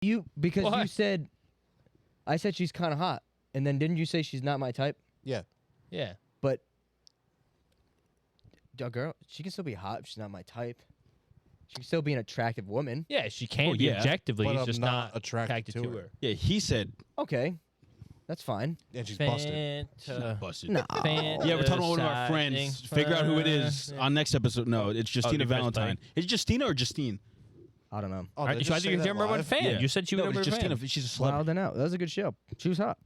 Because Why? you said, I said she's kind of hot, and then didn't you say she's not my type? Yeah. Yeah. But a girl, she can still be hot if she's not my type. She can still be an attractive woman. Yeah, she can Oh, be yeah. objectively. But He's I'm just not not attracted to her. Yeah, he said Okay, that's fine. And she's busted. busted. No. Yeah, we're talking about one of our friends. Figure out who it is on next episode. No, it's Justina different Valentine. spike. Is it Justina or Justine? I don't know. Oh, Right, did so I I just think say you're that number one live? fan. Yeah. You said she was No, number it's one Justina. fan. She's a celebrity. Wild and out. That was a good show. She was hot.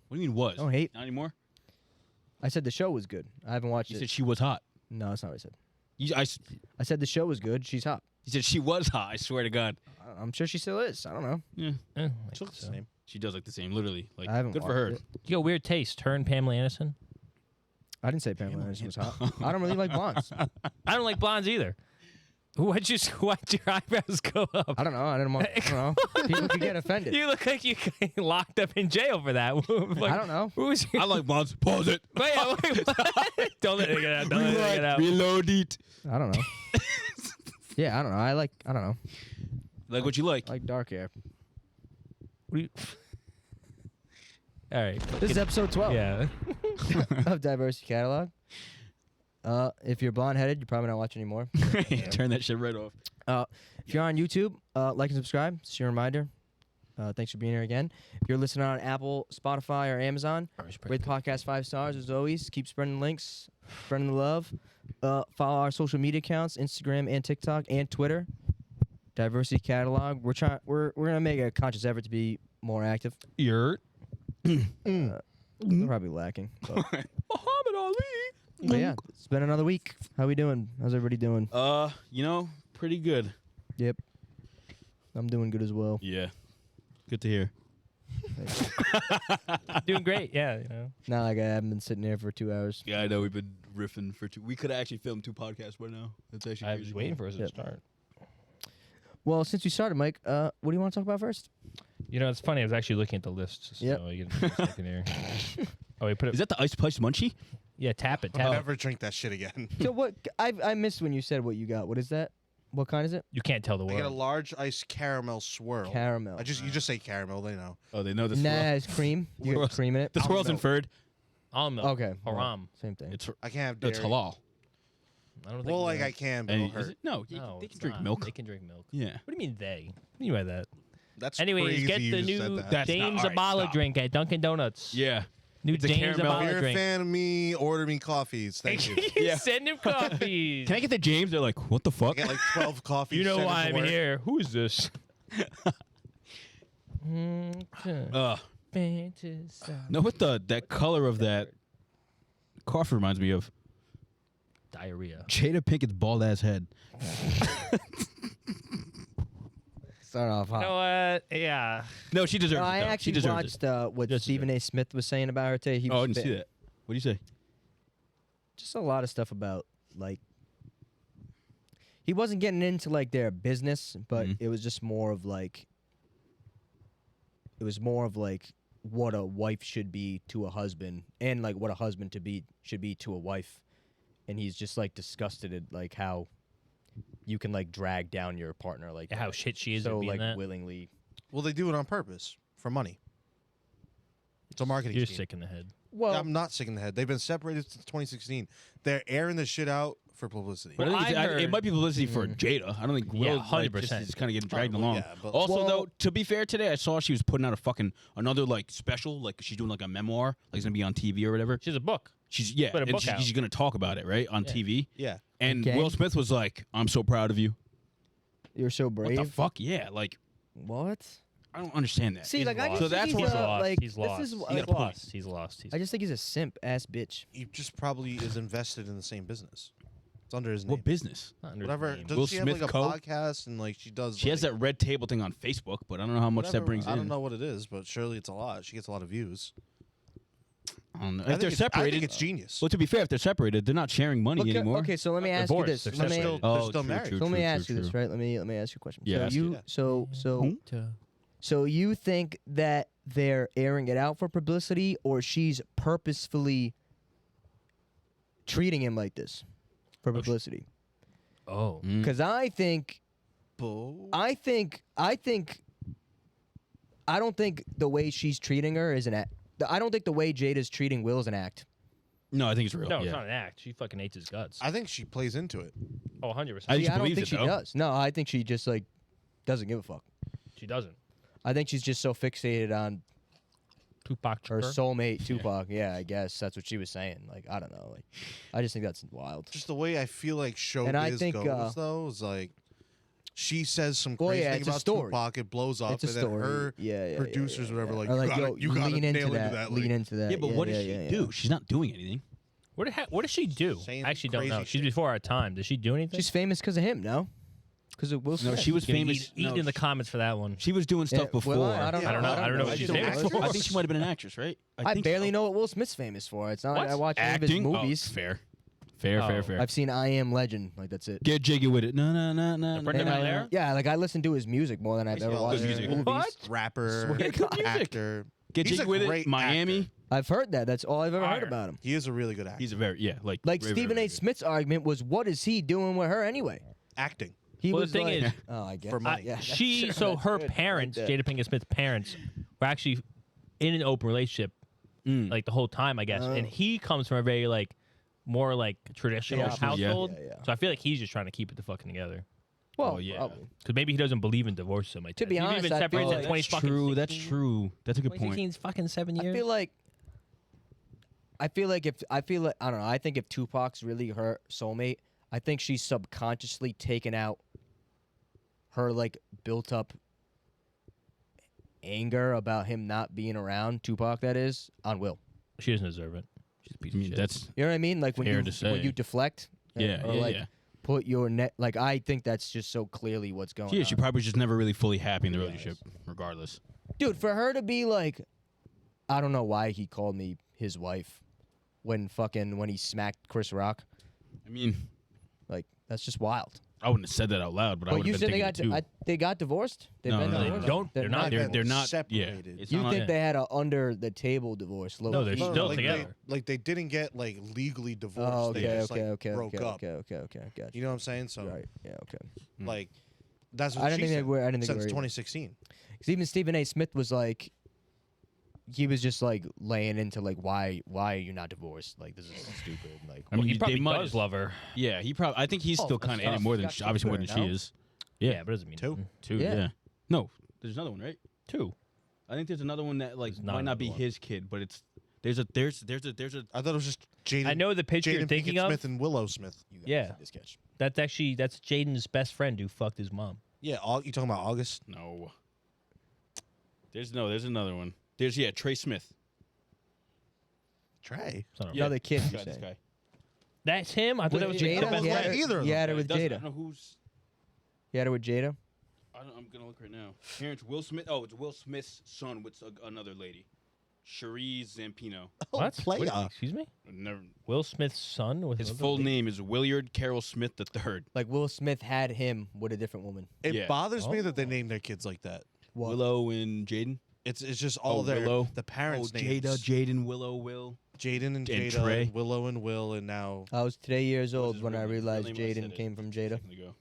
What do you mean was? Don't hate. Not anymore? I said the show was good. I haven't watched You it. said she was hot. No, that's not what I said. I I said the show was good. She's hot. you said she was hot, I swear to God. I'm sure she still is. I don't know. Yeah. She looks the same. She does look the same, literally. Like, I haven't good for her. watched it. You got weird taste. Her and Pamela Anderson. I didn't say Pamela Anderson was hot. I don't really like blondes. I don't like blondes either. Why'd your eyebrows go up? I don't know. I don't know. People could get offended. You look like you got locked up in jail for that. I don't know. Who was your... I like blondes. Pause it. Wait, what? Don't let it get out. Don't let it get out. Reload it. I don't know. Yeah, I don't know. I don't know. Like what you like. I like dark hair. All right. This is episode 12 Yeah. of Diversity Catalogue. If you're blonde-headed, you're probably not watching anymore. Turn that shit right off. If you're on YouTube, like and subscribe. It's your reminder. Thanks for being here again. If you're listening on Apple, Spotify, or Amazon, rate the podcast 5 stars as always. Keep spreading the links, spreading the love. Follow our social media accounts: Instagram and TikTok and Twitter. Diversity Catalog. We're gonna make a conscious effort to be more active. You're We're probably lacking. But, Muhammad Ali. but yeah, it's been another week. How we doing? How's everybody doing? Pretty good. Yep. I'm doing good as well. Yeah. Good to hear. doing great. Yeah, you know. Not like I haven't been sitting there for 2 hours. Yeah, I know we've been riffing for 2. We could have actually filmed 2 podcasts right now. That's actually I crazy. was waiting for us to Yep. start. Well, since we started, Mike, what do you want to talk about first? You know, it's funny. I was actually looking at the list. So Yep. you get a second here. Oh, we put it. Is that the Ice Spice Munchie? Yeah, tap it. Tap I'll it. never drink that shit again. So what? I missed when you said what you got. What is that? What kind is it? You can't tell the I get a word. large iced caramel swirl. Caramel. You just say caramel, they know. Oh, they know this. Nah, it's cream. You Swirls. get cream in it. The swirl's milk. inferred. Almond milk. Okay. well, Haram. same thing. It's I can't have dairy. it's halal. I don't think. Well, you like know. I can, but And it'll is hurt. it? No, No, they it's can drink not. milk. They can drink milk. Yeah. What do you mean they? What do you mean by that? That's Anyways, crazy get you the just said new that. That's Dame not- all right, Zabala stop. drink at Dunkin' Donuts. Yeah. New It's a Dame caramel- If Zabala you're a drink. fan of me, order me coffees. Thank you. Yeah. Send him coffees. Can I get the James? They're like, what the I fuck? get like 12 coffees. You know sent why to I'm work. here. Who is this? No, what that color of that coffee reminds me of Diarrhea. Jada Pinkett's bald ass head. Start off You hot. know what? Yeah. No, she deserves No, it. I though. She actually deserves watched it. what Just Stephen A. Smith was saying about her today. He Oh, I was didn't see spitting that. What do you say? just a lot of stuff about like he wasn't getting into like their business, but Mhm. it was just more of like what a wife should be to a husband and like what a husband should be to a wife. And he's just like disgusted at like how you can like drag down your partner like How that. shit she is so at being like that. willingly. Well, they do it on purpose for money. It's a marketing You're scheme. sick in the head. Well, I'm not sick in the head. They've been separated since 2016. They're airing this shit out for publicity. But Well, I think I it heard- might be publicity for Jada. I don't think Yeah, Will, like, 100%. just kind of getting dragged Well, along. yeah, but- Also, Well- though, to be fair, today I saw she was putting out another like special, like she's doing like a memoir, like it's gonna be on TV or whatever. She's a book. She's Put a and book out. she's gonna talk about it right on Yeah. TV. Yeah. And Okay. Will Smith was like, "I'm so proud of you." you're so What brave. the fuck? Yeah, like What? I don't understand that. See, He's like I lost. just So think that's he's what- a, like He's lost. this is He's like, lost. He's lost. I just think he's a simp ass bitch. He just probably is invested in the same business. It's under his name. What business? Not under Whatever. the name. Doesn't Will she have Smith like a Co? podcast and like she does? She has like, that red table thing on Facebook, but I don't know how much whatever. that brings in. I don't know what it is, but surely it's a lot. She gets a lot of views. I don't know. I If think they're it's- I separated, think it's genius. well, to be fair, if they're separated, they're not sharing money Okay, anymore. okay, so let me ask you divorced. this. They're Let me, still- Oh, they're still true, married. true, so let me true, ask true, you this, true. right? Let me ask you a question. Yeah, so ask you it. so you think that they're airing it out for publicity, or she's purposefully treating him like this for publicity? Oh. Mm. Because I think Bull. I think I don't think the way she's treating her is an act. I don't think the way Jada's treating Will is an act. No, I think it's real. No, yeah. it's not an act. She fucking hates his guts. I think she plays into it. Oh, 100%. I think she I don't believes think it, she though. does. No, I think she just like doesn't give a fuck. She doesn't. I think she's just so fixated on Tupac her Shakur. soulmate Tupac. Yeah, I guess that's what she was saying. Like, I don't know. Like, I just think that's wild. Just the way I feel like And I showbiz think, goes, though, is like she says some Well, crazy yeah, thing it's a about story. Tupac, it blows up, It's a and then story. her yeah, producers, whatever, like, Or you like, gotta, yo, you gotta lean nail into into that. that. Lean Like, into that. Yeah, but what does she yeah. do? She's not doing anything. What does she do? Saying I actually don't crazy know. She's shit. before our time. Does she do anything? She's famous because of him, no? Because of Will No, Smith. she was Gonna famous. Eat no, in the comments for that one. she was doing stuff Yeah, before. well, I don't Yeah, know. I don't know what she's she's famous for. I think she might have been an actress, right? I think barely so. know what Will Smith's famous for. It's not like What? I watch any of his Acting. movies. Oh, fair, Oh. fair. I've seen I Am Legend. Like, that's it. Get jiggy with it. No. Brendan And I- Belair? Yeah, like I listen to his music more than I've ever Good watched his music. movies. What? rapper, Swear to God. actor. Get He's jiggy a with great it. Miami. actor. I've heard that. That's all I've ever heard Fire. about him. He is a really good actor. He's a very Like very, Stephen very A. good. Smith's argument was, what is he doing with her anyway? acting. He Well, the was thing like, is, oh, I guess. for money. Yeah, she, so that's her good. I like parents, that. Jada Pinkett Smith's parents, were actually in an open relationship like the whole time, I guess. Oh. And he comes from a very like more like traditional Yeah, household. yeah. So I feel like he's just trying to keep it the fucking together. Well, Oh, yeah. probably. Because maybe he doesn't believe in divorce so much. To be honest, been I separated feel since like 20 That's fucking true. That's 16. true. That's a good point. 2016 is fucking 7 years. I feel like I don't know. I think if Tupac's really her soulmate, I think she's subconsciously taken out her like built up anger about him not being around, Tupac that is, on Will. She doesn't deserve it. She's a piece I of mean, shit. that's You know what I mean? Like when Fair you to say. when you deflect, yeah, or yeah, like yeah. put your net. Like I think that's just so clearly what's going Yeah, on. she probably just never really fully happy in the relationship, regardless. Dude, for her to be like, I don't know why he called me his wife when he smacked Chris Rock. I mean, Like that's just wild. I wouldn't have said that out loud, but I Well, would you have said been they thinking got it too. they got divorced. They've No, been no, divorced? they don't. They're not. They're not. Yeah, separated. it's You not think like- they had a under the table divorce? No, they're low-key? still like together. They didn't get like legally divorced. Oh, They okay, just okay, like okay, broke okay, up. okay. Gotcha. You know what I'm saying? So Right. Yeah. Okay. like that's what I didn't she think they said were. I didn't think since they were. 2016. Because even Stephen A. Smith was like, he was just like laying into like why are you not divorced? Like this is stupid. Like I mean, he they probably might does have- love her. Yeah, he probably. I think he's Oh, still that's kind of in it tough. more He's than got obviously more kids than with her, she no? is. Yeah, but it doesn't mean Two. Two. Yeah. Yeah. No, there's another one, right? Two. I think there's another one that like There's not might not another be one. his kid, but it's there's a. I thought it was just Jaden. I know the picture you're Jaden thinking Pinkett of. Smith and Willow Smith. you guys Yeah. see this catch. That's Jaden's best friend who fucked his mom. Yeah, you talking about August? no. There's another one. There's Trey Smith. Trey. Son of a- Yeah. No, the kid. This you guy, this said. guy. That's him. I thought that was Jada. his best Yeah, friend. either of He them. had it It with doesn't- I Jada. don't know who's. He had it with Jada. I'm gonna look right now. Parents Will Smith. Oh, it's Will Smith's son with another lady, Cherie Zampino. What? player. What? Excuse me. Never. Will Smith's son with His another full lady? name is Williard Carroll Smith III. Like Will Smith had him with a different woman. It Yeah. bothers me Oh. that they name their kids like that. What? Willow and Jaden. It's just all Oh, their Willow. the parents' Jada, names. Jaden, Willow, Will. Jaden and and Jada, Trey. and Willow and Will, and now I was today years What's old his when real I name? His real realized name, I said Jaden it came from a Jada. second ago.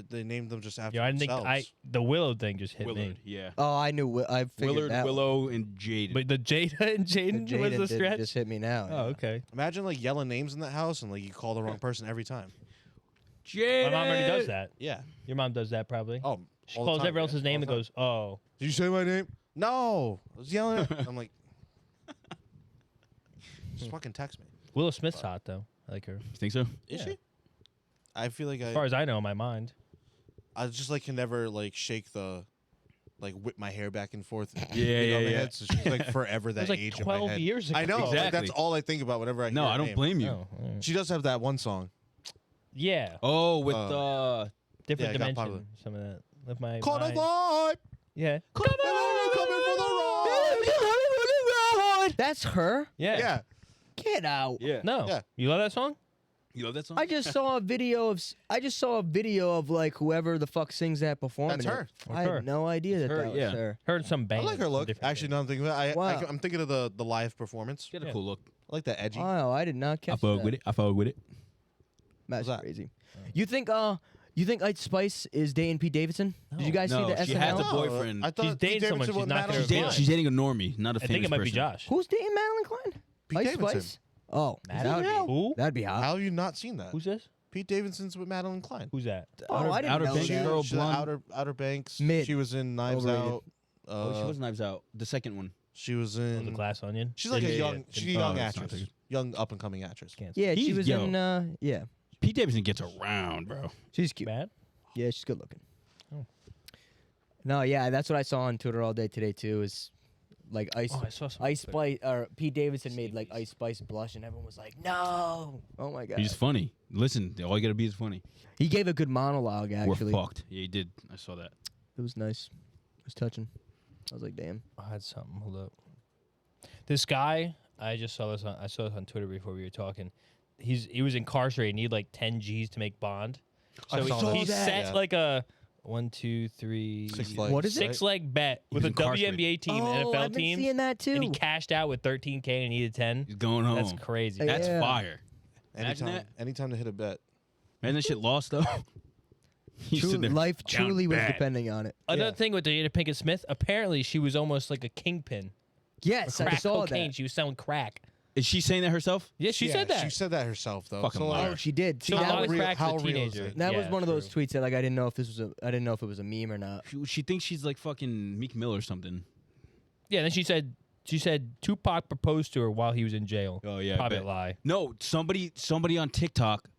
they named them just after Yeah, I didn't think themselves. the Willow thing just hit Willard, me. yeah. Oh, I knew. I figured Willard, that. Willow, and Jaden. But the Jada and The Jaden was Jaden the did stretch. just hit me now. Oh, okay. Imagine like yelling names in the house and like you call the wrong person every time. My mom already does that. Yeah. Your mom does that probably. Oh, She all the calls time, everyone else's yeah, name all and the time. goes, "Oh, Did you say my name? No, I was yelling. I'm like, just fucking text me. Willow Smith's hot though. I like her. You think so? Is Yeah. she? I feel like As far as I know, in my mind. I just like can never like shake the, like whip my hair back and forth. Yeah, on yeah, my yeah. head, so she's like forever It that was like age 12 in my head. years ago. I know. Like, Exactly. that's all I think about whenever I hear No, her I don't name. blame you. Oh, all right. She does have that one song. Yeah, Oh, with different yeah, it got dimension. popular. Some of that. With my Caught a mind. vibe. Yeah. Come on, coming for the ride. That's her. Yeah. Yeah. Get out. yeah. No. Yeah. You love that song? You love that song? I just saw a video of like whoever the fuck sings that performing. That's her. I Her. had no idea that her, that was yeah. her. Heard some I band. like her look. Actually, now I'm thinking about it, Wow. I'm thinking of the live performance. She had a Yeah. cool look. I like that edgy. Wow, I did not catch I fuck that. with it. I fuck with it. That's What's that? crazy. You think You think Ice Spice is dating Pete Davidson? Did you guys see the SNL? she has a boyfriend. I thought She's Pete dating someone Davidson she's was not gonna Madeline reveal. Klein. She's dating a normie, not a I famous think it might be person. Josh. Who's dating Madeline Klein? Pete Ice Davidson. Spice? Oh, Madeline? Who? that'd be hot. How have you not seen that? Who's this? Pete Davidson's with Madeline Klein. Who's that? Oh, I didn't Outer know Banks that. girl, She's in blonde. Outer Banks. Mid. She was in Knives Overrated. Out. Oh, she was Knives Out. The second one. She was Oh, the in. Glass Onion. She's like a young. She's a young that's not actress. good. Young up and coming actress. Can't Yeah, she He's- was yo. in. Yeah, Pete Davidson gets around, bro. she's cute. Bad? Yeah, she's good looking. Oh. No, yeah, that's what I saw on Twitter all day today too. Is like Ice Oh, I saw some. Ice Spice or Pete Davidson made like Ice Spice blush, and everyone was like, "No!" Oh my god. He's funny. Listen, all you gotta be is funny. He gave a good monologue. Actually, We're fucked. Yeah, he did. I saw that. it was nice. It was touching. I was like, "Damn." I had something. Hold up. This guy, I just saw this. I saw this on Twitter before we were talking. He was incarcerated. And he had like 10 G's to make bond. I So saw he that. set Yeah. like a 1, 2, 3, Six legs, What is it? six leg bet He with was a incarcerated. WNBA team, oh, NFL I've been team, seeing that too. and he cashed out with 13K and needed 10. He's going home. That's crazy. Hey, That's Yeah. fire. Imagine Anytime, that. anytime to hit a bet. Man, that shit lost though. He's True- sitting there life counting truly was bad. depending on it. Another Yeah. thing with Jada Pinkett Smith, apparently she was almost like a kingpin. Yes, I Crack saw cocaine. that. She was selling crack. Is she saying that herself? Yeah, she said that. She said that herself though. Fucking So, liar. Oh, she did. See, So that how was real- real, crack how to a real is teenager. it? that was Yeah, one of those true. tweets that like I didn't know if I didn't know if it was a meme or not. She thinks she's like fucking Meek Mill or something. Yeah, then she said Tupac proposed to her while he was in jail. Oh yeah, I Probably a bet. lie. No, somebody on TikTok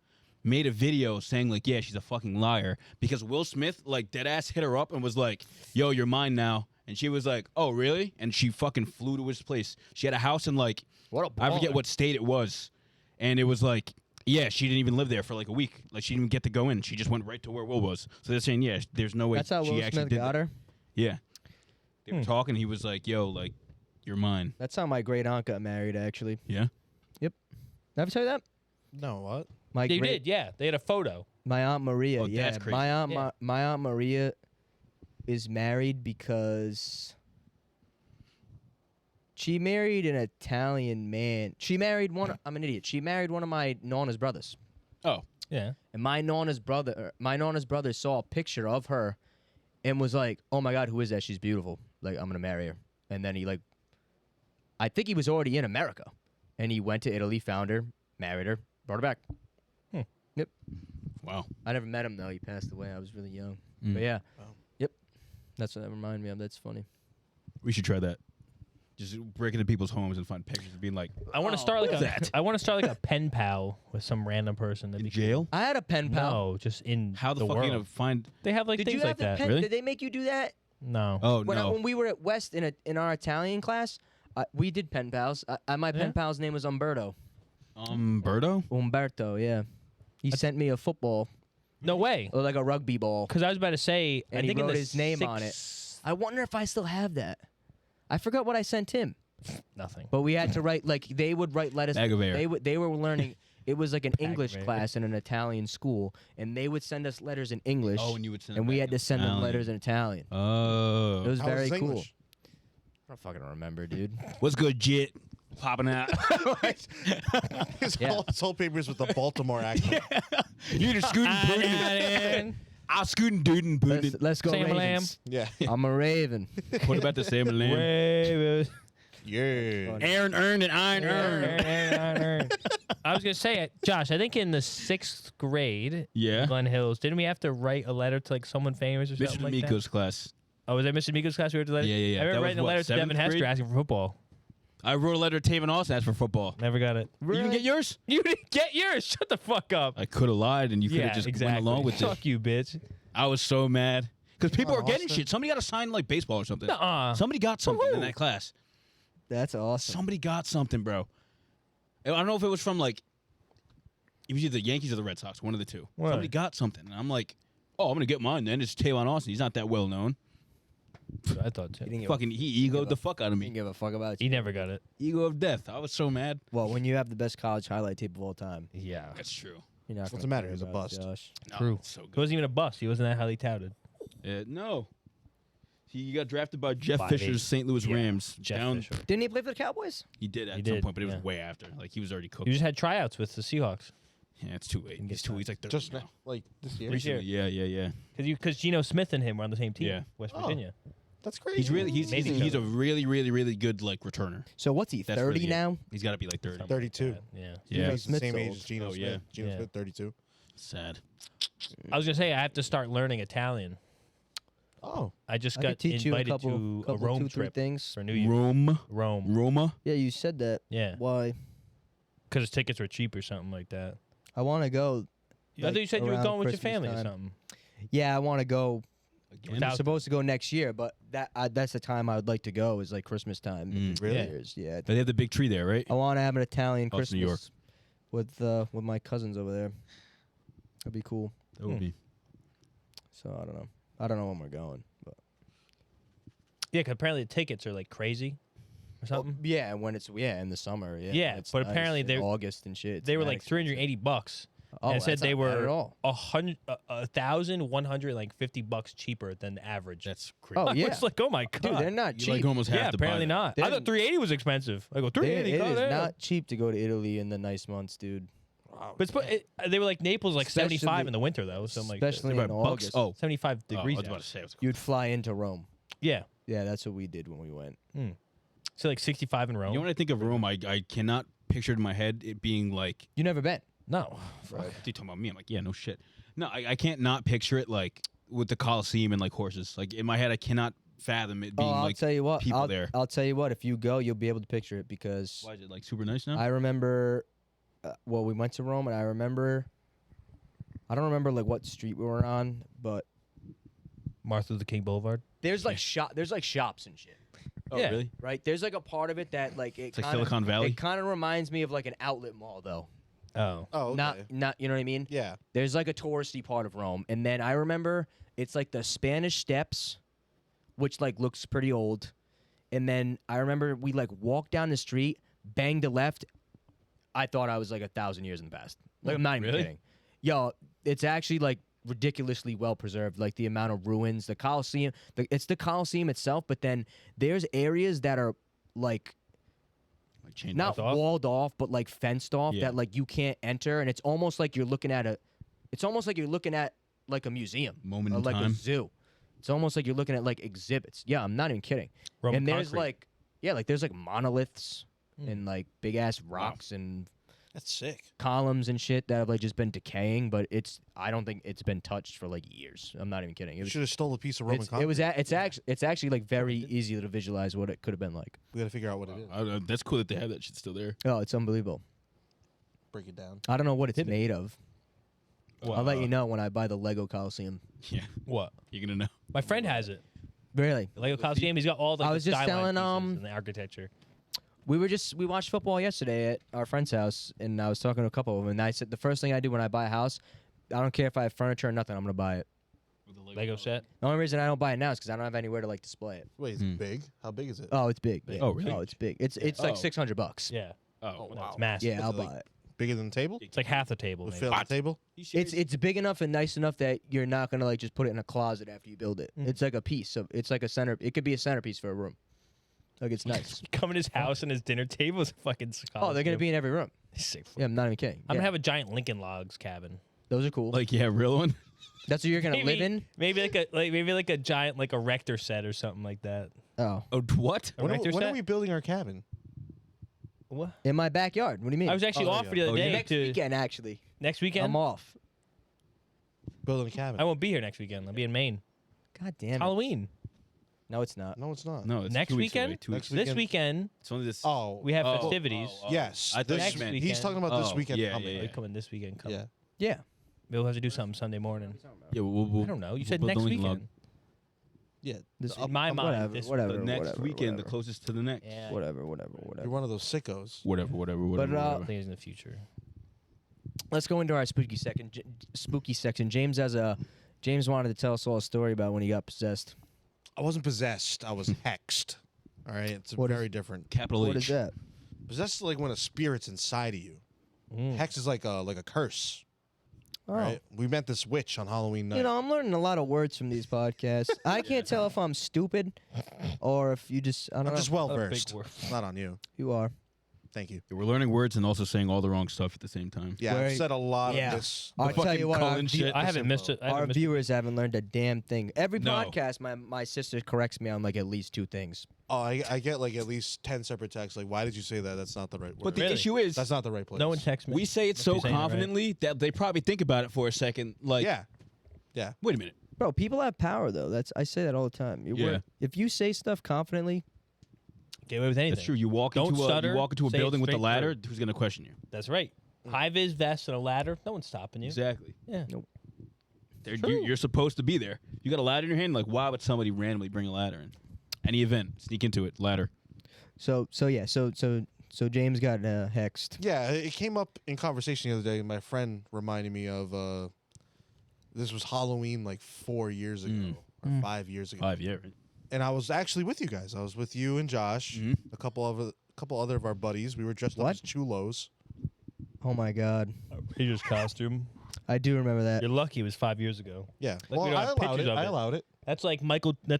made a video saying like, yeah, she's a fucking liar because Will Smith like dead ass hit her up and was like, yo, you're mine now. And she was like, oh really? And she fucking flew to his place. She had a house in like What a I forget baller. what state it was. And it was like, yeah, she didn't even live there for like a week. Like she didn't even get to go in. She just went right to where Will was. So they're saying, yeah, there's no way That's how she Will actually Smith did got that. her. Yeah. They were talking. He was like, yo, like, you're mine. That's how my great aunt got married. Actually, Yeah. did I ever tell you that? No, what? My They great, did, yeah. They had a photo. My aunt Maria. Oh, yeah, that's crazy. my aunt Yeah. my aunt Maria is married because she married an Italian man. She married one. I'm an idiot. She married one of my nonna's brothers. Oh. Yeah. And my nonna's brother saw a picture of her and was like, "Oh my God, who is that? She's beautiful. Like, I'm gonna marry her." And then he like, I think he was already in America, and he went to Italy, found her, married her, brought her back. Yep. Wow. I never met him though. He passed away. I was really young. Mm. But yeah. Wow. Yep. That's what that reminded me of. That's funny. We should try that. Just break into people's homes and find pictures and being like, I want to start like what a is that? I want to start like a pen pal with some random person. That'd in be cool. jail? I had a pen pal. No, just in How the fuck world. are you going to find? They have like Did things you have like the that. pen? Really? Did they make you do that? No. Oh, When, no. when we were at West in our Italian class, we did pen pals. My pen Yeah? pal's name was Umberto. Berto? Umberto, yeah. He sent me a football No way. or like a rugby ball, Because I was about to say, and I he think in wrote the his name on it. I wonder if I still have that. I forgot what I sent him, Nothing. but we had to write like they would write letters. Bag of air. They were learning. It was like an Bag of English air. class in an Italian school, and they would send us letters in English. Oh, and you would send and them we back had in to send them Italian. letters in Italian. Oh. It was How very his cool. English? I don't fucking remember, dude. What's good, Jit? Popping out. His whole paper's with the Baltimore accent. You the scooting pudding. I scooting dudin pudding. Let's go, Sam Ravens. Yeah. I'm a Raven. What about the salmon lamb? Yeah. Aaron earned and iron earned. I was gonna say, Josh. I think in the 6th grade, Yeah. in Glen Hills, didn't we have to write a letter to like someone famous or Mr. something like that? Miko's class. Oh, was that Mr. Miko's class? We wrote the letter. Yeah, yeah, yeah. I That remember was writing a what, letter to Devin 7th Hester grade? asking for football. I wrote a letter to Taven Austin asked for football. Never got it. You didn't get yours? You didn't get yours. Shut the fuck up. I could have lied and you could Yeah, have just exactly. went along with it. Fuck you, bitch. I was so mad. Because people on, are getting Austin. shit. Somebody got to sign like baseball or something. Nuh-uh. Somebody got something in Woo-hoo. that class. That's awesome. Somebody got something, bro. I don't know if it was from like, it was either the Yankees or the Red Sox, one of the two. What? Somebody got something. And I'm like, oh, I'm going to get mine then. It's Tavon Austin. He's not that well known. I thought He too. didn't give Fucking, he egoed a- the fuck out of He didn't me. give a fuck about He you. never got it. Ego of death. I was so mad. Well, when you have the best college highlight tape of all time, Yeah. That's true. you're not. What's gonna the matter? care He's a about bust. Josh. No, True. it's so He good. wasn't even a bust. He wasn't that highly touted. No. He got drafted by Jeff 5'8". Fisher's St. Louis Yeah, Rams. Jeff Down, Fisher. Didn't he play for the Cowboys? He did at He some did, point, but it was yeah. way after. Like he was already cooked. He just had tryouts with the Seahawks. Yeah, it's too late. Can He's get too. He's like 30 Just now. like this year. This year. Yeah. Because Geno Smith and him were on the same team. Yeah. West Oh. Virginia. That's crazy. He's Made each he's a other. really good like returner. So what's he? That's 30 really it. now? He's got to be like 30. Something 32. like that. Yeah. Yeah, He's the Smith's same age old. as Geno Oh, Smith. yeah. Geno Yeah. Smith, 32. Sad. I was gonna say I have to start learning Italian. Oh, I just I got could teach you a invited couple, to a couple Rome 2-3 trip things. for New Year's. Rome. Roma. Yeah, you said that. Yeah. Why? Because his tickets were cheap or something like that. I want to go. I thought you said you were around going with your Christmas family or time. something. Yeah, I want to go. Again. I'm supposed to go next year, but that's the time I would like to go is like Christmas time. really? Yeah. Year's. Yeah. They have the big tree there, right? I want to have an Italian Oh, it's New York. Christmas with my cousins over there. That'd be cool. That would be. So I don't know. I don't know when we're going, but Yeah, 'cause apparently the tickets are like crazy or something. yeah, when it's in the summer. Yeah. Yeah, it's but nice apparently in they're- August and shit. They were It's like mad expensive. $380. Oh, and it said that's they not bad were at all. $1,150 cheaper than the average. That's crazy. Oh I yeah, was like, oh my god, dude, they're not You cheap. like almost have yeah, to apparently buy not. I They're- thought 380 was expensive. I go It 380. is goddamn. not cheap to go to Italy in the nice months, dude. But they were like Naples, like 75 Especially- in the winter though. So I'm like Especially They're in about bucks. August. Oh, 75 I degrees. was about out. to say. You'd fly into Rome. Yeah, Yeah, that's what we did when we went. so like 65 in Rome. You know when I think of Rome, I cannot picture in my head it being like. You never been? No, Right. You talking about me? I'm like, yeah, no shit. No, I can't not picture it like with the Colosseum and like horses. Like in my head, I cannot fathom it being I'll like tell you what. people there. I'll tell you what. If you go, you'll be able to picture it because Why is it like super nice now? I remember. Well, we went to Rome, and I remember. I don't remember like what street we were on, but Martin Luther King Boulevard. there's like shops and shit. Oh, Yeah. really? Right? There's like a part of it that like It's like Silicon Valley. It kind of reminds me of like an outlet mall though. Oh, oh, okay. Not you know what I mean? Yeah. There's like a touristy part of Rome, and then I remember it's like the Spanish Steps, which like looks pretty old, and then I remember we like walked down the street, banged a left. I thought I was like 1,000 years in the past. Like I'm not even Really? kidding. Yo, it's actually like ridiculously well preserved. Like the amount of ruins, the Colosseum. It's the Colosseum itself, but then there's areas that are like Like chained not off? walled off, but like fenced off Yeah. that like you can't enter, and it's almost like you're looking at like a museum, Moment or in like a time. zoo. It's almost like you're looking at like exhibits. Yeah, I'm not even kidding. Roman and there's concrete. there's like monoliths and like big ass rocks and That's sick. columns and shit that have like just been decaying, but I don't think it's been touched for like years. I'm not even kidding. It You was should have stole a piece of Roman it's, concrete. it was a- it's actually like very easy to visualize what it could have been like. We got to figure out what it is. That's cool that they have that shit still there. Oh, it's unbelievable. Break it down. I don't know what it's made of. What? I'll let you know when I buy the Lego Coliseum. Yeah, What? you're gonna know. My friend has it. Really? The Lego Coliseum. He's got all the I was just skyline telling, pieces and the architecture. We watched football yesterday at our friend's house, and I was talking to a couple of them, and I said the first thing I do when I buy a house, I don't care if I have furniture or nothing, I'm gonna buy it. Lego set. The only reason I don't buy it now is because I don't have anywhere to like display it. Wait, is it big? How big is it? Oh, it's big. Big. Yeah. Oh, really? Oh, it's big. It's like Oh. $600. Yeah. Oh, No, wow. it's massive. Yeah, I'll Is it, like, buy it. Bigger than the table? It's like half the table. Would maybe. fill the table? It's big enough and nice enough that you're not gonna like just put it in a closet after you build it. Mm. It's like a piece of. It's like a center. It could be a centerpiece for a room. Like it's nice. Come in his house and his dinner table is fucking. Oh, they're gonna be in every room. Sick. Yeah, I'm not even kidding. I'm Yeah. gonna have a giant Lincoln Logs cabin. Those are cool. Like real one. That's what you're gonna live in. Maybe like a giant like a Rector set or something like that. Oh, Oh, what? A When, Rector when are set? we building our cabin? What? in my backyard. What do you mean? I was actually Oh, off yeah. for the other Oh, yeah. day. next weekend actually. Next weekend. I'm off. Building a cabin. I won't be here next weekend. I'll be in Maine. God damn it. Halloween. No, it's not. No, it's not. No, it's Next 2 weeks weekend? away, 2 Next weeks. This weekend It's only this. Oh. we have Oh. festivities. Yes. I thought this- you meant. week. He's talking about this Oh, weekend yeah, coming. yeah. They come in this weekend. Come. Yeah. Yeah. We'll have to do something Sunday morning. Yeah, we'll I don't know. You we'll said build next the Lincoln Log. weekend. Yeah. This In my mind, whatever, this whatever, The next whatever, weekend, whatever. the closest to the next. Yeah. Whatever. You're one of those sickos. Whatever. But, I whatever. think it's in the future. Let's go into our spooky section. James wanted to tell us all a story about when he got possessed. I wasn't possessed. I was hexed. All right. It's What is- very different. Capital What H. is that? Possessed is like when a spirit's inside of you. Mm. Hex is like a curse. Oh. Right? We met this witch on Halloween night. You know, I'm learning a lot of words from these podcasts. I can't tell if I'm stupid or if you just, I don't I'm know. just well A big versed. word. Not on you. You are. Thank you. We're learning words and also saying all the wrong stuff at the same time. Yeah, Where- I've said a lot yeah. of this. I'll tell fucking you what, Cullen shit. I haven't missed it. I haven't our missed it. viewers haven't learned a damn thing. Every No. podcast, my sister corrects me on like at least 2 things. Oh, I get like at least 10 separate texts. Like, why did you say that? That's not the right word. But the Really? issue is, That's not the right place. No one texts me. we say it Must so be saying it right. confidently that they probably think about it for a second. Like, Yeah. wait a minute. Bro, people have power though. I say that all the time. Yeah. If you say stuff confidently, Get away with anything. That's true. You walk Don't into stutter, a say it building with a straight ladder. through. Who's gonna question you? That's right. High vis vest and a ladder. No one's stopping you. Exactly. Yeah. You're supposed to be there. You got a ladder in your hand. Like, why would somebody randomly bring a ladder in? Any event, sneak into it. Ladder. so James got hexed. Yeah, it came up in conversation the other day. My friend reminded me of this was Halloween like 4 years ago or 5 years ago. 5 years. And I was actually with you guys. I was with you and Josh, a couple other of our buddies. We were dressed up What? as chulos. Oh my god, Peter's costume. I do remember that. You're lucky it was 5 years ago. Yeah. Like, we well, don't I have allowed pictures it. of I it. allowed it. That's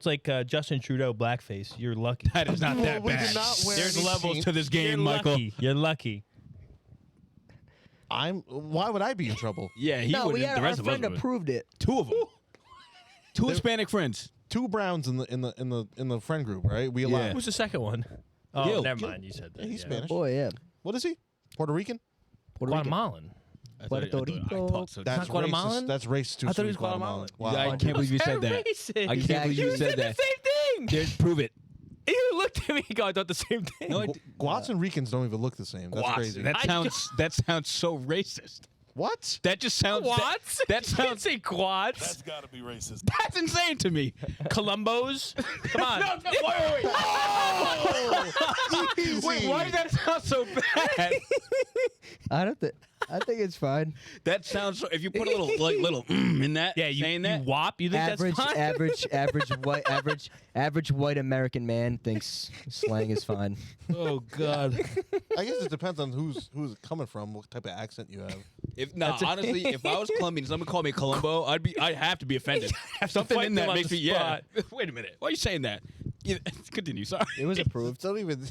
like Justin Trudeau blackface. You're lucky. That is not that We bad. did not wear There's any levels paint. to this game, You're Michael. lucky. You're lucky. Why would I be in trouble? Yeah, he no, wouldn't. we had The our rest of us friend would. approved it. 2 of them. 2 Hispanic friends. 2 Browns in the friend group, right? We allowed. Yeah. Who's the second one? Oh, Gil. never mind. You said that. Yeah, he's yeah. Spanish. Boy, yeah. What is he? Puerto Rican? Puerto Rican. Guatemalan. I Puerto thought Rico. so. That's not Guatemalan? racist. That's racist too. I thought so he he's was Guatemalan. Wow. I can't believe you said that. Racist. I can't believe you said that. same thing. Prove it. You looked at me and go, I thought the same thing. No, Guats and Ricans don't even look the same. That's crazy. That sounds so racist. What? That just sounds. Quads? That sounds. say quads. That's gotta be racist. That's insane to me. Columbos. Come on. Wait. Wait, why does that sound so bad? I think it's fine. That sounds so. If you put a little in that, Yeah, you, saying you that. whop. You think Average, that's fine? average white American man thinks slang is fine. Oh God. I guess it depends on who's coming from, what type of accent you have. Honestly, if I was Colombian, someone called me Colombo, I'd have to be offended. Something fight in them that on makes the me. Yeah. spot. Wait a minute. Why are you saying that? Yeah, continue. Sorry. It was approved. Don't even.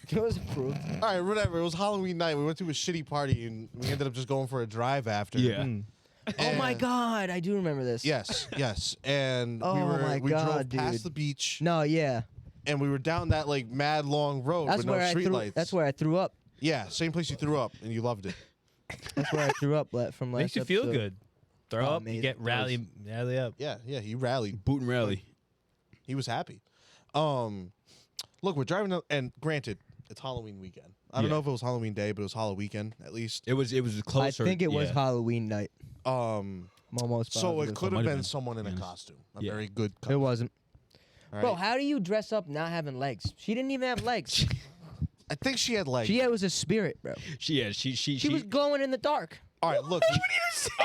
It was approved. All right, whatever. It was Halloween night. We went to a shitty party and we ended up just going for a drive after. Yeah. Oh my And- god, I do remember this. Yes, yes. And Oh my we God, drove past dude. the beach No, yeah. and we were down that like mad long road That's with no where I street threw. lights. That's where I threw up. Yeah, same place you threw up and you loved it. That's where I threw up from last Makes you feel episode. good. Throw Oh, up. You amazing. get rally up. Yeah, he rallied. Boot and rally. He was happy. Look, we're driving up, and granted, it's Halloween weekend. I don't Yeah. know if it was Halloween day, but it was Halloween weekend at least. It was closer. I think it was yeah. Halloween night. Um, I'm almost so positive. it could might have have been been. someone in a Yes. costume, a Yeah. very good It costume. wasn't. All Bro, right? how do you dress up not having legs? She didn't even have legs. I think she had like. She was a spirit, bro. She was glowing in the dark. All right, look,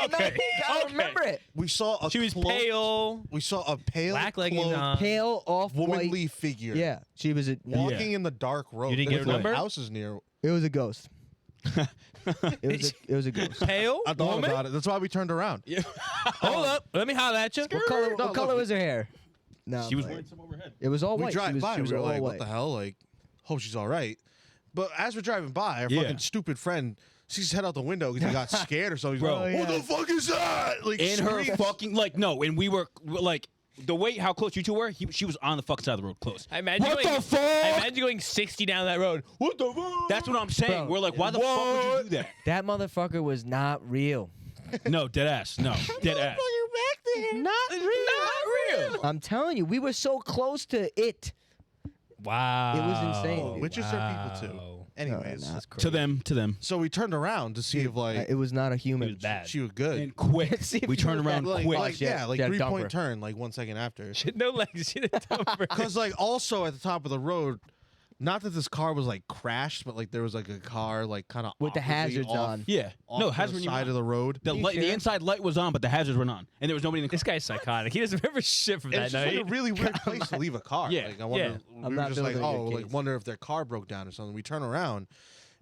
Okay. I remember it. we saw a She was cloaked- pale. We saw a pale, Black leggings cloaked, on. Pale, off-white. womanly figure. Yeah, she was a. Walking in the dark road. You didn't get There's her no number? houses near. It was a ghost. It was a ghost. Pale. I thought woman? about it. That's why we turned around. Yeah. Hold up. Let me holler at you. What color? No, What color look, was her hair? No, She was but wearing some overhead. It was all We white. drive she was, by. She was we were all like, white. what the hell? Like, hope she's all right. But as we're driving by, our Yeah. fucking stupid friend sees his head out the window because he got scared or something. He's Bro. like, what Yeah. the fuck is that? Like, In her screams. fucking no, and we were like the way how close you two were. She was on the fucking side of the road, close. I imagine What going, the fuck? I imagine going 60 down that road. What the fuck? That's what I'm saying. Bro. We're like, why the fuck would you do that? That motherfucker was not real. No, dead ass. No, dead ass. Not real. I'm telling you, we were so close to it. Wow. It was insane, dude. Witches are people too. Anyways, No, That's crazy. To them. so we turned around to see if like It was not a human. He was bad. she was good. And quick. See if We you turned look around at- like, quick. like, yeah, like She had a 3-point dumper. turn, like 1 second after. She had no legs. She had a dumper. Because like also at the top of the road, not that this car was like crashed, but like there was like a car like kind of With the hazards on. Yeah. Off No, to hazard the when you side of the road. the You light, the sure? inside light was on, but the hazards were on, and there was nobody in the This car. guy's psychotic. He doesn't remember shit from And that it's just like night. a really weird place to leave a car. Yeah, Like, I wonder, yeah. we I'm were not just like, building a oh, good like case. wonder if their car broke down or something. We turn around,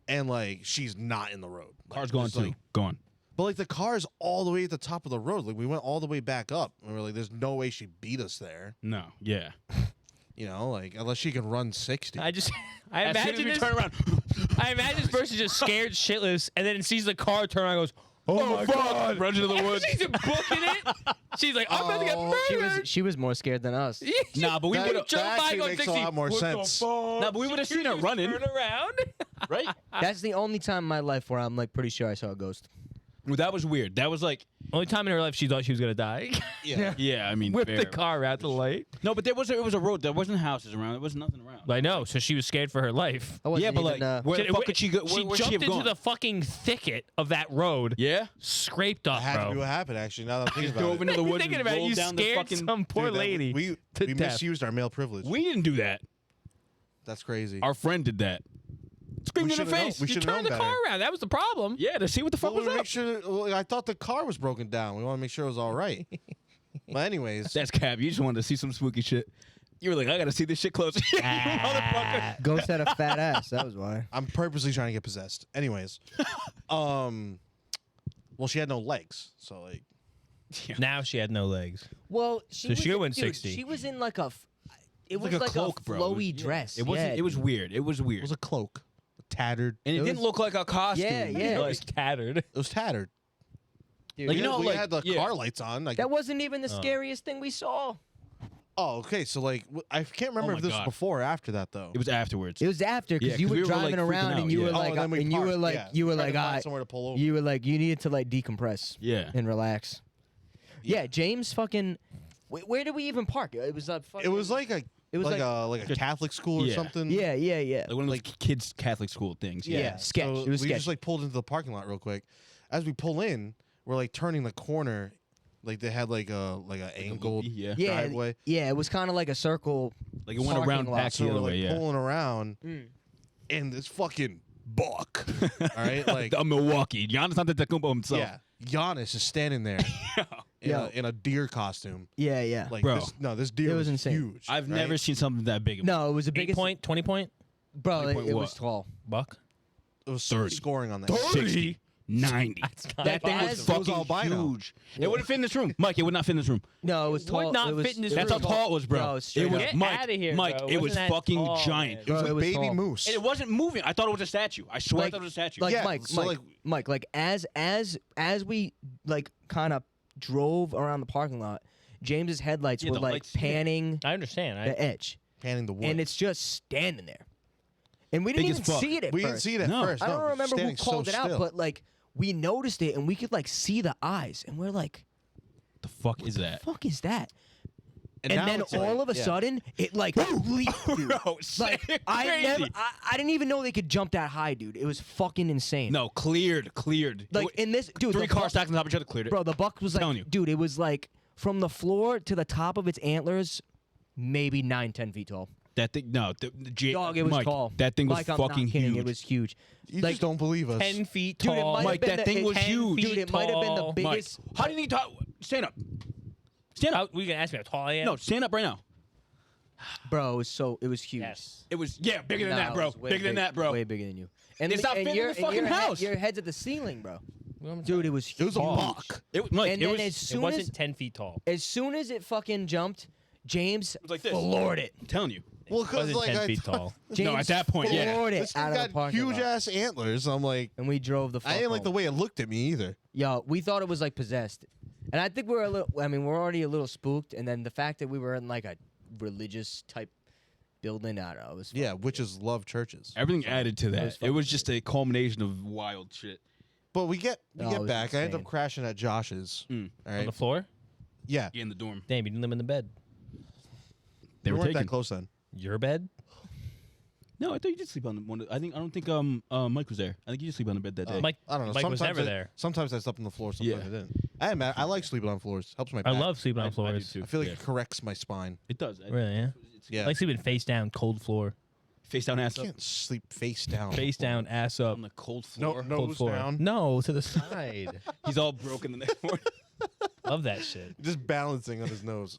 and like she's not in the road. Like, Car's gone just, too. like- Gone. But like the car's all the way at the top of the road. Like we went all the way back up, and we are like, "There's no way she beat us there." No. Yeah. You know, like unless she can run 60. I As soon as imagine we this. turn around. I imagine this person just scared shitless, and then sees the car turn around and goes, "Oh my god!" Runs into the woods. She's booking it. She's like, "I'm about to get murdered." She was more scared than us. Nah, but we That- would have. Joe that actually Biden on makes a 60. lot more What the sense. fuck? Nah, but we would have seen her Just running, Turn around. right? That's the only time in my life where I'm like pretty sure I saw a ghost. Well, that was weird. That was like, Only time in her life she thought she was gonna die. Yeah. yeah, I mean, Whip fair. the car out the light. No, but it was a road. There wasn't houses around. There was nothing around. I know, so she was scared for her life. I wasn't Yeah, but even, like, where the fuck could she go? She Where jumped she have into gone? the fucking thicket of that road, Yeah. scraped That up, had to be bro. what happened, actually, now that I'm thinking about Drove it. into the You're woods thinking and about it, rolled you down the scared fucking. some poor Dude, that- lady. We to death. misused our male privilege. We didn't do that. That's crazy. Our friend did that. Screamed in her should've known- face. we You should've turned the known car better. around. That was the problem. Yeah, to see what the fuck Well, was we up. make sure. Well, I thought the car was broken down. We want to make sure it was all right. But anyways, That's Cap. You just wanted to see some spooky shit. You were like, I gotta see this shit closer. You motherfucker. Ghost had a fat ass. That was why. I'm purposely trying to get possessed. Anyways, well, she had no legs, so like, Now she had no legs. Well, So she went dude, 60. She was in like a. It was like a like cloak, a bro. flowy It was- dress. It wasn't. Yeah, It was dude. weird. It was it weird. was a cloak, tattered. And it, it didn't was- look like a costume. Yeah, yeah. It was tattered. It was tattered. Dude, Like, We you know, we like- had the yeah. car lights on. Like, that wasn't even the scariest thing we saw. oh, okay. So like, I can't remember Oh if my this God. was before or after that though. It was afterwards. It was after Yeah, because you 'cause were we were, driving like, freaking around out, and you yeah. were Oh, like, and then we and you were parked, like, yeah. you were Tried like, to find "Ah," somewhere to pull over. you were like, you needed to like decompress yeah. and relax. Yeah, James fucking. Where did we even park? It was a fucking. It was like a. It was like a Catholic school or Yeah. something. Yeah, yeah, yeah. Like one of those kids' Catholic school things. Yeah. sketch. So It was we sketch. just like pulled into the parking lot real quick. As we pull in, we're like turning the corner. Like they had like a angled loopy, yeah. Yeah, driveway. yeah. It was kind of like a circle. Like it went Parking around lot. back So the we're other like way. Yeah. pulling around, and this fucking buck. All right, like a Milwaukee. Giannis Antetokounmpo himself. yeah, Giannis is standing there Yo. in a deer costume. Yeah, yeah. Like Bro. this deer It was was insane. huge. I've right? never seen something that big. No, it was the 8 biggest. point, 20 point, Bro, 20 point it what? was tall. buck. It was 30. scoring on that. 60, 90. That thing was It was fucking albino. huge. It wouldn't fit in this room. Mike, it would not fit in this room. No, it was It tall. would not it was, fit in this it That's how was tall it was, bro. No, It straight was up. Get Mike. outta here, Mike, bro. it was Wasn't that fucking tall, giant. man? It was Bro, like it was baby tall. moose. And it wasn't moving. I thought it was a statue. I swear I thought it was a statue. Like Yeah, Mike, so, Mike, like- Mike, like as we like kind of drove around the parking lot, James's headlights Yeah, were the like lights- yeah. panning I understand. the edge, Panning the wood. and it's just standing there, and we Big didn't as even fuck. see it at we first. didn't see it at No. first. I don't no, remember who standing called so it out, still. but like we noticed it, and we could like see the eyes, and we're like, The fuck is that? "Fuck is that?" now And then it's all like- of a yeah. sudden, it like leaped, dude. Bro, Like I didn't even know they could jump that high, dude. It was fucking insane. No, cleared. Like in this, dude, Three the cars buck- stacked on top of each other, cleared it. Bro, the buck was Telling like, you. dude, it was like from the floor to the top of its antlers, maybe 9-10 feet tall. That thing, no. Dog, it was Mike, tall. That thing was Mike, I'm not fucking kidding. huge. It was huge. You like, just don't believe us. 10 feet Dude, it tall. might have Mike, been that the- thing it- was 10 huge. feet Dude, it might have been the tall. Mike, biggest. how do you think you talk? Stand up. Stand up. Were you gonna ask me how tall I am? No, stand up right now. Bro, it was huge. Yes. It was, yeah, bigger than Nah, that, it bro. was way Bigger than big- that, bro. Way bigger than you. And It's not fitting in the fucking house. Your head's at the ceiling, bro. Dude, it was huge. It was a buck. Mike, And it then was, as It soon wasn't as 10 feet tall. it fucking jumped, James was like this. floored it. I'm telling you. Well, It because wasn't like 10 feet tall. James No, at that point, yeah. floored it this thing out of the got parking huge lot. ass antlers. I'm like, And we drove the fuck I didn't like home. the way it looked at me either. Yo, we thought it was like possessed. And I think we're a little, I mean, we're already a little spooked. And then the fact that we were in like a religious type building, I don't know. It was Yeah, witches love churches. Everything added to was that. It fucking was just a culmination of wild shit. But we get No, it was back. I end up insane. crashing at Josh's. Mm. All On right. the floor? Yeah. In the dorm. Damn, you didn't live in the bed. They we were weren't that taken. close then. Your bed? No, I thought you did sleep on the one. I don't think Mike was there. I think you did sleep on the bed that day. Mike, I don't know. Mike was sometimes never I, there. Sometimes I slept on the floor. Sometimes Yeah. I didn't. Hey man, I like sleeping on floors. Helps my I back. love sleeping on I do floors. too. I feel like Yeah. it corrects my spine. It does. Really, yeah? Yeah. I like sleeping face down, cold floor. Face down, ass I up. can't sleep face down. Face down, ass up. On the cold No, floor. no. Cold Nose floor. down. No, to the side. He's all broken the next morning. Love that shit. Just balancing on his nose.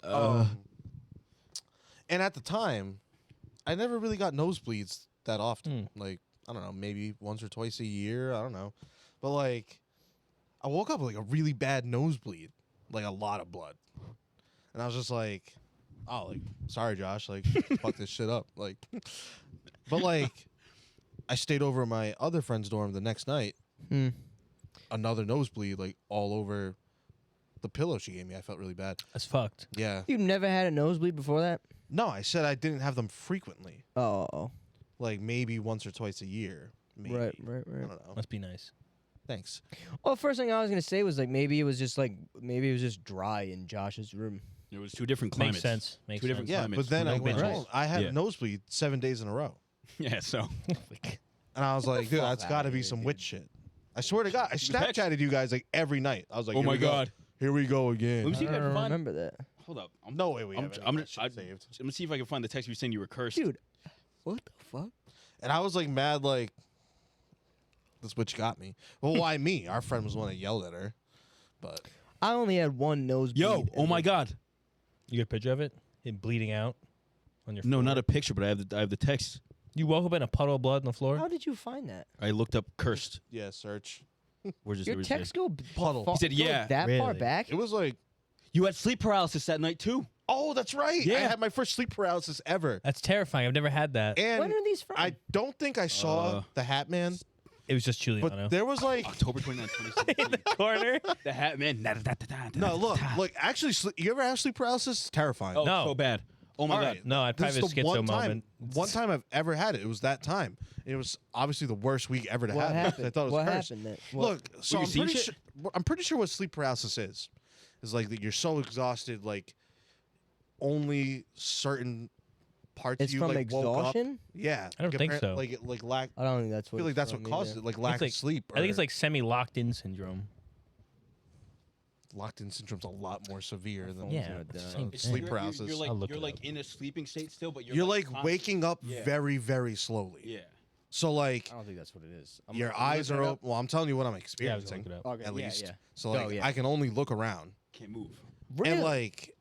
And at the time, I never really got nosebleeds that often. Like, I don't know, maybe once or twice a year. I don't know. But like, I woke up with like a really bad nosebleed, like a lot of blood. And I was just like, oh, like, sorry, Josh, like, fuck this shit up, like. But like, I stayed over at my other friend's dorm the next night. Another nosebleed, like all over the pillow she gave me. I felt really bad. That's fucked. Yeah. You never had a nosebleed before that? No, I said I didn't have them frequently. Oh. Like maybe once or twice a year. Maybe. Right. I don't know. Must be nice. Thanks. Well, the first thing I was gonna say was like maybe it was just dry in Josh's room. It was 2 different climates. Makes sense. Makes Two sense. different Yeah, climates. but then I No went bitches. home. I had Yeah. a nosebleed 7 days in a row. Yeah, so. And I was like, dude, fuck that's got to outta be here, some dude. witch shit. I swear to God, I Snapchatted you guys like every night. I was like, Oh here my we go. God. Here we go again. Let me see I if I can don't find. remember that. Hold up. No way we I'm, have any I'm, of that shit I, saved. I'm gonna see if I can find the text you saying you were cursed. Dude, what the fuck? And I was like mad, like, this witch got me. Well, why me? Our friend was the one that yelled at her. But I only had one nosebleed. Yo, oh my God. You get a picture of it? It bleeding out on your No, floor? not a picture, but I have the text. You woke up in a puddle of blood on the floor? How did you find that? I looked up cursed. yeah, search. Where's this? Your where's text this? go Puddle. far, He said, go yeah. that far Really? back. It was like, You had sleep paralysis that night too. oh, that's right. I Yeah. had my first sleep paralysis ever. That's terrifying. I've never had that. And When are these from? I don't think I saw the Hat Man, It was just Giuliano. but there was like, October 29th, 2017. corner? The hat man. no, look, actually, you ever have sleep paralysis? It's terrifying. Oh, No. so bad. Oh my All God. right. No, I'd This probably is have a the schizo one time, moment. one time I've ever had it. It was that time. It was obviously the worst week ever to what have it. happened? I thought it was what cursed. happened? Then? What- Look, so Were you I'm seeing pretty, shit? I'm pretty sure what sleep paralysis is like that you're so exhausted, like only certain parts it's of you from like woke up. exhaustion. Yeah, I don't think so. Like lack. I don't think that's I what. feel like it's that's what from causes either. it, like lack like- of sleep. I think it's or like semi-locked-in syndrome. locked in syndrome's a lot more severe than Yeah, gonna die. same It's sleep thing. paralysis. You're I'll look you're it like up. in a sleeping state still, but you're like conscious. waking up Yeah. very, very slowly. Yeah. So like I don't think that's what it is. your eyes are open. Well, I'm telling you what I'm Yeah, I was experiencing. gonna look it up. Okay, At yeah, least. yeah. So like Oh, yeah. I can only look around. Can't move. Really? And like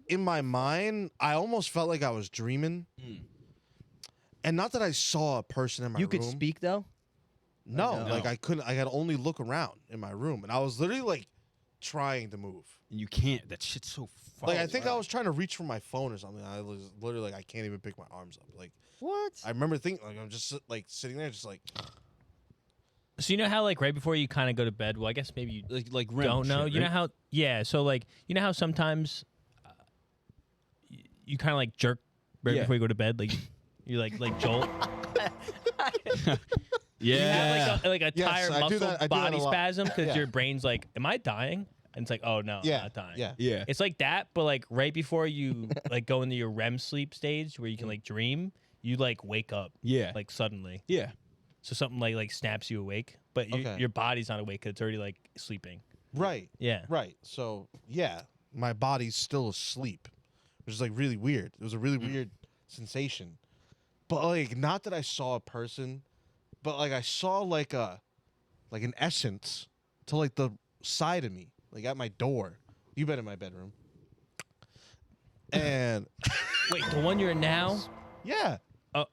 in my mind, I almost felt like I was dreaming. And not that I saw a person in my you room. could speak though. No, No. like I couldn't. I could only look around in my room, and I was literally like trying to move. And you can't. That shit's so far. Like I think I was trying to reach for my phone or something. I was literally like I can't even pick my arms up. Like What? I remember thinking like I'm just like sitting there, just like So you know how like right before you kind of go to bed, well, I guess maybe you like REM don't know. shit, You know right? how so like you know how sometimes you kind of like jerk right Yeah. before you go to bed, like you like jolt. You Yeah. have like a Yes, tire I do muscle that- I do that body a lot. spasm because Yeah. your brain's like, am I dying? And it's like, oh no, I'm yeah, not dying. yeah. Yeah. It's like that, but like right before you like go into your REM sleep stage where you can like dream, you like wake up Yeah. like suddenly. Yeah. So something like snaps you awake, but Okay. your body's not awake 'cause it's already like sleeping. Right, Yeah. right. So yeah, my body's still asleep, which is like really weird. It was a really weird sensation, but like not that I saw a person, but like I saw like an essence to like the side of me, like at my door. You've been in my bedroom, and Wait, the one you're in now? yeah.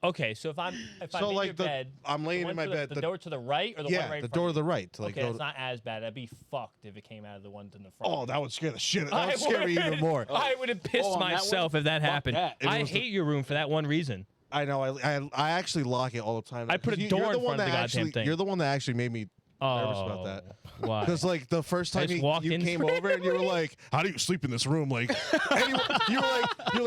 Okay, so if I'm So in like your the bed, I'm laying the in one my to bed. the door to the right or the yeah, one right the in door front to of the right. To like okay, go it's to, not as bad. That'd be fucked if it came out of the one in the front. oh, that would scare the shit. That I would scare me even would- more. I would have pissed Oh, on that one? myself if that Fuck happened. that. If it I was the- hate your room for that one reason. I know. I actually lock it all the time. I put a You're door the in one front of that the goddamn actually, thing. You're the one that actually made me nervous about that. Why? Because like the first I time just you walked in came for over and you were like, "How do you sleep in this room?" Like, anyone, you're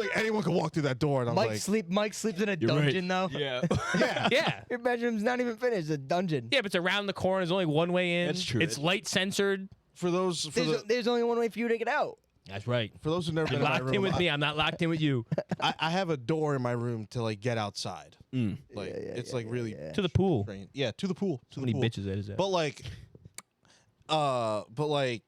like anyone can walk through that door, and I'm Mike like, Mike sleeps in a You're right. dungeon though. Yeah. "Yeah, yeah. Your bedroom's not even finished. It's a dungeon. Yeah, but it's around the corner. There's only one way in. That's true. It's light censored. For those There's only one way for you to get out. That's right. for those who've never You're been in my locked in room, with me. I'm not locked in with you. I have a door in my room to like get outside. Mm. Like Yeah, it's yeah, like yeah, really yeah. To the pool. strange. Yeah, to the pool. To How the many pool. bitches that is that? But like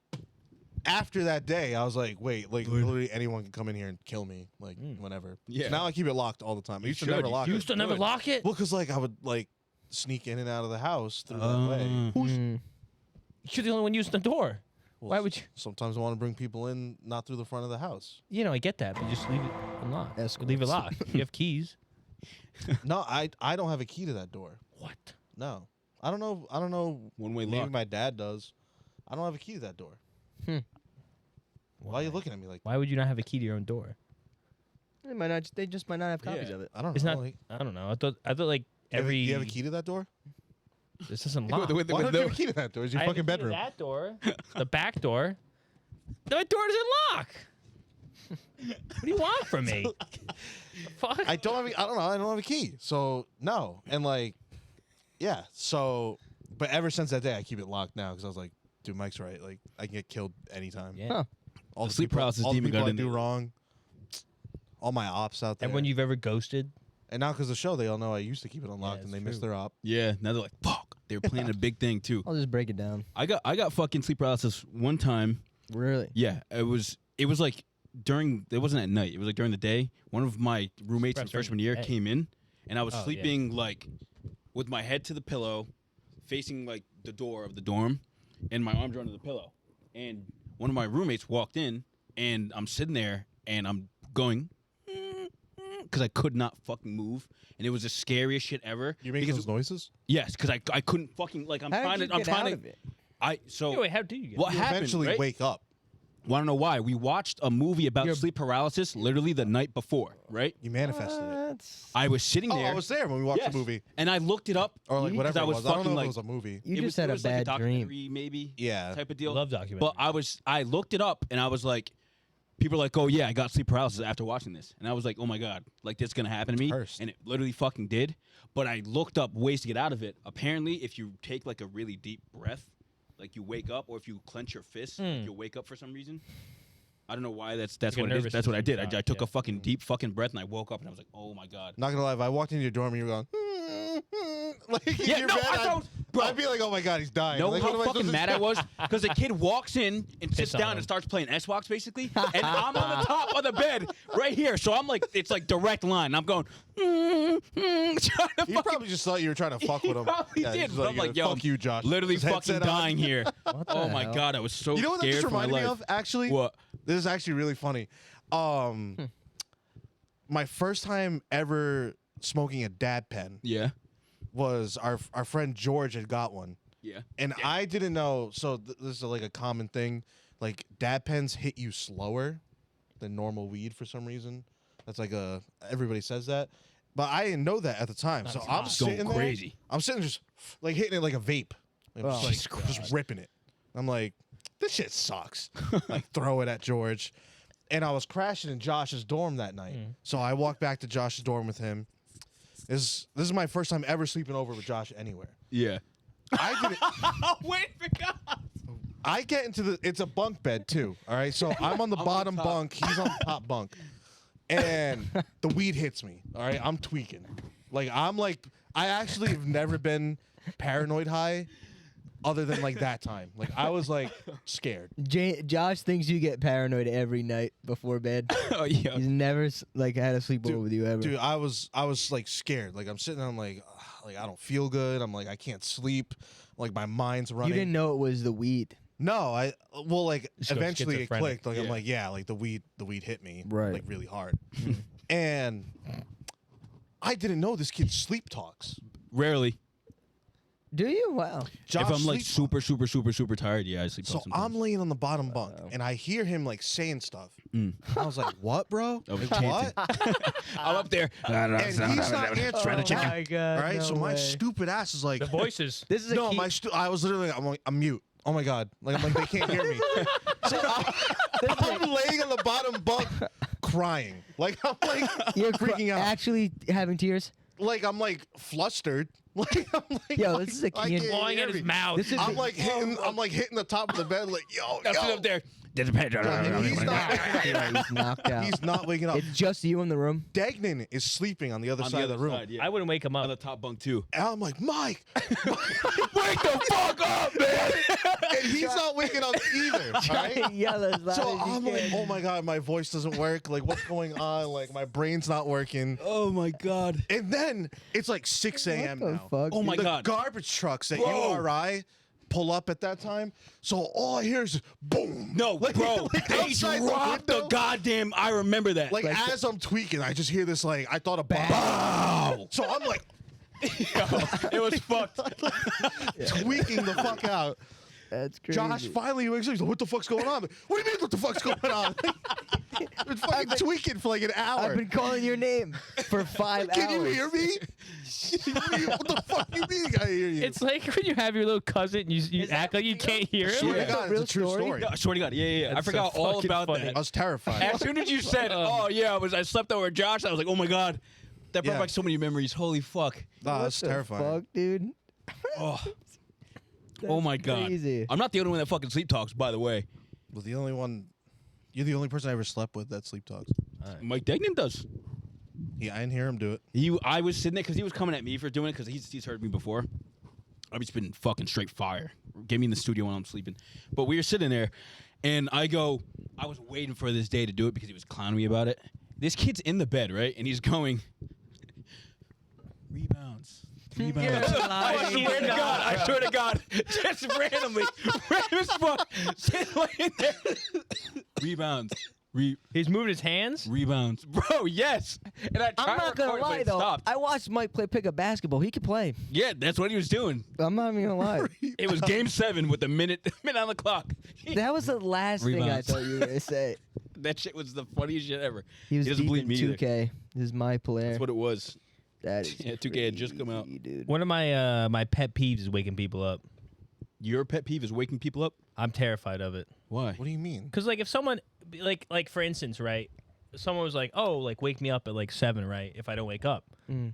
after that day, I was like, wait, like literally anyone can come in here and kill me, like whenever. Yeah. So now I keep it locked all the time. I used to should. never lock you it. used to never Good. lock it? Well, because like I would like sneak in and out of the house through that way. Mm. You're the only one using the door. Well, Why would you? Sometimes I want to bring people in, not through the front of the house. You know, I get that, but just leave it unlocked. Escorts. Leave it locked. You have keys. No, I don't have a key to that door. What? No, I don't know. One-way Maybe lock. my dad does. I don't have a key to that door. Why are you looking at me like? Why would you not have a key to your own door? They just might not have copies Yeah. of it. I don't It's know. not. like, I don't know. I thought like every. you have a key to that door? This isn't locked. Why don't you have a key to that door? It's your I have a fucking key to bedroom. That door. The back door. The door doesn't lock. What do you want from me? The fuck. I don't have. I don't know. I don't have a key. So no. And like, yeah. So, but ever since that day, I keep it locked now because I was like, dude, Mike's right. Like, I can get killed anytime. Yeah. Huh. All The sleep paralysis all the demon people got I in do there. wrong. All my ops out there. Everyone you've ever ghosted. And now because of the show, they all know I used to keep it unlocked, Yeah, and they it's missed true. their op. Yeah, now they're like, fuck. They were planning a big thing too. I'll just break it down. I got fucking sleep paralysis one time. Really? Yeah, it was like during. It wasn't at night. It was like during the day. One of my roommates in Perhaps during freshman the year day. came in, and I was Oh, yeah. sleeping like with my head to the pillow, facing like the door of the dorm, and my arms are under the pillow. And one of my roommates walked in, and I'm sitting there, and I'm going because I could not fucking move, and it was the scariest shit ever. You making because those noises? yes, because I couldn't fucking like I'm How trying did to you I'm get out trying of to it? Wait, how do you get? what You happened? eventually right? wake up. Want to know why? We watched a movie about You're- sleep paralysis literally the night before, right? You manifested it. That's- I was sitting Oh, there. I was there when we watched Yes. the movie, And I looked it up. or like You- whatever I it was was. I don't know fucking, if like- it was a movie. You it just was, had it a was like bad dream. documentary, maybe. Yeah. Type of deal. Love documentary. But I looked it up and I was like, people are like, oh yeah, I got sleep paralysis after watching this. And I was like, oh my God, like this is going to happen to me. Cursed. And it literally fucking did. But I looked up ways to get out of it. Apparently, if you take like a really deep breath, like you wake up, or if you clench your fist, like, you'll wake up for some reason. I don't know why that's Like a what it is. nervous That's what I did. system I shock, took yeah. a fucking deep fucking breath and I woke up and I was like, oh my God. Not gonna lie, if I walked into your dorm and you were going, like in Yeah, your no, bed, I don't- bro. I'd be like, oh my God, he's dying. Know Like, what am how I fucking supposed mad to I was? Because the kid walks in and sits Piss on down him. and starts playing Xbox, basically, and I'm on the top of the bed right here. So I'm like, it's like direct line. I'm going, trying to He fucking. probably just thought you were trying to fuck with him. Probably Yeah, did, he's but I'm like, yo, fuck you, Josh. literally His fucking headset on. dying here. What the Oh my hell? God, I was so You know what that scared just for my reminded me life. of? Actually, What? this is actually really funny. My first time ever smoking a dab pen Yeah, was our friend George had got one, yeah. and I didn't know. So this is like a common thing. Like dab pens hit you slower than normal weed for some reason. That's like everybody says that, but I didn't know that at the time. So I'm Going sitting there, crazy. I'm sitting just like hitting it like a vape, like, Oh, just ripping it. I'm like, this shit sucks. Like throw it at George. And I was crashing in Josh's dorm that night. So I walked back to Josh's dorm with him. This is my first time ever sleeping over with Josh anywhere. Yeah. I didn't Wait for God. I get into it's a bunk bed too. All right. So I'm on the bottom top. bunk, he's on the top bunk. And the weed hits me. All right. I'm tweaking. I actually have never been paranoid high other than like that time. Like I was like scared. Josh thinks you get paranoid every night before bed. Oh yeah. He's never like had a sleepover with you ever. Dude, I was like scared. Like I'm sitting there, I'm like I don't feel good. I'm like I can't sleep. Like my mind's running. You didn't know it was the weed. No, like Just go eventually it schizophrenic. clicked. Like I'm Yeah. like yeah, like the weed hit me Right. like really hard. And I didn't know this kid sleep talks. Rarely. Do you? Wow. Josh If I'm like sleep talks. super tired, yeah, I sleep. So talk sometimes. I'm laying on the bottom bunk and I hear him like saying stuff. Mm. I was like, "What, bro? I was Like, chanting. what?" I'm up there. And he's not answering. Oh my God. All right, no so my way. stupid ass is like, The voices. This is a no, key- I was literally, I'm mute. Oh my God, like I'm like they can't hear me. So I'm laying on the bottom bunk, crying. Like I'm like You're freaking out. Actually having tears. Like I'm like flustered. Like I'm like, Yo, this is a I key in- can't Blowing hear in his me. mouth. This is I'm like hitting the top of the bed. Like yo, I'm sitting yo. up there. He's not. He's knocked out. He's not waking up. It's just you in the room. Degnan is sleeping on the other On side the of the other room. side, yeah. I wouldn't wake him On the up. top bunk too. And I'm like, Mike, Wake the fuck up, man. and he's not waking up either. All right? Yell as loud So as you I'm can. like, oh my God, my voice doesn't work. Like, what's going on? Like, my brain's not working. Oh my God. And then it's like 6 a.m. What the now. fuck? Oh my The God. garbage trucks at Bro. URI pull up at that time. So all I hear is boom. No, Like, bro. like They outside the dropped the window. goddamn. I remember that. Like, as I'm tweaking, I just hear this, like, I thought a bomb. Wow. So I'm like It was fucked. tweaking the fuck out. That's crazy. Josh finally wakes up. He's like, what the fuck's going on? What do you mean, what the fuck's going on? I've been fucking tweaking for like an hour. I've been calling your name for 5 hours. Can you hear me? What the fuck you mean I hear you? It's like when you have your little cousin and you act like you can't hear him. Swear to Is that God, real it's a true story? story. No, I swear to God, yeah. I That's forgot so all fucking about funny. that. I was terrified. As soon as you said, "Oh yeah," I slept over at Josh, I was like, "Oh my God," that brought Yeah. back so many memories. Holy fuck! Nah, What that's the terrifying. fuck, dude? Oh, That's oh my God! crazy. I'm not the only one that fucking sleep talks, by the way. Well, you're the only person I ever slept with that sleep talks. Mike Degnan does. Yeah, I didn't hear him do it. I was sitting there because he was coming at me for doing it because he's heard me before. I've just been fucking straight fire. Get me in the studio when I'm sleeping. But we were sitting there, and I was waiting for this day to do it because he was clowning me about it. This kid's in the bed, right? And he's going, rebounds. I swear to God, just randomly, random as fuck, just laying there. Rebounds. He's moving his hands. Rebounds. Bro, yes. And I tried I'm not to gonna record it, but lie it though. stopped. I watched Mike play pickup basketball. He could play. Yeah, that's what he was doing. I'm not even gonna lie. It was game 7 with a minute on the clock. That was the last thing I Rebounds. thought you were gonna say. That shit was the funniest shit ever. He was doesn't deep believe in me either. 2K. This is my player. That's what it was. That is Yeah, 2K had just come out. crazy, dude. One of my pet peeves is waking people up. Your pet peeve is waking people up? I'm terrified of it. Why? What do you mean? Cause like if someone like for instance, right? Someone was like, "Oh, like wake me up at like 7, right? If I don't wake up." Mm.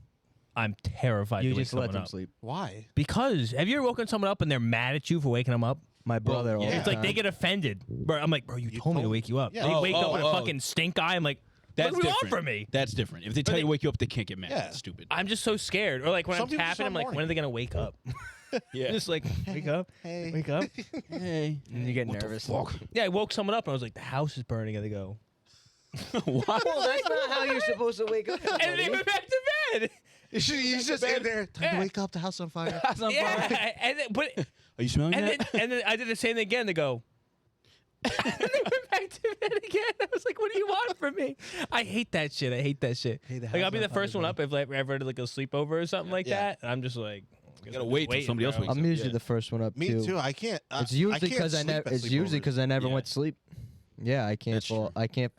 I'm terrified You to wake just let someone them up. sleep. Why? Because have you ever woken someone up and they're mad at you for waking them up? My brother. all yeah. the It's like they time. get offended. Bro, I'm like, bro, you told me to told- wake you up. Yeah. They Oh, wake up with a oh. fucking stink eye. I'm like, That's what do you different. want from me? That's different. If they tell you to wake you up, they can't get mad. Yeah. That's stupid. I'm just so scared. Or like when Some I'm people just tapping, I'm want like, when are they gonna wake up? Yeah. Just like, wake up, Hey. wake up. Hey. And you get What the nervous. fuck? Yeah, I woke someone up and I was like, the house is burning. And they go, What? Well, that's not how you're supposed to wake up. and they went back to bed. He's just in there. Time Yeah. to wake up. The house on fire. Yeah, and then, but Are you smelling and that? then I did the same thing again. They go. And they went back to bed again. I was like, "What do you want from me?" I hate that shit. I hate that shit. Hey, the Like I'll house be on the first fire, one up if like ever did like a sleepover or something like Yeah. that. And I'm just like, You gotta wait till somebody else wakes I'm up. usually Yeah. the first one up Me too. I can't. It's I usually can't because I sleep never. at It's usually sleepovers. because I never Yeah. went to sleep. Yeah, I can't That's fall. I can't.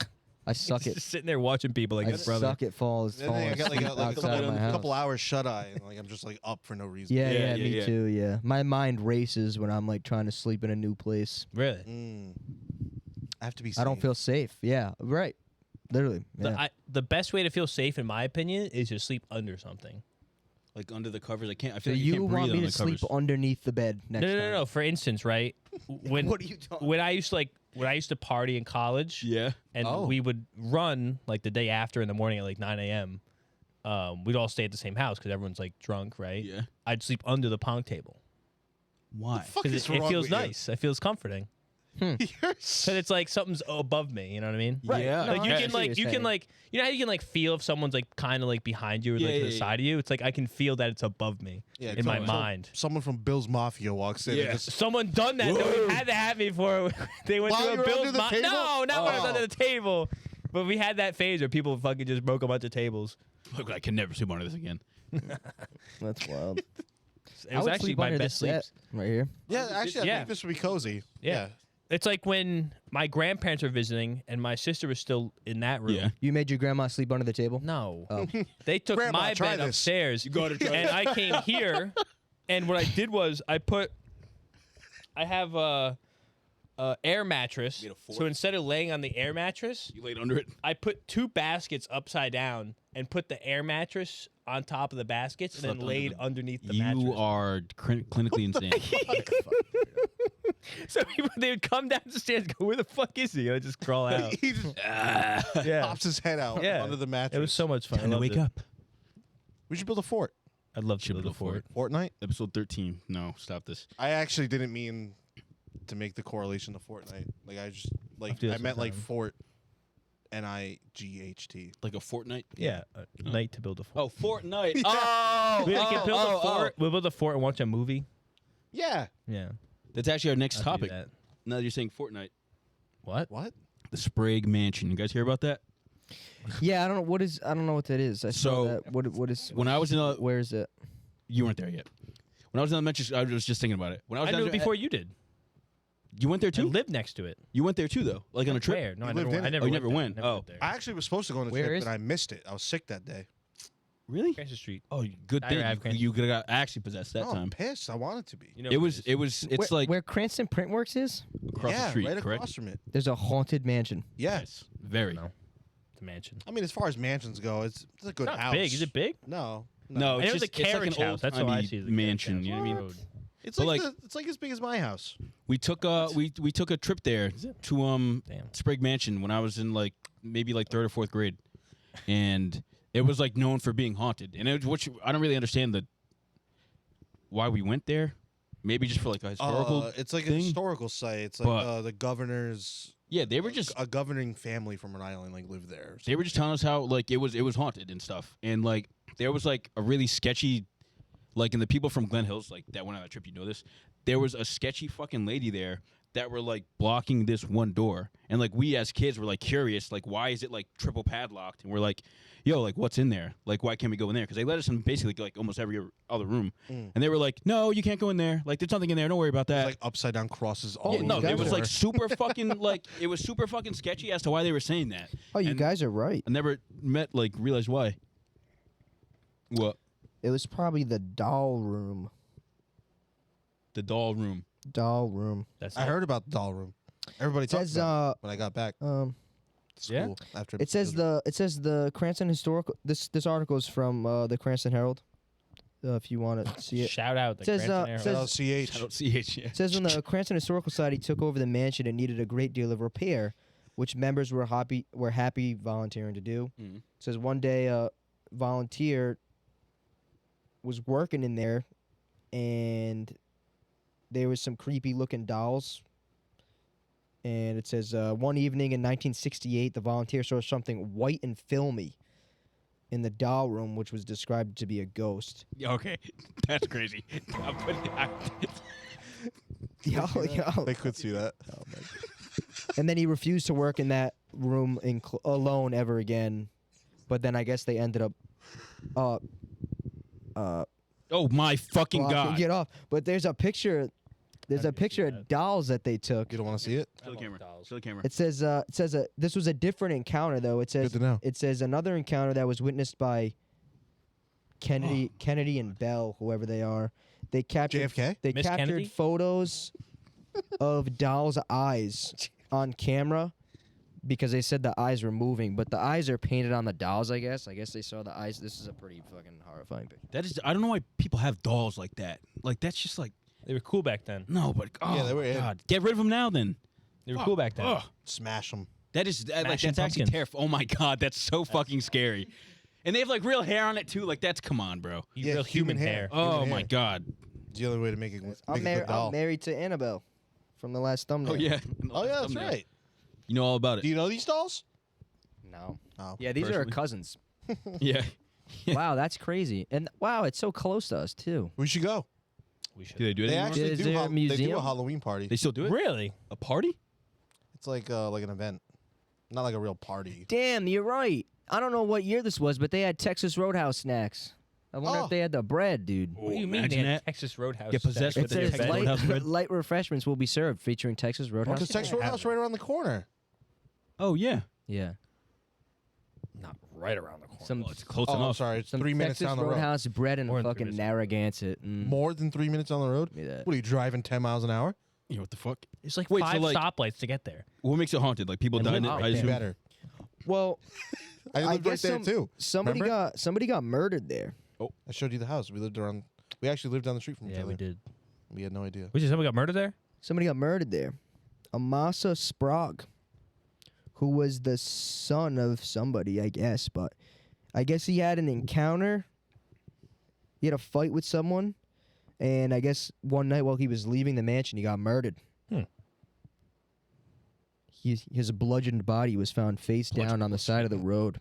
I suck it. just sitting there watching people like I his brother. suck at falls. And then I got like a outside of my house. couple hours shut eye, and like I'm just like up for no reason. Yeah, Yeah, yeah, yeah, me yeah. too. Yeah, my mind races when I'm like trying to sleep in a new place. Really? Mm. I have to be. I don't sane. feel safe. Yeah, right. Literally. The, Yeah. the best way to feel safe, in my opinion, is to sleep under something. Like under the covers. I can't. I So feel like you you can't want breathe me under to the covers. sleep underneath the bed next No, no, time? no, no. For instance, right? When What are you talking? when I used to when I used to party in college, Yeah. and Oh. we would run like the day after in the morning at like 9 a.m. We'd all stay at the same house because everyone's like drunk, right? Yeah. I'd sleep under the pong table Why? Fuck because is it wrong feels with you? nice. It feels comforting You're because it's like something's above me. You know what I mean? Right. Yeah. No, Like I you see can what like you're you can saying. like you know how you can like feel if someone's like kind of like behind you or Yeah, like to the yeah, side of you. It's like I can feel that it's above me Yeah, in my so- mind. Someone from Bill's Mafia walks in. Yeah. And just, Someone done that. No, Whoa. it had to happen before they went While to you a were Bill's. under the table? No, not when I was Oh. under the table. But we had that phase where people fucking just broke a bunch of tables. Look, I can never sleep under this again. That's wild. It I was would actually sleep my under best this set sleeps. right here. yeah, actually, I Yeah. think this would be cozy. Yeah. It's like when my grandparents were visiting and my sister was still in that room. Yeah. You made your grandma sleep under the table. No. Oh. They took Grandma, my try bed this. upstairs. You gotta try And I came here, and what I did was I have a air mattress. You made a fort? So instead of laying on the air mattress, You laid under it. I put 2 baskets upside down and put the air mattress on top of the baskets and Slept then under laid them. underneath the You mattress. are clinically insane. So people, they would come down the stairs and go, where the fuck is he? And I just crawl out. He just Yeah. pops his head out Yeah. under the mattress. It was so much fun. I Time to loved wake it. up. We should build a fort. I'd love to Should build a build a fort. fort. Fortnite. Episode 13. No, stop this. I actually didn't mean to make the correlation to Fortnite. Like I just like do I that meant like sometime. Fort, N-I-G-H-T. Like a fortnight? Yeah, a night to build a fort. Oh, Fortnite. Oh, We can build a oh. fort. We'll build a fort and watch a movie. Yeah. Yeah. That's actually our next I'd do topic. that. Now that you're saying Fortnite. What? What? The Sprague Mansion. You guys hear about that? Yeah, I don't know what is. I don't know what that is. I saw So, that. What is? When I was in a, Where is it? you weren't there yet. When I was in elementary school, I was just thinking about it. When I was I down knew it there- before you did. You went there I too? lived next to it. You went there too, though? Like on a trip? Where? No, I You never lived went. in it? I never Oh, you went never there. went? Never Oh. went there. I actually was supposed to go on a Where trip, is and I missed it. I was sick that day. Really? Cranston Street. Oh, good I thing have Cranston. you got actually possessed that No, I'm time. pissed. I wanted to be. You know It where was. It's like where Cranston Printworks is. across yeah, the street, right correct? across from it. There's a haunted mansion. Yeah. Yes, very. No. It's a mansion. I mean, as far as mansions go, it's a good It's not house. big. Is it big? No. No, I know it's it's a just it's like carriage an house. That's what I old-timey see. as a mansion. carriage You know what I mean? house. It's But like, like- it's like as big as my house. We took we took a trip there to Damn. Sprague Mansion when I was in like maybe like 3rd or 4th grade, and it was like known for being haunted. And it, which I don't really understand why we went there. Maybe just for like a historical. It's like a thing? historical site. It's like But- the governor's. Yeah, they were just a governing family from Rhode Island like lived there. they were just telling us how like it was haunted and stuff, and like there was like a really sketchy, like, and the people from Glen Hills like that went on that trip, you know this. There was a sketchy fucking lady there that were like blocking this one door, and like we as kids were like curious, like why is it like triple padlocked, and we're like, yo, like what's in there? Like why can't we go in there? Because they let us in basically like almost every other room, and they were like, no, you can't go in there. Like there's nothing in there. Don't worry about that. Like upside down crosses all Yeah, over no, the it was door. like super fucking like it was super fucking sketchy as to why they were saying that. Oh, you And guys are right. I never realized why. What? It was probably the doll room. The doll room. Doll room. That's I it. heard about the doll room. Everybody It talked says about it when I got back to Yeah? school after. it says the Cranston historical. This article is from the Cranston Herald. If you want to see it. Shout out the Says, Cranston Herald. LCH. I don't see it yet. It says when the Cranston Historical Society took over the mansion, it needed a great deal of repair, which members were happy volunteering to do. Mhm. It says one day a volunteer was working in there, and there was some creepy looking dolls. And it says one evening in 1968, the volunteer saw something white and filmy in the doll room, which was described to be a ghost. Yeah, okay, that's crazy. Yo. They could see that. And then he refused to work in that room alone ever again. But then I guess they ended up Oh my fucking blocking god! it off. But there's a picture. There's I a didn't see picture that. of dolls that they took. You don't want to see it? Show the camera. Dolls. Show the camera. It says this was a different encounter though. It says Good to know. it says another encounter that was witnessed by Kennedy and Bell, whoever they are. They captured JFK? They Miss captured Kennedy? photos of dolls' eyes on camera because they said the eyes were moving, but the eyes are painted on the dolls. I guess they saw the eyes. This is a pretty fucking horrifying picture. That is, I don't know why people have dolls like that. Like that's just like They were cool back then. no, but oh Yeah, they were in. God, get rid of them now then. They were cool back then. Ugh. Smash them. That is like Smashing that's actually pumpkins. terrifying. Oh my god, that's so fucking scary. And they have like real hair on it too. Like that's come on, bro. He's Yeah, real human hair. Oh Human my hair. god. It's the only way to make it I'm, make a good doll. I'm married to Annabelle from the last thumbnail. Oh yeah. Oh yeah, that's Thumbnail. right. You know all about it. Do you know these dolls? No. Oh. Yeah, these are Personally. our cousins. Yeah. Wow, that's crazy. And wow, it's so close to us too. We should go. We should. Do they do it They anymore? actually Is do. there a They do museum? a Halloween party. They still do it? Really? A party? It's like an event, not like a real party. Damn, you're right. I don't know what year this was, but they had Texas Roadhouse snacks. I wonder Oh. if they had the bread, dude. What do you mean? imagine They had that. Texas Roadhouse. Get possessed snacks with It the in says their Texas bed? Roadhouse bread? light refreshments will be served featuring Texas Roadhouse. Because Texas have Roadhouse it. right around the corner. Oh yeah. Yeah. Not right around the corner. Some Well, it's close Oh, I'm enough. sorry. It's some 3 minutes Texas down the road. Roadhouse bread and More a than 3 fucking minutes. Narragansett. More than 3 minutes down the road? Give me that. What are you driving 10 miles an hour? Yeah, what the fuck? It's like Wait, so, five like- stoplights to get there. What makes it haunted? Like people And died in it? live I out Be assume. better. Well, I lived right guess there too. somebody Remember? got murdered there. I showed you the house. We actually lived down the street from each Yeah, other. we did. We had no idea. Was there somebody got murdered there? Somebody got murdered there. Amasa Sprague, who was the son of somebody, I guess, but I guess he had an encounter. He had a fight with someone, and I guess one night while he was leaving the mansion, he got murdered. Hmm. His bludgeoned body was found face down on the side of the road.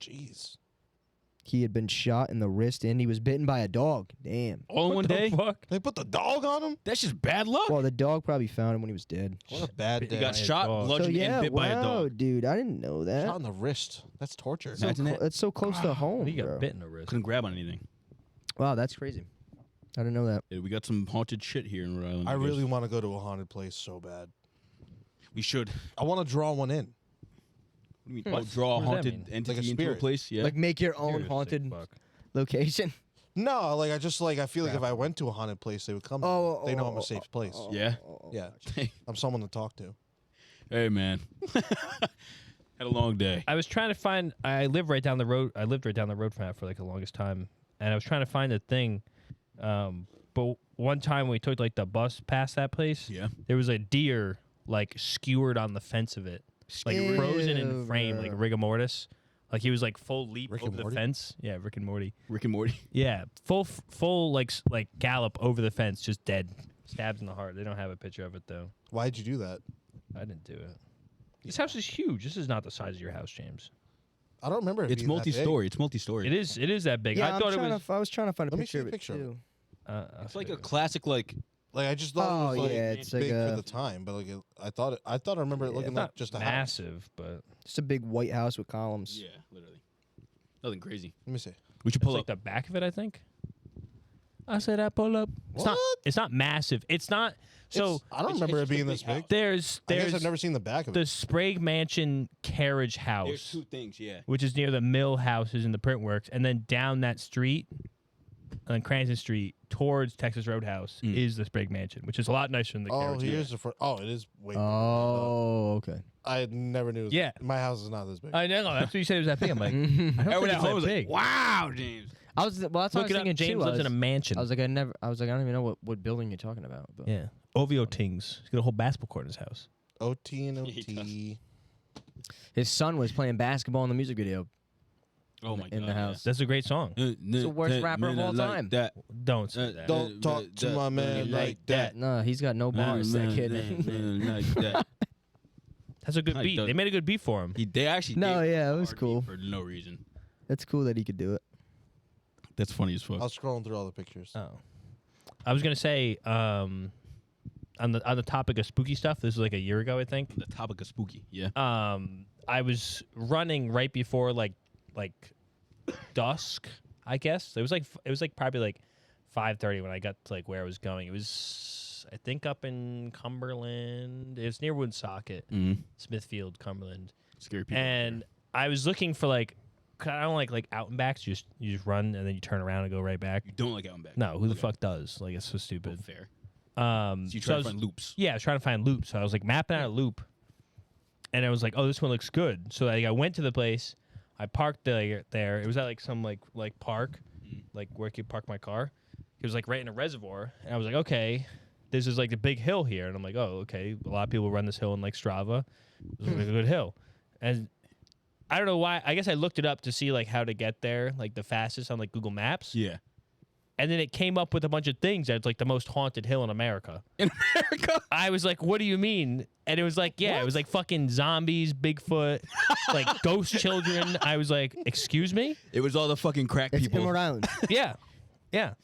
Jeez. He had been shot in the wrist, and he was bitten by a dog. Damn. All in one What the day? fuck? They put the dog on him? That's just bad luck. Well, the dog probably found him when he was dead. What a bad He day. got By a shot, dog. So bludgeoned, yeah, and bit by a wow, dog. dude, I didn't know that. Shot in the wrist. That's torture. So Imagine that. that's so close to home, He got bro. bit in the wrist. Couldn't grab on anything. Wow, that's crazy. I didn't know that. Yeah, we got some haunted shit here in Rhode Island. I guess. really want to go to a haunted place so bad. We should. I want to draw one in. What do you mean? What? Oh, draw a What does that haunted mean? entity Like a into a spirit. place? Yeah. Like make your own You're a sick haunted fuck. location. No, like I just like I feel like if I went to a haunted place, they would come. They know I'm a safe place. Yeah? Yeah, Hey, I'm someone to talk to. hey, man. Had a long day. I was trying to find. I live right down the road. I lived right down the road from that for like the longest time, and I was trying to find a thing. But one time we took like the bus past that place. Yeah. There was a deer like skewered on the fence of it, like frozen in frame, like rigor mortis. Like he was like full leap Rick and over the Morty? fence. Yeah, Rick and Morty. Rick and Morty. Yeah, full like gallop over the fence, just dead, stabs in the heart. They don't have a picture of it though. Why'd you do that? I didn't do it. This house is huge. This is not the size of your house, James. I don't remember. It It's being that big. multi-story. It's multi-story. It is. It is that big. Yeah, I thought it was. I was trying to find a Let me picture see of a it picture of too. It's like a classic, like, Like I just thought it was like yeah, it's like big for a- the time, but like I thought I remember it Yeah, looking It's like not just a house. massive, but Just a big white house with columns. yeah, literally. Nothing crazy. Let me see. We should it's pull like up. the back of it. I think. I said I pull up. It's not. What? It's not massive. It's not. So I don't it's remember it just a being big this big. house. there's I guess I've never seen the back of the it. Sprague Mansion carriage There's house, two things, yeah. which is near the mill houses in the print works, and then down that street, on Cranston Street towards Texas Roadhouse, is the Sprague Mansion, which is a lot nicer than the Oh, carriage. here's the front. Oh, it is way. bigger. Oh, okay. I never knew. It was, Yeah. my house is not this big. I know. That's what you said it was that big. I'm like, I don't Everyone think at it's home that was big. like, wow, James. I was well. That's what I Look was it up. thinking James too. lives in a mansion. I was like, I don't even know what building you're talking about. But Yeah. Ovio Tings. He's got a whole basketball court in his house. OT and He OT. his son was playing basketball in the music video. Oh, my God. In the house. That's a great song. It's the worst rapper of all time. That. Don't say that. Don't talk to my man like that. No, he's got no bars. That kid. Like that. That's a good No, he beat. doesn't. They made a good beat for him. They actually No, did yeah, it was hard cool. beat for no reason. That's cool that he could do it. That's funny as fuck. I was scrolling through all the pictures. Oh. I was gonna say, on the topic of spooky stuff, this was like a year ago, I think. The topic of spooky, yeah. I was running right before like dusk, I guess. It was like probably like 5:30 when I got to like where I was going. It was I think up in Cumberland. It's near Woonsocket, Smithfield, Cumberland. Scary people. And I was looking for like, 'cause I don't like out and backs. You just run and then you turn around and go right back. You don't like out and back. No, who the Okay. fuck does? Like it's so Oh, stupid. fair. So So you I try to was- find loops. Yeah, I was trying to find loops. So I was like mapping out a loop, and I was like, "Oh, this one looks good." So like, I went to the place. I parked there. It was at like some like park, like where I could park my car. It was like right in a reservoir, and I was like, "Okay, this is like a big hill here." And I'm like, "Oh, okay." A lot of people run this hill in like Strava. This is like a good hill, and I don't know why. I guess I looked it up to see like how to get there, like the fastest on like Google Maps. Yeah. And then it came up with a bunch of things that's like the most haunted hill in America. In America? I was like, what do you mean? And it was like, yeah, it was like fucking zombies, Bigfoot, like ghost children. I was like, excuse me? It was all the fucking crack It's people. in Rhode Island. Yeah. Yeah.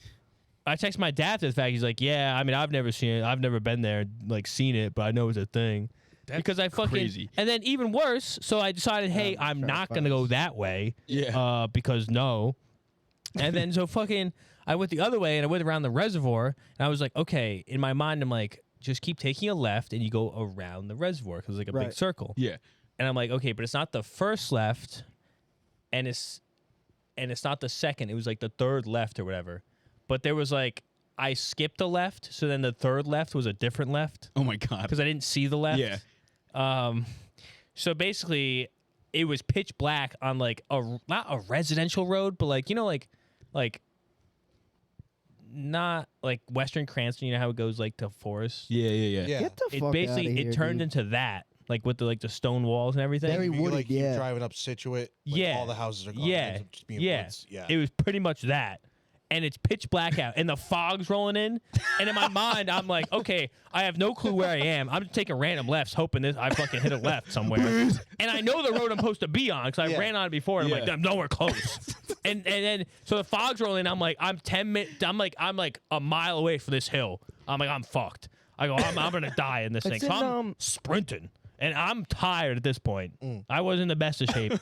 I text my dad to the fact, he's like, yeah, I mean, I've never seen it. I've never been there, like seen it, but I know it's a thing. Because I fucking, crazy. and then even worse, so I decided, hey, I'm trying to not find going to go this. that way. Yeah. Because no. And then so fucking, I went the other way and I went around the reservoir and I was like, okay, in my mind, I'm like, just keep taking a left and you go around the reservoir because it's like a big Right. circle. Yeah. And I'm like, okay, but it's not the first left and it's not the second. It was like the third left or whatever. But there was like, I skipped a left. So then the third left was a different left Oh my God. because I didn't see the left. Yeah. So basically, it was pitch black on like not a residential road, but like like not like Western Cranston. You know how it goes like to Forest. Yeah. Yeah. Get the It fuck basically outta here, it turned dude. into that, like with the stone walls and everything. Very You could, wooded, like, keep yeah. driving up Situate. Like, Yeah. All the houses are gone. Yeah. Ends up just being Yeah. woods. Yeah. It was pretty much that. And it's pitch black out, and the fog's rolling in. And in my mind, I'm like, okay, I have no clue where I am. I'm just taking random lefts, hoping that I fucking hit a left somewhere. And I know the road I'm supposed to be on because I Yeah. ran on it before. And I'm Yeah. like, I'm nowhere close. and then so the fog's rolling. I'm like, I'm 10 minutes. I'm like a mile away from this hill. I'm like, I'm fucked. I go, I'm gonna die in this thing. It's So in, I'm sprinting, and I'm tired at this point. I wasn't in the best of shape,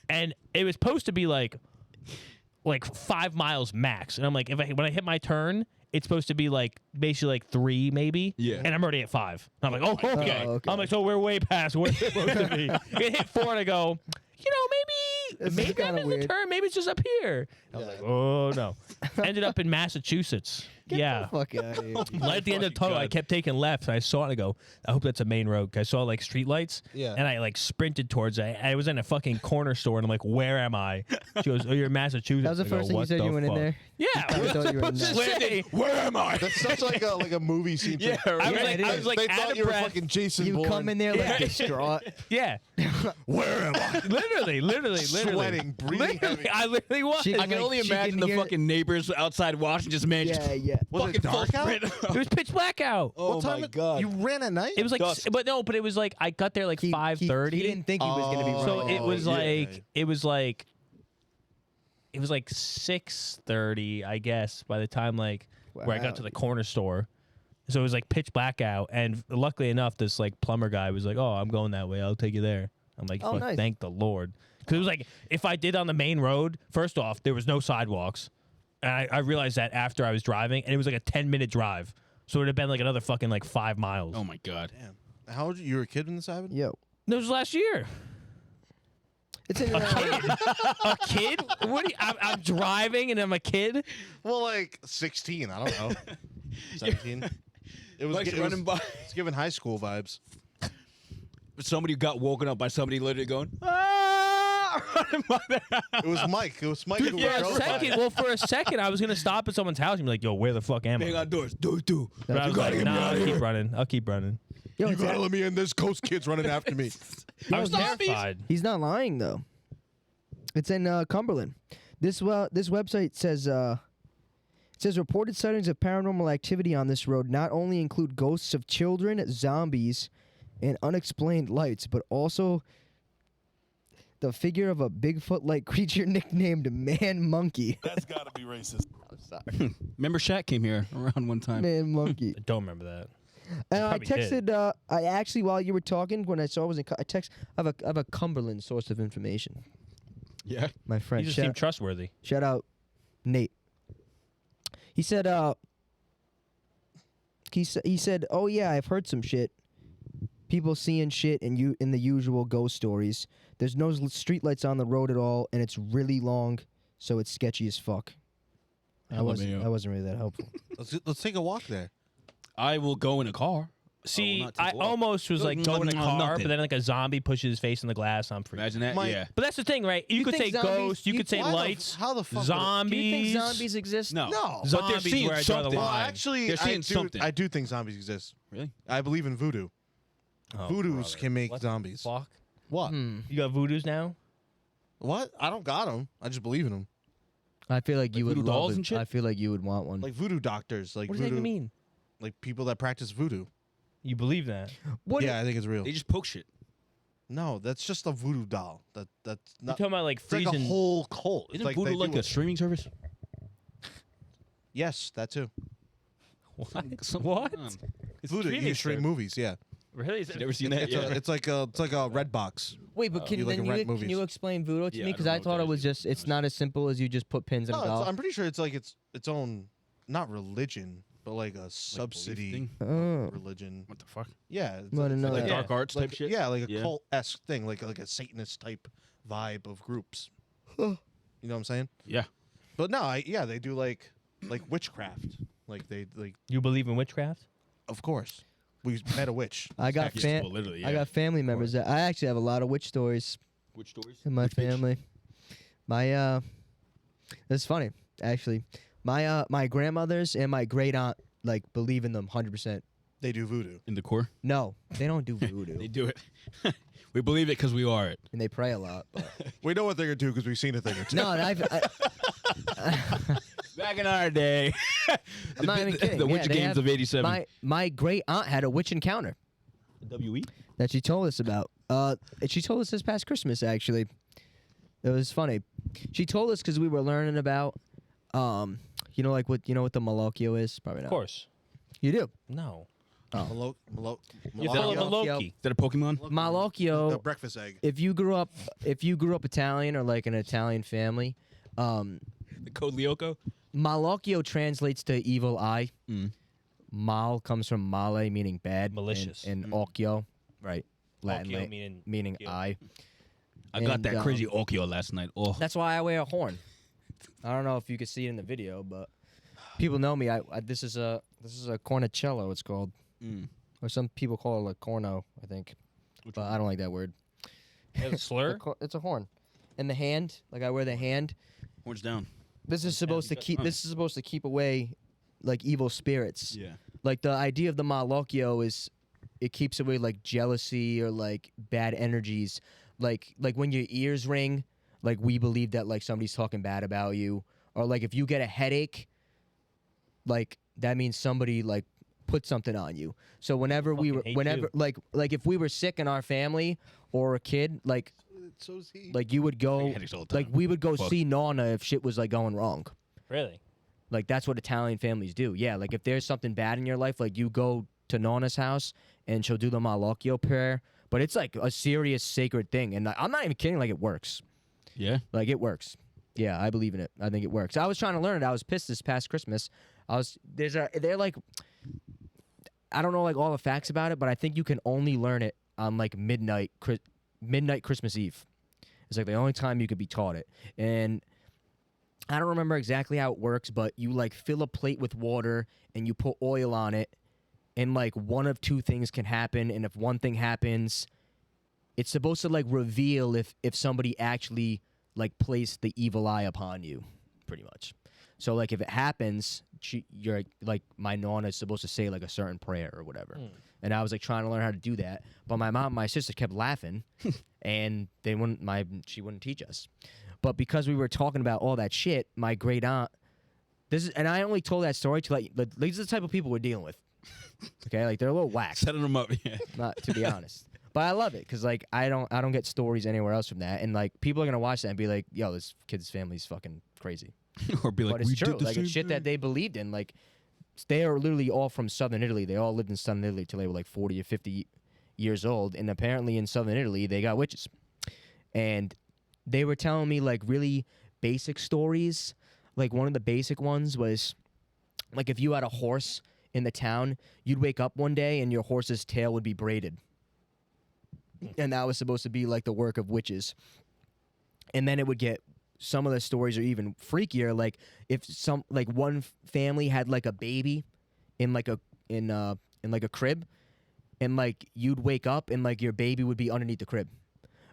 and it was supposed to be like 5 miles max. And I'm like, when I hit my turn, it's supposed to be like basically like 3 maybe. Yeah. And I'm already at 5. I'm like, oh, okay. okay. I'm like, so we're way past where it's supposed to be. It hit 4 and I go, This is maybe I'm kinda in the weird. turn. Maybe it's just up here. I was like, oh no. Ended up in Massachusetts. Get the fuck out of here. Right at the end of the tunnel, I kept taking left, and I saw it. And I go, I hope that's a main road. 'Cause I saw like street lights, Yeah. and I like sprinted towards it. I was in a fucking corner store, and I'm like, where am I? She goes, oh, you're in Massachusetts. That was the I go, first thing you "What said the you went in fuck?" there? Yeah, I what thought was you were in supposed to that. say? Where am I? That's such like a movie scene. Yeah, too. right. I was like they out thought of you were breath. fucking Jason You Bourne. come in there like Yeah. distraught. Yeah, Where am I? literally, Sweating, breathing heavy. I literally was. She- I can Like, only she imagine can the hear- fucking neighbors outside watching this man just Yeah. Was fucking it dark full out? sprint. It was pitch black out. Oh What time my it- god. You ran at night? It was like, Dusk. but it was like I got there like He 5:30. didn't think he was gonna be Oh. right. So it was yeah. like it was like 6:30, I guess, by the time like where I Wow. got to the corner store. So it was like pitch black out, and luckily enough, this like plumber guy was like, "Oh, I'm going that way. I'll take you there." I'm like, Oh, "Fuck, nice. thank the Lord," because it was like if I did on the main road, first off, there was no sidewalks, and I realized that after I was driving, and it was like a 10-minute drive, so it would have been like another fucking like 5 miles. Oh my god. Damn. How old you were a kid when this happened? Yo. This was last year. It's in A kid? What? I'm driving and I'm a kid. Well, like 16. I don't know. 17. It was, Mike's it was running by. it's giving high school vibes. Somebody got woken up by somebody literally going, ah! Running by their house. It was Mike. It was Mike who For a drove by. second, well, for a second, I was gonna stop at someone's house and be like, "Yo, where the fuck am Bang I?" on doors. Do. But I was gotta like, get me "Nah, outta I'll keep here." running. I'll keep running." Yo, You it's gotta let me in. This ghost kid's running after me. I was zombies. terrified. He's not lying though. It's in Cumberland. This website says reported sightings of paranormal activity on this road not only include ghosts of children, zombies, and unexplained lights, but also the figure of a Bigfoot-like creature nicknamed Man Monkey. That's gotta be racist. I'm sorry, Remember Shaq came here around one time. Man Monkey. I don't remember that. And I probably did. texted. I actually, while you were talking, when I saw it was in, I text. I have a Cumberland source of information. Yeah. My He friend. just Shout- seemed trustworthy. Shout out, Nate. He said, he said, oh yeah, I've heard some shit. People seeing shit in the usual ghost stories. There's no streetlights on the road at all, and it's really long, so it's sketchy as fuck. I wasn't really that helpful. Let's take a walk there. I will go in a car. See, not take I a walk. almost was like No, going in a no, car, nothing. but then like a zombie pushes his face in the glass. I'm free. Imagine that. My- Yeah. But that's the thing, right? You could say think zombies- ghosts. You could say Why the- lights. how the fuck would- Zombies. Do you think zombies exist? No. No. But they're Zombies seeing where I draw the something. Well, line. actually, They're seeing something. I do think zombies exist. Really? I believe in voodoo. Oh, Voodoos brother. can make What the zombies. Fuck. What? Hmm. You got voodoos now? What? I don't got them. I just believe in them. I feel like you would voodoo love dolls it. and shit? I feel like you would want one. Like voodoo doctors. Like What does that voodoo, even mean? like people that practice voodoo. You believe that? What? Yeah, I think it's real. They just poke shit. No, that's just a voodoo doll. That's You're not. talking about like It's like freezing. a whole cult. It's Isn't like Voodoo they like do a streaming service? Yes, that too. What? Something What? going on. Voodoo. streaming You stream service. movies. Yeah. Really? Is that- Never seen that. It's, Yeah. it's like a red box. Wait, but can You like then to rent can movies. you explain voodoo to Yeah, me? I Because don't I know thought what it that was is. just it's not as simple as you just put pins in No, a doll. I'm pretty sure it's like its own, not religion, but like a subsidy thing? Oh. religion. What the fuck? Yeah. It's Wanna know Like that. dark arts like, type shit? Yeah, like a Yeah. cult-esque thing, like a Satanist type vibe of groups. You know what I'm saying? Yeah. But no, they do like witchcraft. Like they like, You believe in witchcraft? of course, we met a witch. I got Technically. fan- Well, literally, yeah. I got family members that I actually have a lot of witch stories Which stories? in my Which bitch? family. My it's funny actually. My grandmothers and my great aunt like believe in them 100%. They do voodoo. In the core? No, they don't do voodoo, They do it. We believe it because we are it. and they pray a lot. But We know what they're gonna do because we've seen a thing or two. no, and Back in our day. I'm not even kidding. The Yeah, Witch they Games have- of 87. my great aunt had a witch encounter WE? that she told us about. And she told us this past Christmas actually. It was funny. She told us because we were learning about, you know what the Malocchio is? Probably not. Of course. You do. No. You're full of a Loki. Is that a Pokemon? The Malocchio. breakfast egg. If you grew up Italian or like an Italian family, The code Lyoko? Malocchio translates to evil eye. Mm. Mal comes from male, meaning bad. Malicious. And occhio, right? Latin, Occhio meaning yeah. eye. I got And, that crazy Okio last night. Oh, That's why I wear a horn. I don't know if you can see it in the video, but people know me. This is a cornicello. It's called, or some people call it a corno. I think, but I don't like that word. That's a slur? It's a horn, and the hand. Like I wear the hand. horns down. This is supposed to keep. This is supposed to keep away, like evil spirits. Yeah. Like the idea of the malocchio is, it keeps away like jealousy or like bad energies. Like when your ears ring, like we believe that like somebody's talking bad about you, or like if you get a headache, like that means somebody like put something on you. So whenever like if we were sick in our family or a kid, like So is he. you would go, Headaches all the like time. we would go Fuck. see Nonna if shit was like going wrong. Really? Like that's what Italian families do. Yeah, like if there's something bad in your life, like you go to Nonna's house and she'll do the malocchio prayer. But it's like a serious sacred thing, and I'm not even kidding. Like it works. Yeah. Like it works. Yeah, I believe in it. I think it works. I was trying to learn it. I was pissed this past Christmas. They're like, I don't know like all the facts about it, but I think you can only learn it on like midnight Christmas Eve. It's like the only time you could be taught it. And I don't remember exactly how it works, but you like fill a plate with water and you put oil on it, and like one of two things can happen. And if one thing happens, it's supposed to like reveal if somebody actually like placed the evil eye upon you, pretty much. So like if it happens, you're like my Nonna is supposed to say like a certain prayer or whatever. And I was like trying to learn how to do that, but my mom and my sister kept laughing, and she wouldn't teach us. But because we were talking about all that shit, my great aunt, and I only told that story to like these are the type of people we're dealing with. Okay, like they're a little whack. Setting them up. Yeah. Not to be honest. But I love it because like I don't get stories anywhere else from that, and like people are gonna watch that and be like, "Yo, this kid's family's fucking crazy." Or be like, But it's we true. did the Like same it's shit thing. that they believed in. Like they are literally all from southern Italy. They all lived in southern Italy till they were like 40 or 50 years old, and apparently in southern Italy they got witches. And they were telling me like really basic stories. Like one of the basic ones was like if you had a horse in the town, you'd wake up one day and your horse's tail would be braided. And that was supposed to be like the work of witches. And then it would get, some of the stories are even freakier. Like if one family had like a baby in like a crib, and like you'd wake up and like your baby would be underneath the crib.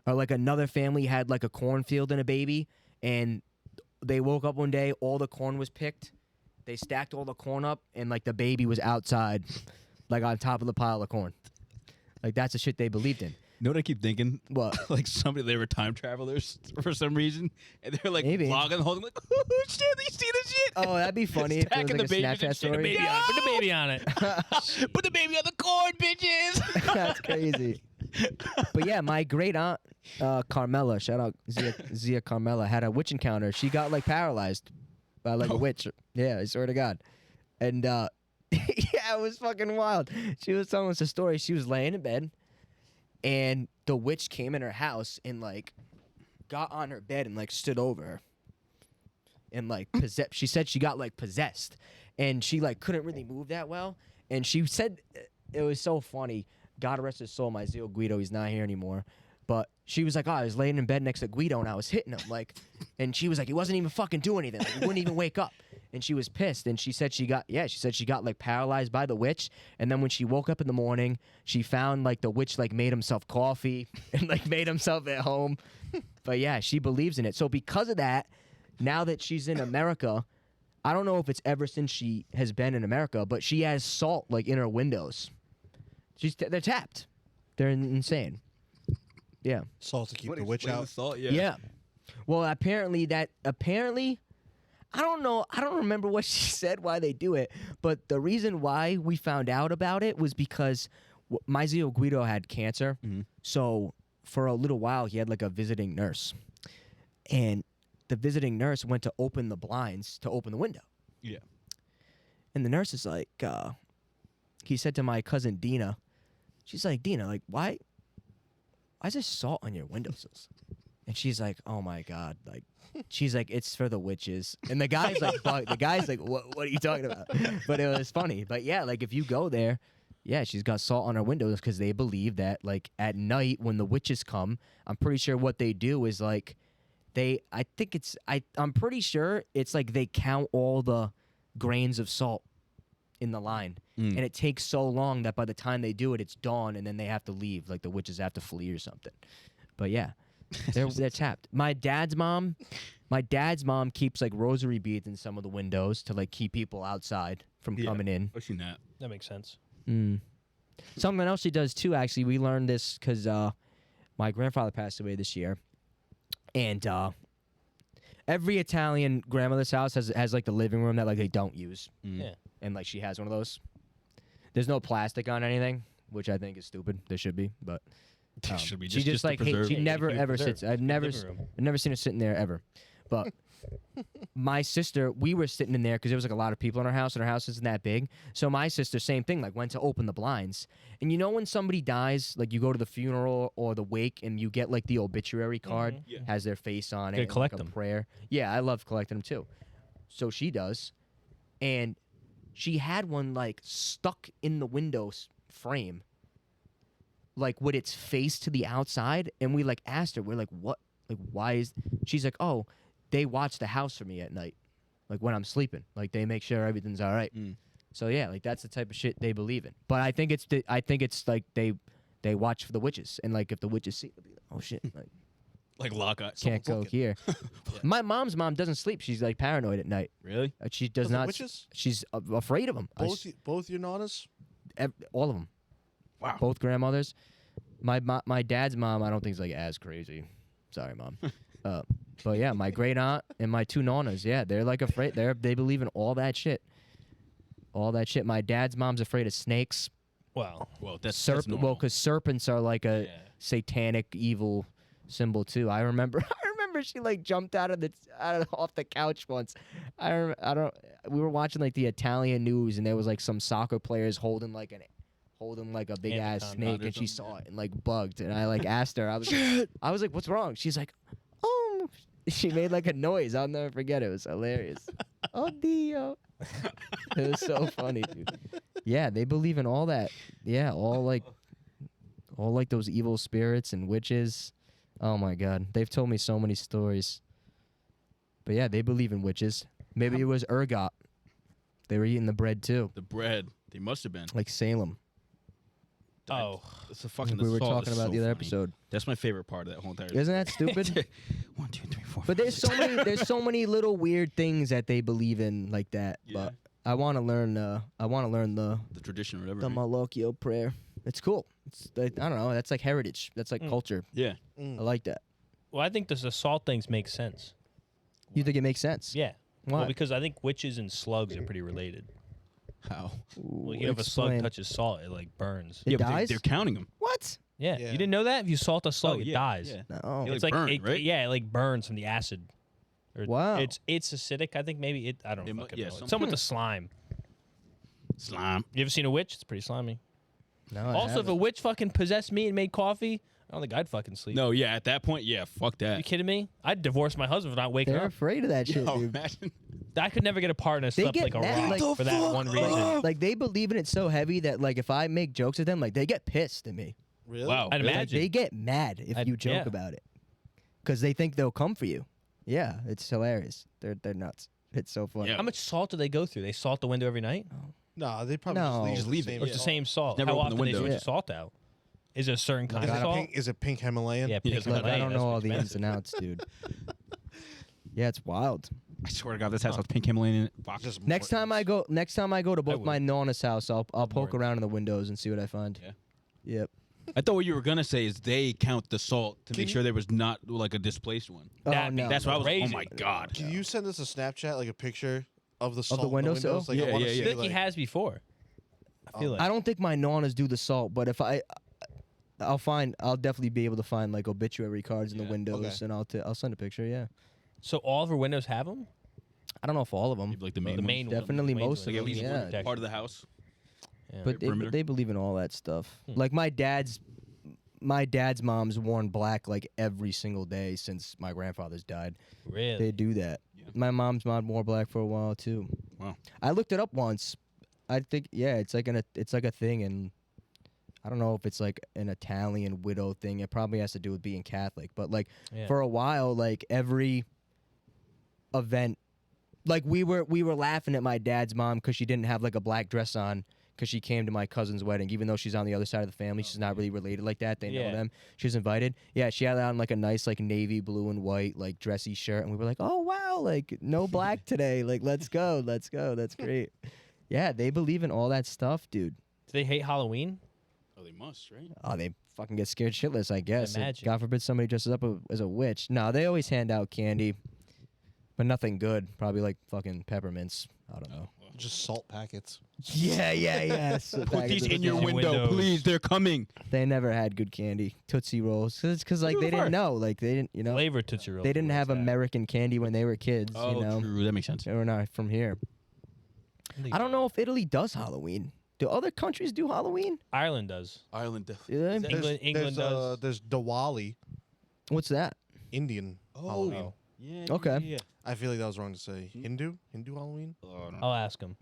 Or like another family had like a cornfield and a baby, and they woke up one day, all the corn was picked. They stacked all the corn up, and like the baby was outside, like on top of the pile of corn. Like that's the shit they believed in. You know what I keep thinking? What? Like they were time travelers for some reason, and they're like Maybe. vlogging the whole thing, like, oh shit, you see this shit? Oh, that'd be funny if there was Stacking like a the babies Snapchat and shit, Put the story. baby on it. Put the baby on it. Put the baby on the corn, bitches. That's crazy. But yeah, my great aunt Carmela, shout out Zia Carmela, had a witch encounter. She got like paralyzed by like a witch. Yeah, I swear to God. And yeah, it was fucking wild. She was telling us a story. She was laying in bed, and the witch came in her house and like got on her bed and like stood over her. And like she said she got like possessed, and she like couldn't really move that well. And she said it was so funny. God rest his soul, my Zio Guido. He's not here anymore. But she was like, oh, I was laying in bed next to Guido and I was hitting him, like, and she was like, he wasn't even fucking doing anything. Like, he wouldn't even wake up. And she was pissed. And she said she got like paralyzed by the witch. And then when she woke up in the morning, she found like the witch like made himself coffee and like made himself at home. But yeah, she believes in it. So because of that, now that she's in America, I don't know if it's ever since she has been in America, but she has salt like in her windows. They're tapped. They're insane. Yeah. Salt to keep What the witch explains out. the salt? Yeah. Well, apparently, I don't know. I don't remember what she said, why they do it. But the reason why we found out about it was because my Zio Guido had cancer. Mm-hmm. So for a little while, he had like a visiting nurse. And the visiting nurse went to open the blinds to open the window. Yeah. And the nurse is like, he said to my cousin Dina, she's like, Dina, like, why is there salt on your windowsills? And she's like, "Oh my god!" Like, she's like, "It's for the witches." And the guy's like, "What are you talking about?" But it was funny. But yeah, like if you go there, yeah, she's got salt on her windows because they believe that like at night when the witches come, I'm pretty sure what they do is like, I'm pretty sure it's like they count all the grains of salt in the line, and it takes so long that by the time they do it, it's dawn, and then they have to leave. Like the witches have to flee or something. But yeah. They're tapped. My dad's mom keeps like rosary beads in some of the windows to like keep people outside from coming in. I've seen that. That makes sense. Something else she does too. Actually, we learned this because my grandfather passed away this year, and every Italian grandmother's house has like the living room that like they don't use. Yeah. And like she has one of those. There's no plastic on anything, which I think is stupid. There should be, but. Should be She just like she never ever sits. I've never seen her sitting there ever. But my sister, we were sitting in there because there was like a lot of people in our house, and our house isn't that big. So my sister, same thing, like went to open the blinds. And you know when somebody dies, like you go to the funeral or the wake, and you get like the obituary card, has their face on it, Gotta collect like a them. prayer. Yeah, I love collecting them too. So she does, and she had one like stuck in the window frame, like with its face to the outside, and we like asked her, we're like, what, like why is, she's like, oh, they watch the house for me at night, like when I'm sleeping, like they make sure everything's all right. So yeah, like that's the type of shit they believe in. But I think it's like they watch for the witches, and like if the witches see, they'll be like, oh shit, like Lockout. can't go here. My mom's mom doesn't sleep. She's like paranoid at night. Really? She does Of the not. witches? She's afraid of them. Both your nanas? All of them. Wow. Both grandmothers. My dad's mom, I don't think is like as crazy. Sorry, mom. But yeah, my great aunt and my two nanas, yeah, they're like afraid. They believe in all that shit. All that shit. My dad's mom's afraid of snakes. Well, that's Well, normal. because serpents are like a satanic evil symbol too. I remember she like jumped off the couch once. We were watching like the Italian news, and there was like some soccer players holding like a big ass Anaconda snake, or and she something. saw it and like bugged, and I like asked her, I was like, what's wrong? She's like, oh, she made like a noise. I'll never forget it. It was hilarious. Oh Dio. It was so funny, dude. Yeah, they believe in all that. Yeah, all like those evil spirits and witches. Oh my god, they've told me so many stories. But yeah, they believe in witches. Maybe it was ergot. They were eating the bread too, The bread. They must have been. like Salem. oh, It's a fucking. We were salt talking is about so the other funny. episode. That's my favorite part of that whole entire. Isn't that stupid? 1, 2, 3, 4. But there's so many little weird things that they believe in like that. Yeah. But I want to learn. the the tradition or whatever. the right? Malocchio prayer. It's cool. It's like, I don't know. That's like heritage. That's like culture. Yeah. I like that. well, I think the salt things make sense. You think it makes sense? Yeah. Why? Well, because I think witches and slugs are pretty related. How? Well, you know, if a slug Explain. touches salt, it like burns. It yeah, but dies? they're counting them. What? Yeah. Yeah. You didn't know that? If you salt a slug, it yeah, dies. Yeah. No. It It's like like burn, it, right? Yeah, it like burns from the acid. Or Wow. It's acidic. I think maybe it. I don't It mu- fucking yeah, know. some- It's something with the slime. Slime. You ever seen a witch? It's pretty slimy. No, I Also, if a haven't. witch fucking possessed me and made coffee, I don't think I'd fucking sleep. No, yeah. At that point, yeah. Fuck Are you that. kidding me? I'd divorce my husband for not waking They're up. afraid of that shit, Yo, dude. imagine. I could never get a partner that They slept get like a mad, rock like, for that one reason. Like they believe in it so heavy that like if I make jokes at them, like they get pissed at me. Really? Wow. I'd really? Like, imagine. they get mad if you joke yeah. about it, because they think they'll come for you. Yeah, it's hilarious. They're nuts. It's so funny. Yeah. How much salt do they go through? They salt the window every night? No, they probably No. just leave it. same Or it's the salt. same salt? Never How open the often they window. switch Yeah. the salt out? Is it a certain kind Is of it, salt? is it pink Himalayan? Yeah, Yeah, pink look, Look, I Himalayan, don't that's know all what's the ins expensive. and outs, dude. Yeah, it's wild. I swear to God, this house has pink Himalayan in it. Fuck. Just Next time I go to both would. my Nana's house, I'll poke Morton. around in the windows and see what I find. Yeah. Yep. I thought what you were gonna say is they count the salt to Can make you- sure there was not like a displaced one. That'd be- no. That's why I was like, oh Crazy. my God. Can you send us a Snapchat, like a picture of the salt in windowsill? windows? Like, Yeah, I wanna yeah, see, yeah. I think like, he has before. I feel like. I don't think my Nanas do the salt, but if I'll definitely be able to find like obituary cards in the Yeah. windows, Okay. and I'll send a picture. Yeah. So all of her windows have them? I don't know if all of them, Maybe like the Well, main, the ones. main ones, Definitely the main most ones, of we them, need yeah. more protection. part of the house. Yeah. but perimeter. they believe in all that stuff. Like my dad's my dad's mom's worn black like every single day since my grandfather's died. Really? They do that. Yeah. My mom's mom wore black for a while too. Wow. I looked it up once. I think it's like a thing, and I don't know if it's like an Italian widow thing. It probably has to do with being Catholic, but like Yeah. for a while, like every event, like we were laughing at my dad's mom because she didn't have like a black dress on because she came to my cousin's wedding, even though she's on the other side of the family. She's not really related like that. They know Yeah. them. She was invited. Yeah, she had on like a nice like navy blue and white like dressy shirt, and we were like, oh wow, like no black today. Like let's go. That's great. Yeah, they believe in all that stuff, dude. Do they hate Halloween? Oh, they must, right? Oh, they fucking get scared shitless, I guess. Like, imagine. God forbid somebody dresses up as a witch. No, they always hand out candy, but nothing good. Probably like fucking peppermints. I don't know. Just salt packets. Yeah. Put these in your Your window, windows. please. They're coming. They never had good candy. Tootsie Rolls. Because like, Who they the fuck? didn't know. Like, they didn't, Flavor Tootsie Roll. they didn't have American candy when they were kids, Oh, you know? true. That makes sense. They were not from here. I don't know if Italy does Halloween. Do other countries do Halloween? Ireland does. Ireland. Do they? Is that- England does. There's Dwali, What's that? Indian Halloween. Oh. Yeah. Okay. Yeah. I feel like that was wrong to say. Hindu Halloween. Oh, no. I'll ask him.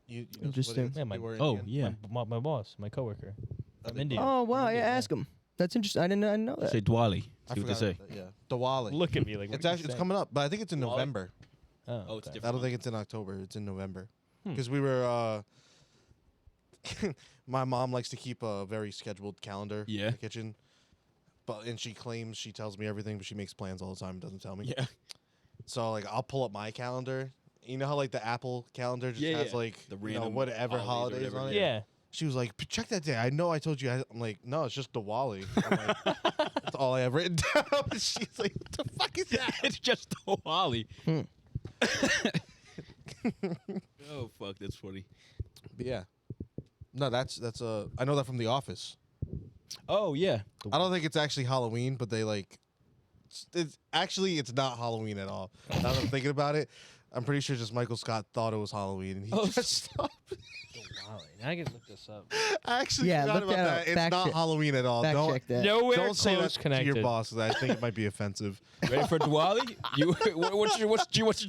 You know what Interesting. it is? Yeah, my- You were Oh, Indian? yeah. My boss, my coworker. Are I'm they- Indian. Oh, wow. I'm Yeah, Indian, ask them. That's interesting. I didn't know that. Say Dwali. I See what they forgot say. about that, Yeah, Diwali. Look at me like. It's actually it's coming up, but I think it's in Diwali? November. Oh, it's okay. different. I don't think it's in October. It's in November. Hmm. Because we were. My mom likes to keep a very scheduled calendar Yeah. in the kitchen, and she claims she tells me everything, but she makes plans all the time and doesn't tell me. Yeah. So like I'll pull up my calendar. You know how like the Apple calendar just Yeah, has yeah. like The you know, random whatever holidays or holidays whatever, on it. Yeah. She was like, check that day. I know I told you. I'm like, no, it's just Diwali. I'm like, that's all I have written down. She's like, what the fuck is that? It's just Dwali. Hmm. Oh fuck, that's funny. But yeah. No, that's I know that from The Office. Oh yeah. I don't think it's actually Halloween, but they like it's not Halloween at all. Now that I'm thinking about it, I'm pretty sure just Michael Scott thought it was Halloween and he just stopped. Wow. Now I can look this up. I actually Yeah, forgot look about that that. up. It's Fact not check. Halloween at all. Fact Don't check that. Nowhere don't say close that connected. to your boss 'cause I think it might be offensive. Ready for Dwali? What's your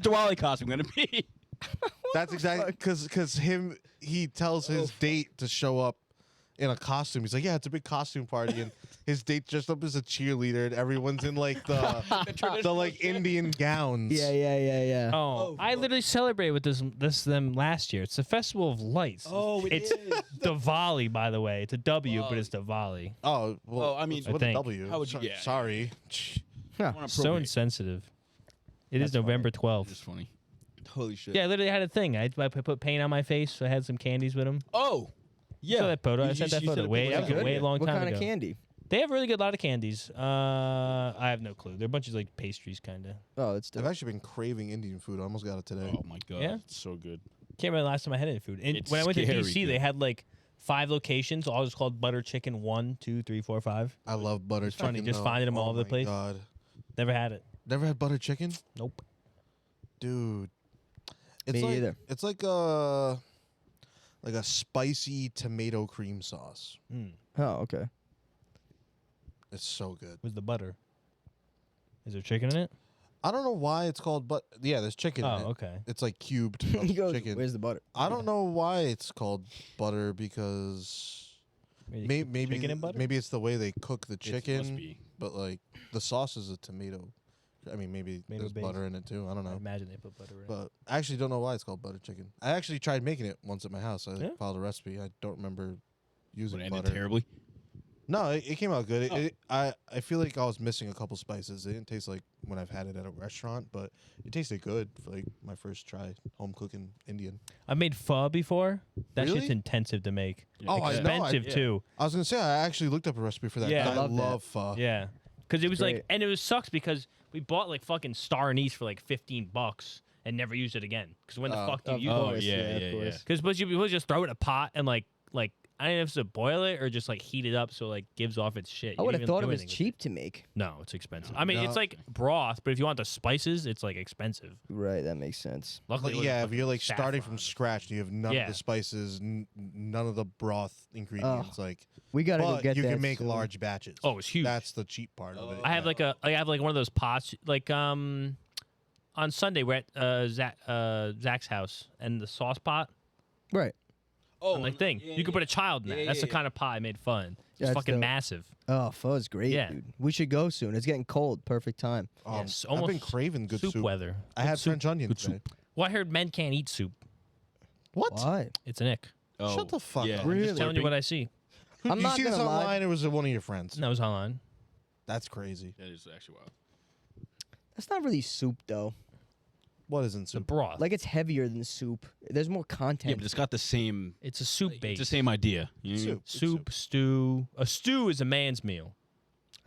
Dwali costume gonna be? That's exactly because he tells his date to show up in a costume. He's like, yeah, it's a big costume party, and his date dressed up as a cheerleader, and everyone's in like the like Indian gowns. Yeah. Oh, Oh, I fuck. literally celebrated with them last year. It's the Festival of Lights. Oh, it it's is. Diwali, by the way. It's a W, but it's Diwali. Oh well. Oh, I mean, with I a think. W. How would you- yeah. Sorry. So insensitive. It is That's November 12th. Just funny. Holy shit. Yeah, I literally had a thing. I put paint on my face. So I had some candies with them. Oh. Yeah. Saw that photo. I You- sent you- that you photo sent a way, picture. that was a way long What time kind ago. of candy? They have a really good lot of candies. I have no clue. They're a bunch of like pastries, kind of. Oh, it's I've actually been craving Indian food. I almost got it today. Oh my god. Yeah? It's so good. Can't remember the last time I had any food. And It's when I went to scary DC, they good. had like 5 locations, all just called butter chicken 1, 2, 3, 4, 5. I love butter It's chicken. funny, just though. finding them all over the my place. God. Never had it. Never had butter chicken, Nope. dude. It's Me like, either. It's like a spicy tomato cream sauce. Mm. Oh, okay. It's so good. With the butter. Is there chicken in it? I don't know why it's called, but yeah, there's chicken. in Oh, it. okay. It's like cubed He goes, chicken. where's the butter? I don't know why it's called butter because maybe chicken and butter? maybe it's the way they cook the Must chicken, be. but like the sauce is a tomato. I mean, maybe Tomato there's base. butter in it too. I don't I know. imagine they put butter in it. But I actually don't know why it's called butter chicken. I actually tried making it once at my house. I Yeah? followed a restaurant. I don't remember using Would it ended butter. terribly. No, it came out good. Oh. I feel like I was missing a couple spices. It didn't taste like when I've had it at a restaurant, but it tasted good for like my first try home cooking Indian. I made pho before. That Really? shit's intensive to make. Oh, I know. Expensive yeah. too. I was gonna say I actually looked up a recipe for that. Yeah. 'cause I I love that. love pho. Yeah. Because it was great. like, and it was sucks because we bought like fucking star anise for like $15 and never used it again. Because when the Oh, fuck do of you course, use it? yeah, of yeah. course. Because you would just throw it in a pot and like I don't know if it's to boil it or just like heat it up so it like gives off its shit. I You would don't have even thought do it was anything with cheap to make. No, it's expensive. I mean, No. it's like broth, but if you want the spices, it's like expensive. Right, that makes sense. Luckily, Like, it wasn't yeah, if you're fucking like starting from saffron. scratch, you have none Yeah. of the spices, none of the broth ingredients. Like, We gotta go but get you that can make soon. large batches. Oh, it's huge. That's the cheap part of it. I have like one of those pots. Like on Sunday we're at Zach's house and the sauce pot. Right. Oh, And the thing you could put a child in that. That's the kind of pot I made fun. It's Yeah, it's fucking dope. massive. Oh, pho's great, Yeah. dude. We should go soon. It's getting cold. Perfect time. Yes, I've been almost craving good soup. weather. I had soup. French onion Good today. Well, I heard men can't eat soup. What? Why? It's an ick. Oh, Shut the fuck yeah. up. Really? Just telling you what I see. I'm you not see this gonna lie. online, or was it one of your friends? And that was online. That's crazy. That is actually wild. That's not really soup though. What isn't The soup? broth. Like it's heavier than soup. There's more content. Yeah, but it's got the same. It's a soup It's base. the same idea. You know? Soup. It's Soup, stew. A stew is a man's meal.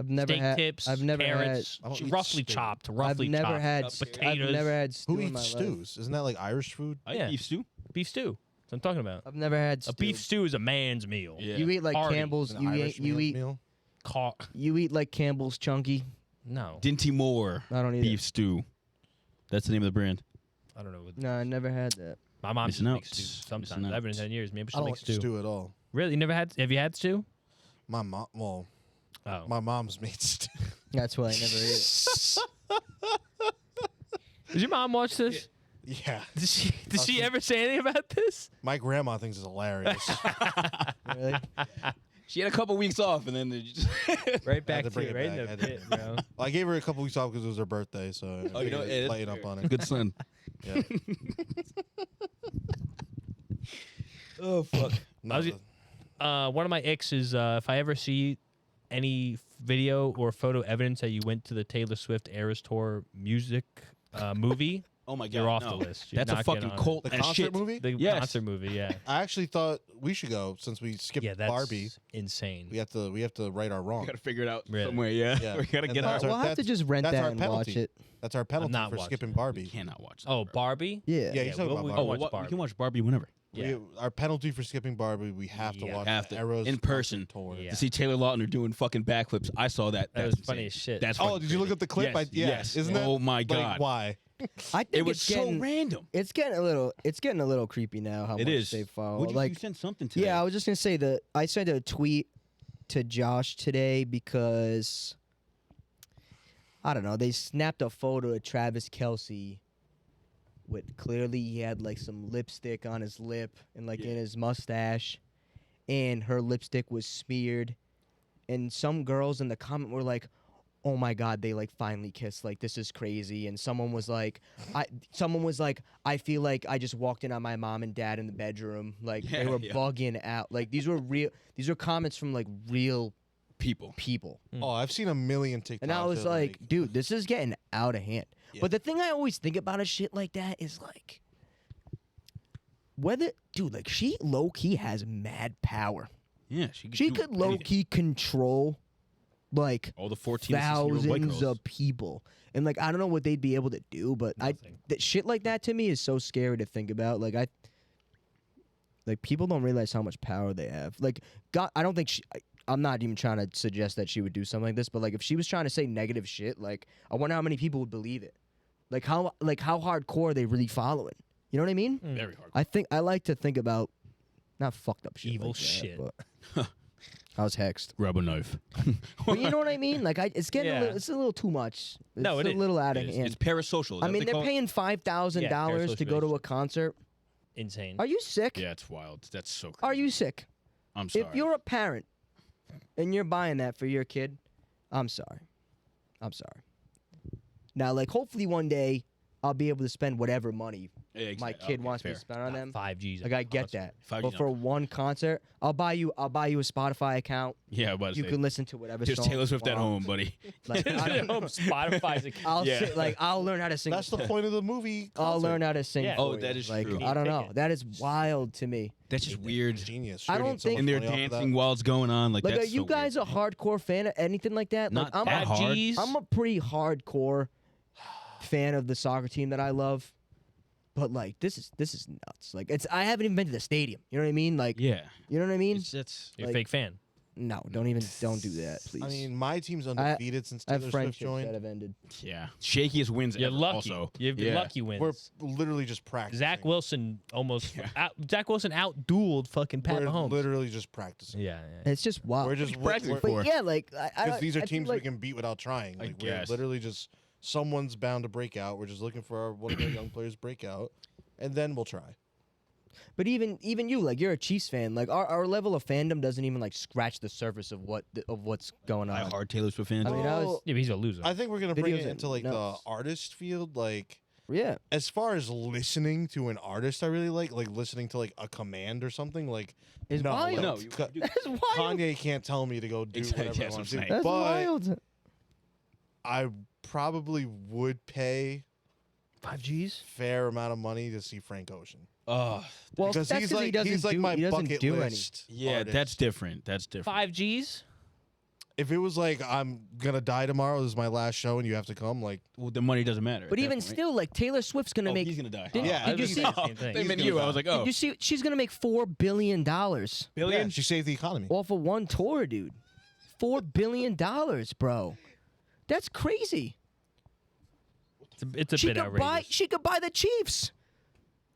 I've never Steak had. tips, I've never carrots, I don't eat roughly stew. chopped. had. Roughly I've never chopped. had. potatoes. I've never had stew Who in my eats life. stews? Isn't that like Irish food? I Yeah. eat stew. Beef stew. That's what I'm talking about. I've never had A stew. beef stew is a man's meal. Yeah. You eat like Hearty. Campbell's. An You Irish eat. You eat. meal? You eat like Campbell's Chunky. No. Dinty Moore I don't eat beef stew. That's the name of the brand. I don't know. What, No, I never had that. my mom just Missing out. makes stew sometimes. Missing I haven't in out. 10 years. Maybe I she'll don't make like stew. stew at all. Really? You never had? Have you had stew? My mom, well, Oh. my mom's made stew. That's why I never ate it. Did your mom watch this? Yeah, Did she ever say anything about this? my grandma thinks it's hilarious. Really? She had a couple weeks off, and then they just Right back to to bring you, it right in back. the I pit, did. bro. I gave her a couple weeks off because it was her birthday, so I Oh, you know, figured yeah, lighten up on it. good son. Yeah. Oh fuck. No, I was- One of my icks is if I ever see any video or photo evidence that you went to the Taylor Swift Eras Tour music movie, Oh my god. you're off no. the list. You're That's a not getting fucking on it. cult the as concert shit. movie. The Yes. concert movie, yeah. I actually thought we should go since we skipped Yeah, that's Barbie. insane. We have to right our wrong. We gotta figure it out Really? somewhere. Yeah. Yeah. We gotta And get that's our. our- We'll have to just rent that's that our and watch penalty. it. That's our penalty not for watching skipping it. We Barbie. cannot watch. That, Oh, bro. Barbie? Yeah. Yeah, he's talking about we Barbie. can Oh, watch we Barbie. can watch Barbie whenever. Yeah. Our penalty for skipping Barbie, we have to Yeah. watch Have the to. Eras In person. tour. Yeah. To see Taylor Lautner doing fucking backflips, I saw that. That That's was funny insane. as shit. That's Oh, fucking did you look crazy. at the clip? Yes, Yes. Isn't that Oh my like, god. why? I think It was it's getting, so random. It's getting a little creepy now. How It much is. they follow. Would you, like, you sent something today? yeah, I was just gonna say that I sent a tweet to Josh today because I don't know. They snapped a photo of Travis Kelce with clearly he had like some lipstick on his lip and like in his mustache, and her lipstick was smeared, and some girls in the comment were like, "Oh my God, they like finally kissed. Like this is crazy." And someone was like, "I feel like I just walked in on my mom and dad in the bedroom. Like they Yeah, were yeah. bugging out. Like these were comments from like real people. people." Oh, I've seen a million TikToks. And I was that, like, dude, this is getting out of hand. Yeah. But the thing I always think about a shit like that is like, like she low key has mad power. Yeah, She do could low anything. key control like all the 14 16-year-old white thousands girls. of people. And like I don't know what they'd be able to do, but Nothing. that shit like that to me is so scary to think about. Like people don't realize how much power they have. Like God, I don't think I'm not even trying to suggest that she would do something like this, but like if she was trying to say negative shit, like I wonder how many people would believe it. Like how hardcore are they really following? You know what I mean? Very hard. I like to think about not fucked up shit. Evil like that, shit. But I was hexed. Rubber knife. But you know what I mean? Like it's getting Yeah. it's a little too much. It's No, it a is. little out of It's hand. parasocial. Is that I what mean, they they're call it? paying $5,000 to go to a concert. Insane. Are you sick? Yeah, it's wild. That's so crazy. Are you sick? I'm sorry. If you're a parent and you're buying that for your kid, I'm sorry. I'm sorry. Now, like, hopefully one day I'll be able to spend whatever money Yeah, my exactly. kid Okay, wants me fair. to spend on them. 5G's. Like, I get that. 5G But for numbers. one concert, I'll buy you a Spotify account. Yeah, I was about to You say. can listen to whatever Just song Taylor you Swift at want. home, buddy. Like, I don't- Spotify's I'll Yeah. I'll learn how to sing. that's the point of the movie. I'll concert. learn how to sing. Yeah. for Oh, you. that is like, true. I don't know. Ticket. That is wild to me. That's just weird. Genius. I Sure, don't get so think- much And they're money off of that. dancing while it's going on. Like, Like, that's are you so guys weird. a hardcore fan of anything like that? Not like, that hard. 5G's. I'm a pretty hardcore fan of the soccer team that I love. But like this is nuts. Like I haven't even been to the stadium. You know what I mean? Like Yeah. you know what I mean? It's You're a like- fake fan. No, don't do that, please. I mean, my team's undefeated since I have Taylor Swift friendships joined. that have ended. yeah. Shakiest wins You're ever. lucky. Also. You're Yeah. lucky wins. We're literally just practicing. Zach Wilson almost. Yeah. Zach Wilson out-dueled fucking Pat We're Mahomes. literally just practicing. Yeah. It's just wild. We're just practicing we're- for? But yeah, like I because these are I feel teams like, we can beat without trying. I Like we're guess. literally just someone's bound to break out. We're just looking for one of our young players to break out, and then we'll try. But even you, like you're a Chiefs fan. Like our level of fandom doesn't even like scratch the surface of what's going I on. hard Taylor Swift fans. I mean, I was Well, Yeah, but he's a loser. I think we're gonna bring Videos it and into like notes. the artist field. Like Yeah, as far as listening to an artist, I really like listening to like a command or something. Like it's no, wild. like, No, you- Ka- That's wild. Kanye can't tell me to go do Exactly, whatever I that's want what to I'm do. saying. That's But wild. I probably would pay 5 G's. fair amount of money to see Frank Ocean. Oh, Well, Because that's he's 'cause like he doesn't he's like do, my he doesn't bucket do list. yeah. artist. That's different. That's different. 5 G's. If it was like I'm gonna die tomorrow, this is my last show, and you have to come, like Well, the money doesn't matter. But at that even point. still, like Taylor Swift's gonna Oh, make. he's gonna die. Did- Yeah, did you I see? think Same thing. They meant He's you. gonna I was die. like, oh, Did you see? She's gonna make $4 billion yeah, she saved the economy. off of one tour, dude. $4 billion, bro. That's crazy. It's a She bit could buy. outrageous. She could buy the Chiefs.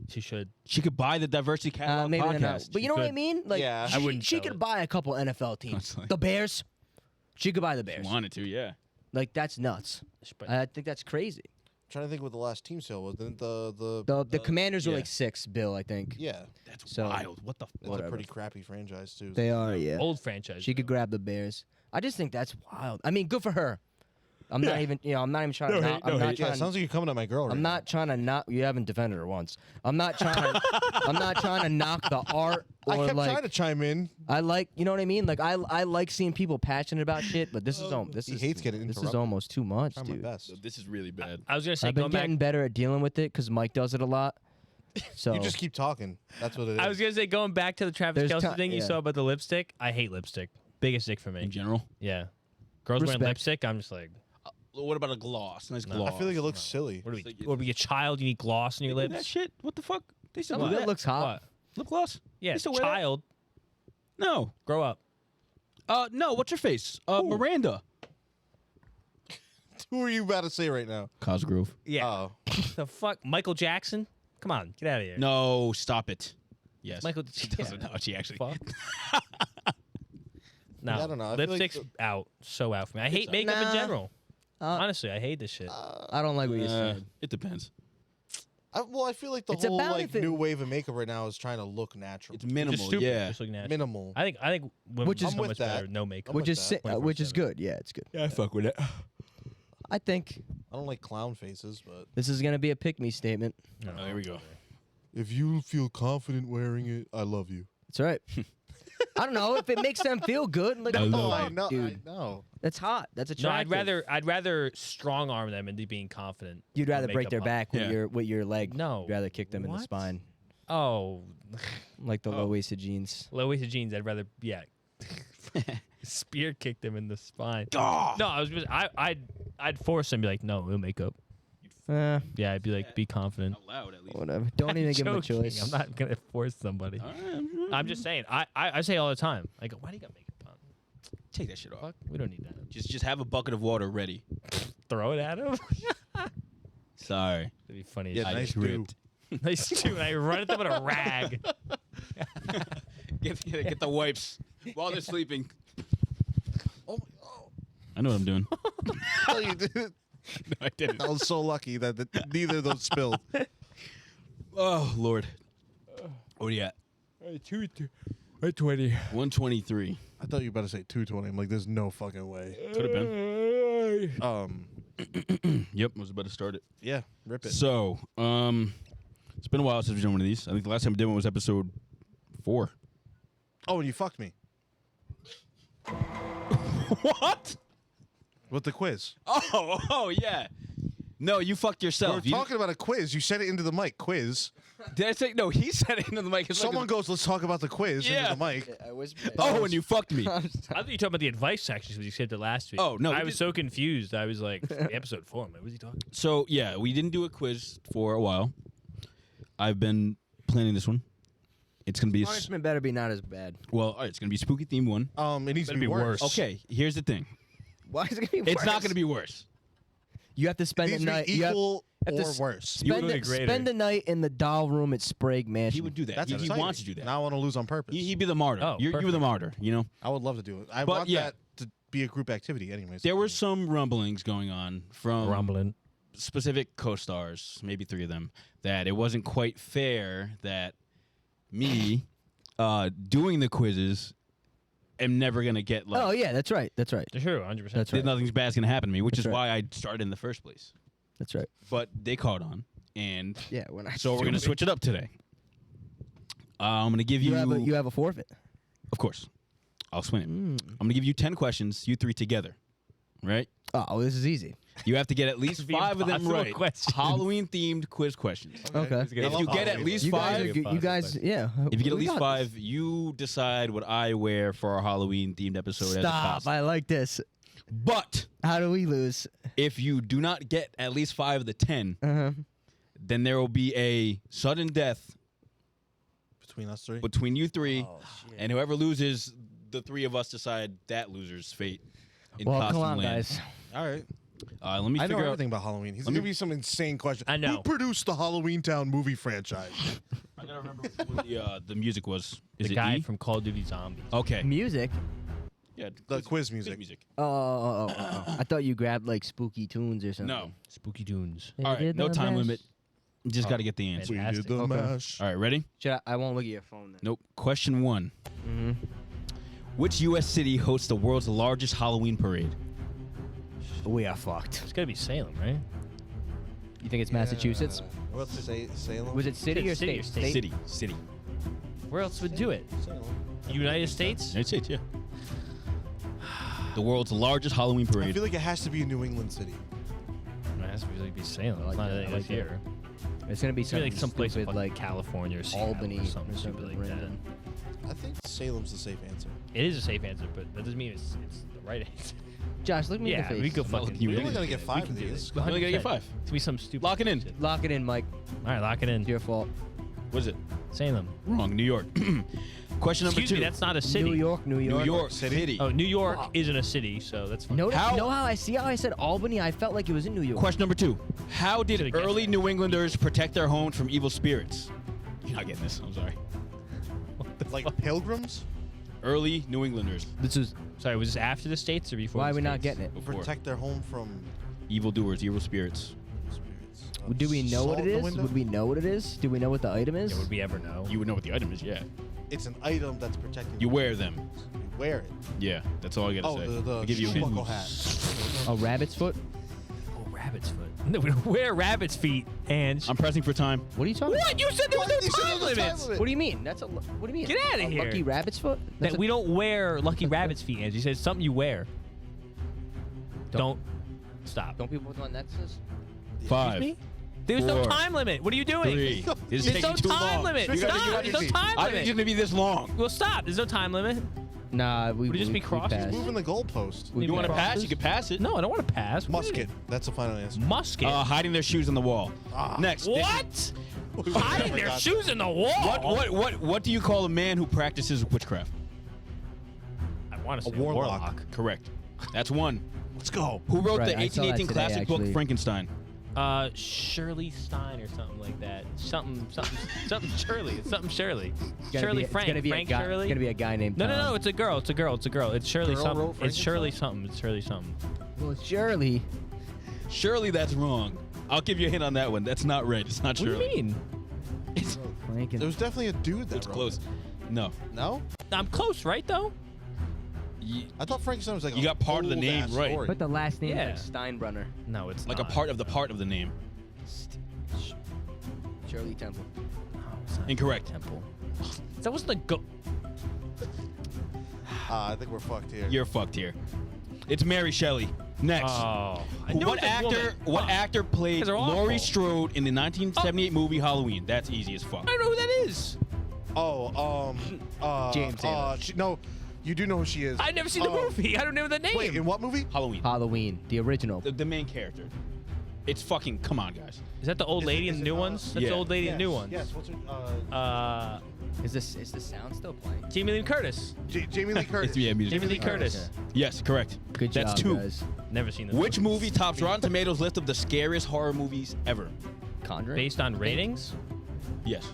She should. She could buy the Diversity Catalogue Maybe Podcast. not. But you know what I could. mean? Like, Yeah. I wouldn't She sell could it. buy a couple NFL teams. Honestly. The Bears. She could buy the She Bears. wanted to, yeah. Like that's nuts. But I think that's crazy. trying to think what the last team sale was. Didn't the The Commanders were yeah. like 6 bill, I think. yeah, That's So- wild. What the it's a Whatever. pretty crappy franchise too. They are, yeah. old franchise. She could grab the Bears. I just think that's wild. I mean, good for her. I'm not even, I'm not even trying to. Not, I'm not Yeah, trying. sounds like you're coming at my girl. I'm right not trying to knock. You haven't defended her once. I'm not trying to. I'm not trying to knock the art now. or I kept like. trying to chime in. I like, you know what I mean? Like I like seeing people passionate about shit, but this is He hates getting this is interrupted. almost too much, Trying my dude. best. This is really bad. I was gonna say I've been going back. getting better at dealing with it because Mike does it a lot. So You just keep talking. That's what it is. I was gonna say going back to the Travis There's Kelce ti- thing you yeah. saw about the lipstick. I hate lipstick. Biggest stick for In me. general. Yeah. Girls wearing Respect. lipstick. I'm just like, What about a gloss? Nice No. gloss. I feel like it looks silly. what are we? It's like- What are we? A child? You need gloss in your They do that lips? shit. What the fuck? They still Some of do it that. looks hot. What? Lip gloss. Yeah, They still wear that? child. No. Grow up. No. What's your face? Miranda. Who are you about to say right now? Cosgrove. Yeah. Oh, The fuck, Michael Jackson? Come on, get out of here. No, stop it. Yes. Michael. She doesn't know. She actually. Fuck. No, I don't know. I feel like lipstick's out. So out for me. I hate makeup Nah. in general. Uh, Honestly, I hate this shit. I don't like what you said. It depends. I feel like the It's whole about like if it- new wave of makeup right now is trying to look natural. It's minimal. Just stupid. Yeah. Just looking at minimal. I think women Which are is- so I'm with much that. better. No makeup. with Which is that. which is 24/7. good. Yeah, it's good. Yeah, I fuck with it. I think I don't like clown faces, but this is gonna be a pick me statement. No. Oh, here we go. if you feel confident wearing it, I love you. It's all right. I don't know if it makes them feel good. Like, I what the love fuck, I know. dude. I know. That's hot. That's No, attractive. I'd rather strong arm them into being confident. You'd rather than break makeup their on. back with Yeah. your leg. No. You'd rather kick them in the What? spine, Oh, like the Oh. low waisted jeans. low waisted jeans. I'd rather spear kick them in the spine. Oh. No, I'd force them. Be like, no, no makeup. Yeah, I'd be like, be confident. Out loud, at least. Whatever. Don't even give them a Joking. choice. I'm not gonna force somebody. All right. I'm just saying. I say all the time. I go, why do you got makeup on? Take that shit off. Fuck, we don't need that. Just have a bucket of water ready. Throw it at him. Sorry. That'd be funny. Yeah, as nice shit. do. Nice too. I run at them with a rag. Get the wipes while they're sleeping. Oh, I know what I'm doing. oh, you did it. No, I didn't. I was so lucky that neither of those spilled. Oh Lord. What are you at? 20. 123. I thought you were about to say 220. I'm like, there's no fucking way. Could have been. Yep, was about to start it. Yeah, rip it. So, it's been a while since we've done one of these. I think the last time we did one was episode 4. Oh, and you fucked me What? with the quiz. Oh yeah. No, you fucked yourself. We were talking about a quiz. You said it into the mic. Quiz. Did I say no? He said it into the mic. It's like Someone goes, let's talk about the quiz Yeah. into the mic. I whispered. oh, and you fucked me. I thought you were talking about the advice section because you skipped it last week. Oh, no, I we was did- so confused. I was like, episode 4. I'm like, what was he talking about? So yeah, we didn't do a quiz for a while. I've been planning this one. It's gonna be Punishment better be not as bad. well. All right, it's gonna be a spooky themed one. It needs to Better be be worse. worse. Okay, here's the thing. Why is it gonna be worse? It's not gonna be worse. You have to It spend needs the to night. be You have equal have to or s- worse. You would spend, look greater. spend the night in the doll room at Sprague Mansion. He would do that. That's he exciting. wants to do that. Now I want to lose on purpose. He'd be the martyr. Oh, you're the perfect. martyr. You know. I would love to do it. I But, want yeah. that to be a group activity, anyways. There were some rumblings going on from Rumbling. specific co-stars, maybe 3 of them, that it wasn't quite fair that me doing the quizzes am never gonna get like. Oh yeah, that's right. That's right. True, 100%. That's right. Nothing's bad's gonna happen to me, which That's is right. why I started in the first place. That's right. But they caught on, and Yeah. When I so we're gonna switch it up today. I'm gonna give you. you have a forfeit. Of course, I'll swing it. I'm gonna give you 10 questions, you 3 together, right? Oh, this is easy. You have to get at least Could be 5 of them impossible right. questions. Halloween-themed quiz questions. Okay. It's gonna If be you get at Halloween. least You guys, 5, are, you guys, yeah. if you get at we least got 5, you decide what I wear for our Halloween-themed episode. this. As a Stop! costume. I like this. But How do we lose? if you do not get at least 5 of the 10, then there will be a sudden death between us 3. between you 3, Oh, and whoever loses, the 3 of us decide that loser's fate. In Well, costume come on, land. guys. All right. Let me I know figure out. everything about Halloween. He's Let gonna me- be some insane question. I know. Who produced the Halloween Town movie franchise? I gotta remember what the music was. Is The it guy E? from Call of Duty Zombies. Okay. Music. Yeah, The quiz music. Oh. I thought you grabbed like spooky tunes or something. No. Spooky Tunes. They All right. did No the time best. limit. You just got to get the answer. We Fantastic. did the Okay. mash. All right. Ready? I won't look at your phone then. Nope. Question 1. Mm-hmm. Which U.S. city hosts the world's largest Halloween parade? We are fucked. It's gotta be Salem, right? You think it's Massachusetts? What's Salem? Was it city or City or state? state? City. Where else would do it? Salem. United States? United States, yeah. The world's largest Halloween I parade. feel like it has to be a New England city. It has to really be Salem. I like It's not that, I anything like that. here. It's gonna be It's gonna be something like someplace stupid like like California or Seattle Albany or something stupid like that. random. I think Salem's the safe answer. It is a safe answer, but that doesn't mean it's the right answer. Josh, look me in the Yeah, face. we could I'm not fucking. looking you You're in only the gonna get We 5 can of do these. this. You're only gonna get 5. It's gonna be some stupid. Lock it in. shit. Lock it in, Mike. All right, lock it in. It's your fault. What is it? Salem. Wrong. New York. Question number Excuse 2. me, that's not a city. New York. New York City. Oh, New York isn't a city, so that's fine. Notice, How- know how I see how I said Albany? I felt like it was in New York. Question number 2. How did Should've guessed early that. New Englanders protect their homes from evil spirits? You're not getting this. I'm sorry. Like pilgrims? Early New Englanders. This is Sorry, was this after the states or before? why are the we not states? getting it. Before. Protect their home from Evil doers, evil spirits. spirits. Do we know what Salt it in the is? window? Would we know what it is? Do we know what the item is? Yeah, would we ever know? You would know what the item is, yeah. It's an item that's protecting. You wear them. You wear it. Yeah, that's all I gotta Oh, say. the I'll give you shoe a buckle hat. A rabbit's foot? Oh, rabbit's foot. No, we don't wear rabbit's feet, and I'm pressing for time. What are you talking what? You said there was no You said time there was a limits. limit. What do you mean? That's a. What do you mean? Get outta A here. Lucky rabbit's foot? That's That we don't wear lucky rabbit's feet, and you said something you wear. Don't stop. Don't people put on necklaces? 5, Me? There's no 4, time limit. What are you doing? 3. This is There's no taking too time long. limit. You gotta Stop. get There's no your feet. time I think it's limit. gonna be this long. Well, stop. There's no time limit. Nah, we Would it just be we crosses? passed. Moving the goalpost. We You want to passed. pass? You can pass it. No, I don't want to pass. What do you Musket. That's the final answer. mean? Musket. Hiding their shoes on the wall. Next. What? Hiding never their got shoes in the wall. What do you call a man who practices witchcraft? I want to A say warlock. Correct. That's 1. Let's go. Who wrote Right, the I saw that 1818 today, classic book actually. Frankenstein? Shirley Stein or something like that. Something Shirley. It's something Shirley. It's gonna Shirley be, Frank. It's gonna be Frank a guy, Shirley. It's gonna be a guy named No, Tom. it's a girl. It's a girl. It's Shirley Girl something. wrote It's Shirley Frankenstein? something. It's Shirley something. Well, Shirley. Surely that's wrong. I'll give you a hint on that one. That's not right. It's not What do Shirley. you mean? Franken. There was definitely a dude that It's wrote close. it. No. No? I'm close, right though? I thought Frankenstein was like You got part of the name old-ass right. story. But the last name Yeah. is like Steinbrunner. No, it's Like not. a part of the name. Shirley Temple. No, it's not Incorrect. Temple. That was the go. I think we're fucked here. You're fucked here. It's Mary Shelley. Next. Oh, I knew What it was a actor? woman. What Fuck. actor played Guys are Laurie awful. Strode in the 1978 movie Halloween? That's easy as fuck. I don't know who that is. James Taylor. No, you do know who she is. I've never seen the movie. I don't know the name. Wait, in what movie? Halloween. Halloween, the original. The main character. It's fucking. Come on, guys. Is that the old lady in the new ones? That's Yeah. the old lady in the new ones. Yes. What's her? Is the sound still playing? Jamie Lee Curtis. Jamie Lee Curtis. Yeah, music. Jamie Lee Curtis. Yes, correct. Good job, That's 2. guys. Never seen this. Which movie tops Rotten Tomatoes list of the scariest horror movies ever? Conjuring. Based on ratings? Yes.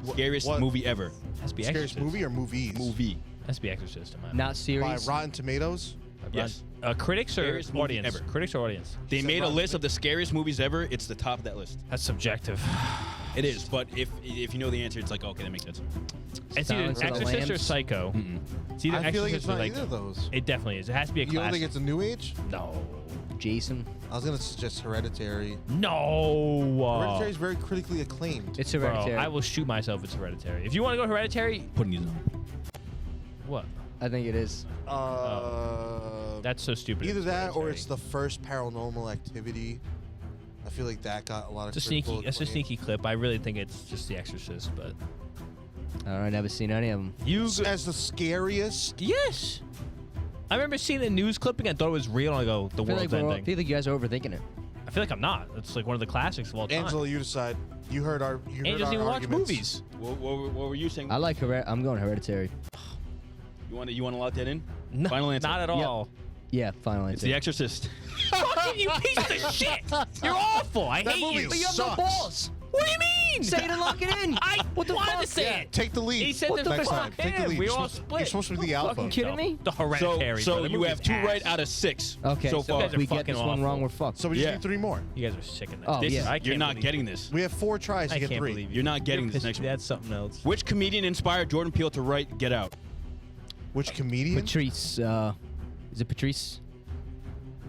Scariest what- movie ever. Has to be Scariest Exorcist. movie or movies? Movie. Has to be Exorcist. In my Not By series. Rotten Tomatoes. Yes. critics or Scariest movie audience? ever. Critics or audience? They said made a Rotten list of the scariest movies ever. It's the top of that list. That's subjective. It is, but if you know the answer, it's like, okay, that makes sense. It's either Silence of the Exorcist or Lambs. Psycho. It's either I feel like Exorcist it's or not Psycho. either of those. It definitely is. It has to be a You don't classic. think it's a new age? No. Jason. I was gonna suggest Hereditary. No. Hereditary is very critically acclaimed. It's Bro, Hereditary. I will shoot myself. It's Hereditary. If you want to go Hereditary, Putting these on. what? I think it is. That's so stupid. Either It's that or Hereditary. it's the first Paranormal Activity. I feel like that got a lot of. It's a critical sneaky. It's a acclaim. sneaky clip. I really think it's just The Exorcist, but I don't know. I've never seen any of them. you. As the scariest. Yes. I remember seeing the news clipping. I thought it was real. And I go, the I feel world's like ending. I feel like you guys are overthinking it. I feel like I'm not. It's like one of the classics of all time. Angelo, you decide. You heard our. You heard Angel doesn't our even watch arguments. movies. What were you saying? I like I'm going Hereditary. You want to lock that in? No, Final answer. not at Yep. all. Yeah, final It's answer. The Exorcist. Fucking you piece of shit! You're awful. I That hate movie you. But you have no sucks. balls. What do you mean? Say it and lock it in. I What the wanted fuck? to say Yeah, it. take the lead. He said What the the Next fuck time, take the him. lead. We You're all supposed- split. You're supposed to be the alpha. Fucking kidding me? The Hereditary. So bro. The you movie's have 2 ass. right out of 6 Okay, so so far. guys are if we get fucking this one wrong, awful. we're fucked. So we just Yeah. need 3 more. You guys are sick in this. Oh, This yeah. is- I can't You're not believe getting it. this. We have 4 tries to I get can't 3. believe You're not getting You're this pissed next me. one. That's something else. Which comedian inspired Jordan Peele to write Get Out? Which comedian? Patrice. Is it Patrice?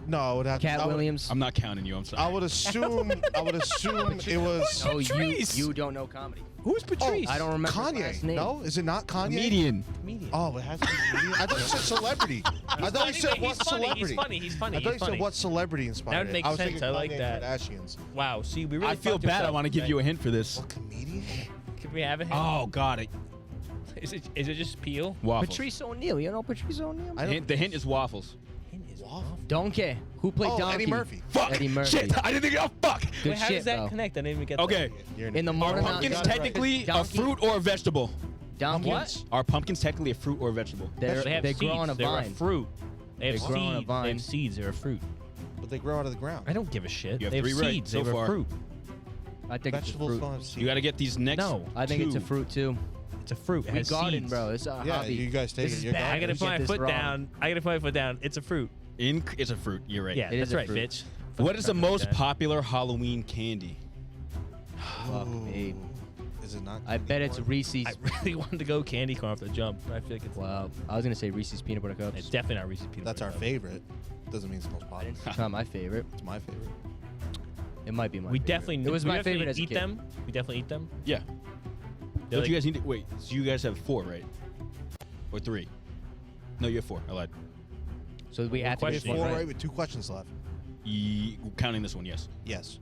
No, I would have. Cat I would, Williams. I'm not counting you. I'm sorry. I would assume. I would assume it was Oh, Patrice. you don't know comedy. Who's Patrice? I don't remember his Kanye. last name. No, is it not Kanye? Comedian. Comedian. Oh, it has to be comedian. I thought you said celebrity. I thought you said He's what funny, celebrity. He's funny. He's funny. I thought He's you funny. said what celebrity inspired That would it. make I was sense. thinking I like Kanye that. Kardashians. Wow. See, we really. I feel fucked bad. I yourself want to give today. you a hint for this. What comedian? Can we have a hint? Oh God, Is it just Peel? waffles. Patrice O'Neal. You know Patrice O'Neal? I don't- The hint is waffles. Hint is Waffle. Donkey. Who played Oh, Donkey? Eddie Murphy. Fuck. Eddie Murphy. Shit. I didn't think. Oh fuck. Good Wait, how shit, does that bro. connect? I didn't even get Okay. You're In the Are morning. pumpkins got it right. technically a Donkey. fruit or a vegetable? Donkey. What? Are pumpkins technically a fruit or a vegetable? They're, They have they seeds. grow on a They're vine. a fruit. They have They grow on a seeds. They vine. have seeds. They're a fruit. But they grow out of the ground. I don't give a shit. You have they have 3 right seeds. so They're far. a fruit. I think it's a Vegetables fruit. don't have seeds. You got to get these next. No. I think it's a 2. fruit too. It's a fruit. It We has garden, seeds. bro. It's a Yeah, hobby. you guys take This it. is You're bad. I gone. gotta We put get my this foot wrong. down. I gotta put my foot down. It's a fruit. It's a fruit. You're right. Yeah, It that's is a right, fruit. bitch. What is the Fucking most that. popular Halloween candy? Fuck me. Is it not? I bet it's corn? Reese's. I really wanted to go candy corn off the jump, but I feel like it's Wow. I was gonna say Reese's peanut butter It's cups. definitely not Reese's peanut That's butter our cup. favorite. Doesn't mean it's the most popular. It's not my favorite. It's my favorite. It might be my We favorite. definitely. It was we my definitely favorite as a eat kid. them. We definitely eat them. Yeah. They're Don't like- you guys need to wait? So you guys have 4, right? Or 3? No, you have 4. I lied. So we have to get question. one 4 right. right with 2 questions left. Counting this one, yes. Yes.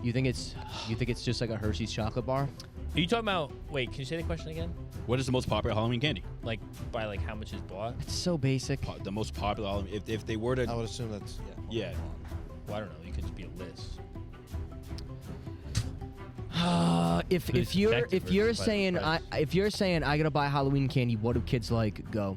You think it's just like a Hershey's chocolate bar? Are you talking about? Wait, can you say the question again? What is the most popular Halloween candy? Like by like how much is bought? It's so basic. The most popular Halloween. If they were to, I would assume that's yeah. Well, I don't know. You could just be a list. If Who's you're effective if you're versus by the saying price? if you're saying I gotta buy Halloween candy, what do kids like? Go.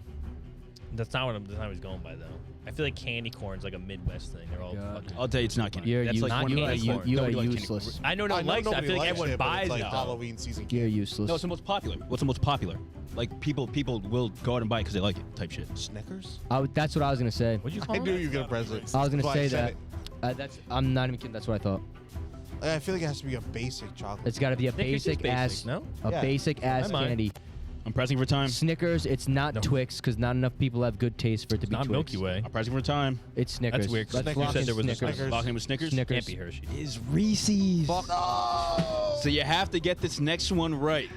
That's not what he's going by though. I feel like candy corn's like a Midwest thing. They're all God. fucking. I'll tell you, it's not candy. You're That's like useless. one you you are are, candy you, corn. you are Nobody likes candy useless. I know no I one know likes it. I nobody feel like likes everyone it, but buys it's like it. though. Halloween season. You're candy. useless. No, it's the most popular. What's the most popular? Like people will go out and buy it because they like it. Type shit. Snickers. That's what I was gonna say. What'd you I call knew it? you were gonna press it. I was gonna That's why say said that. I'm not even kidding. That's what I thought. it. I feel like it has to be a basic chocolate. It's got to be a Snickers is basic ass, no? Yeah. basic ass I might. candy. I'm pressing for time. Snickers. It's not No. Twix because not enough people have good taste for it to It's be not Twix. Milky Way. I'm pressing for time. It's Snickers. That's weird. 'cause Let's Snickers. lock You in said there was a Snickers. Snickers. Locking in with Snickers. Snickers. Can't be Hershey. Is Reese's. Oh! So you have to get this next one right.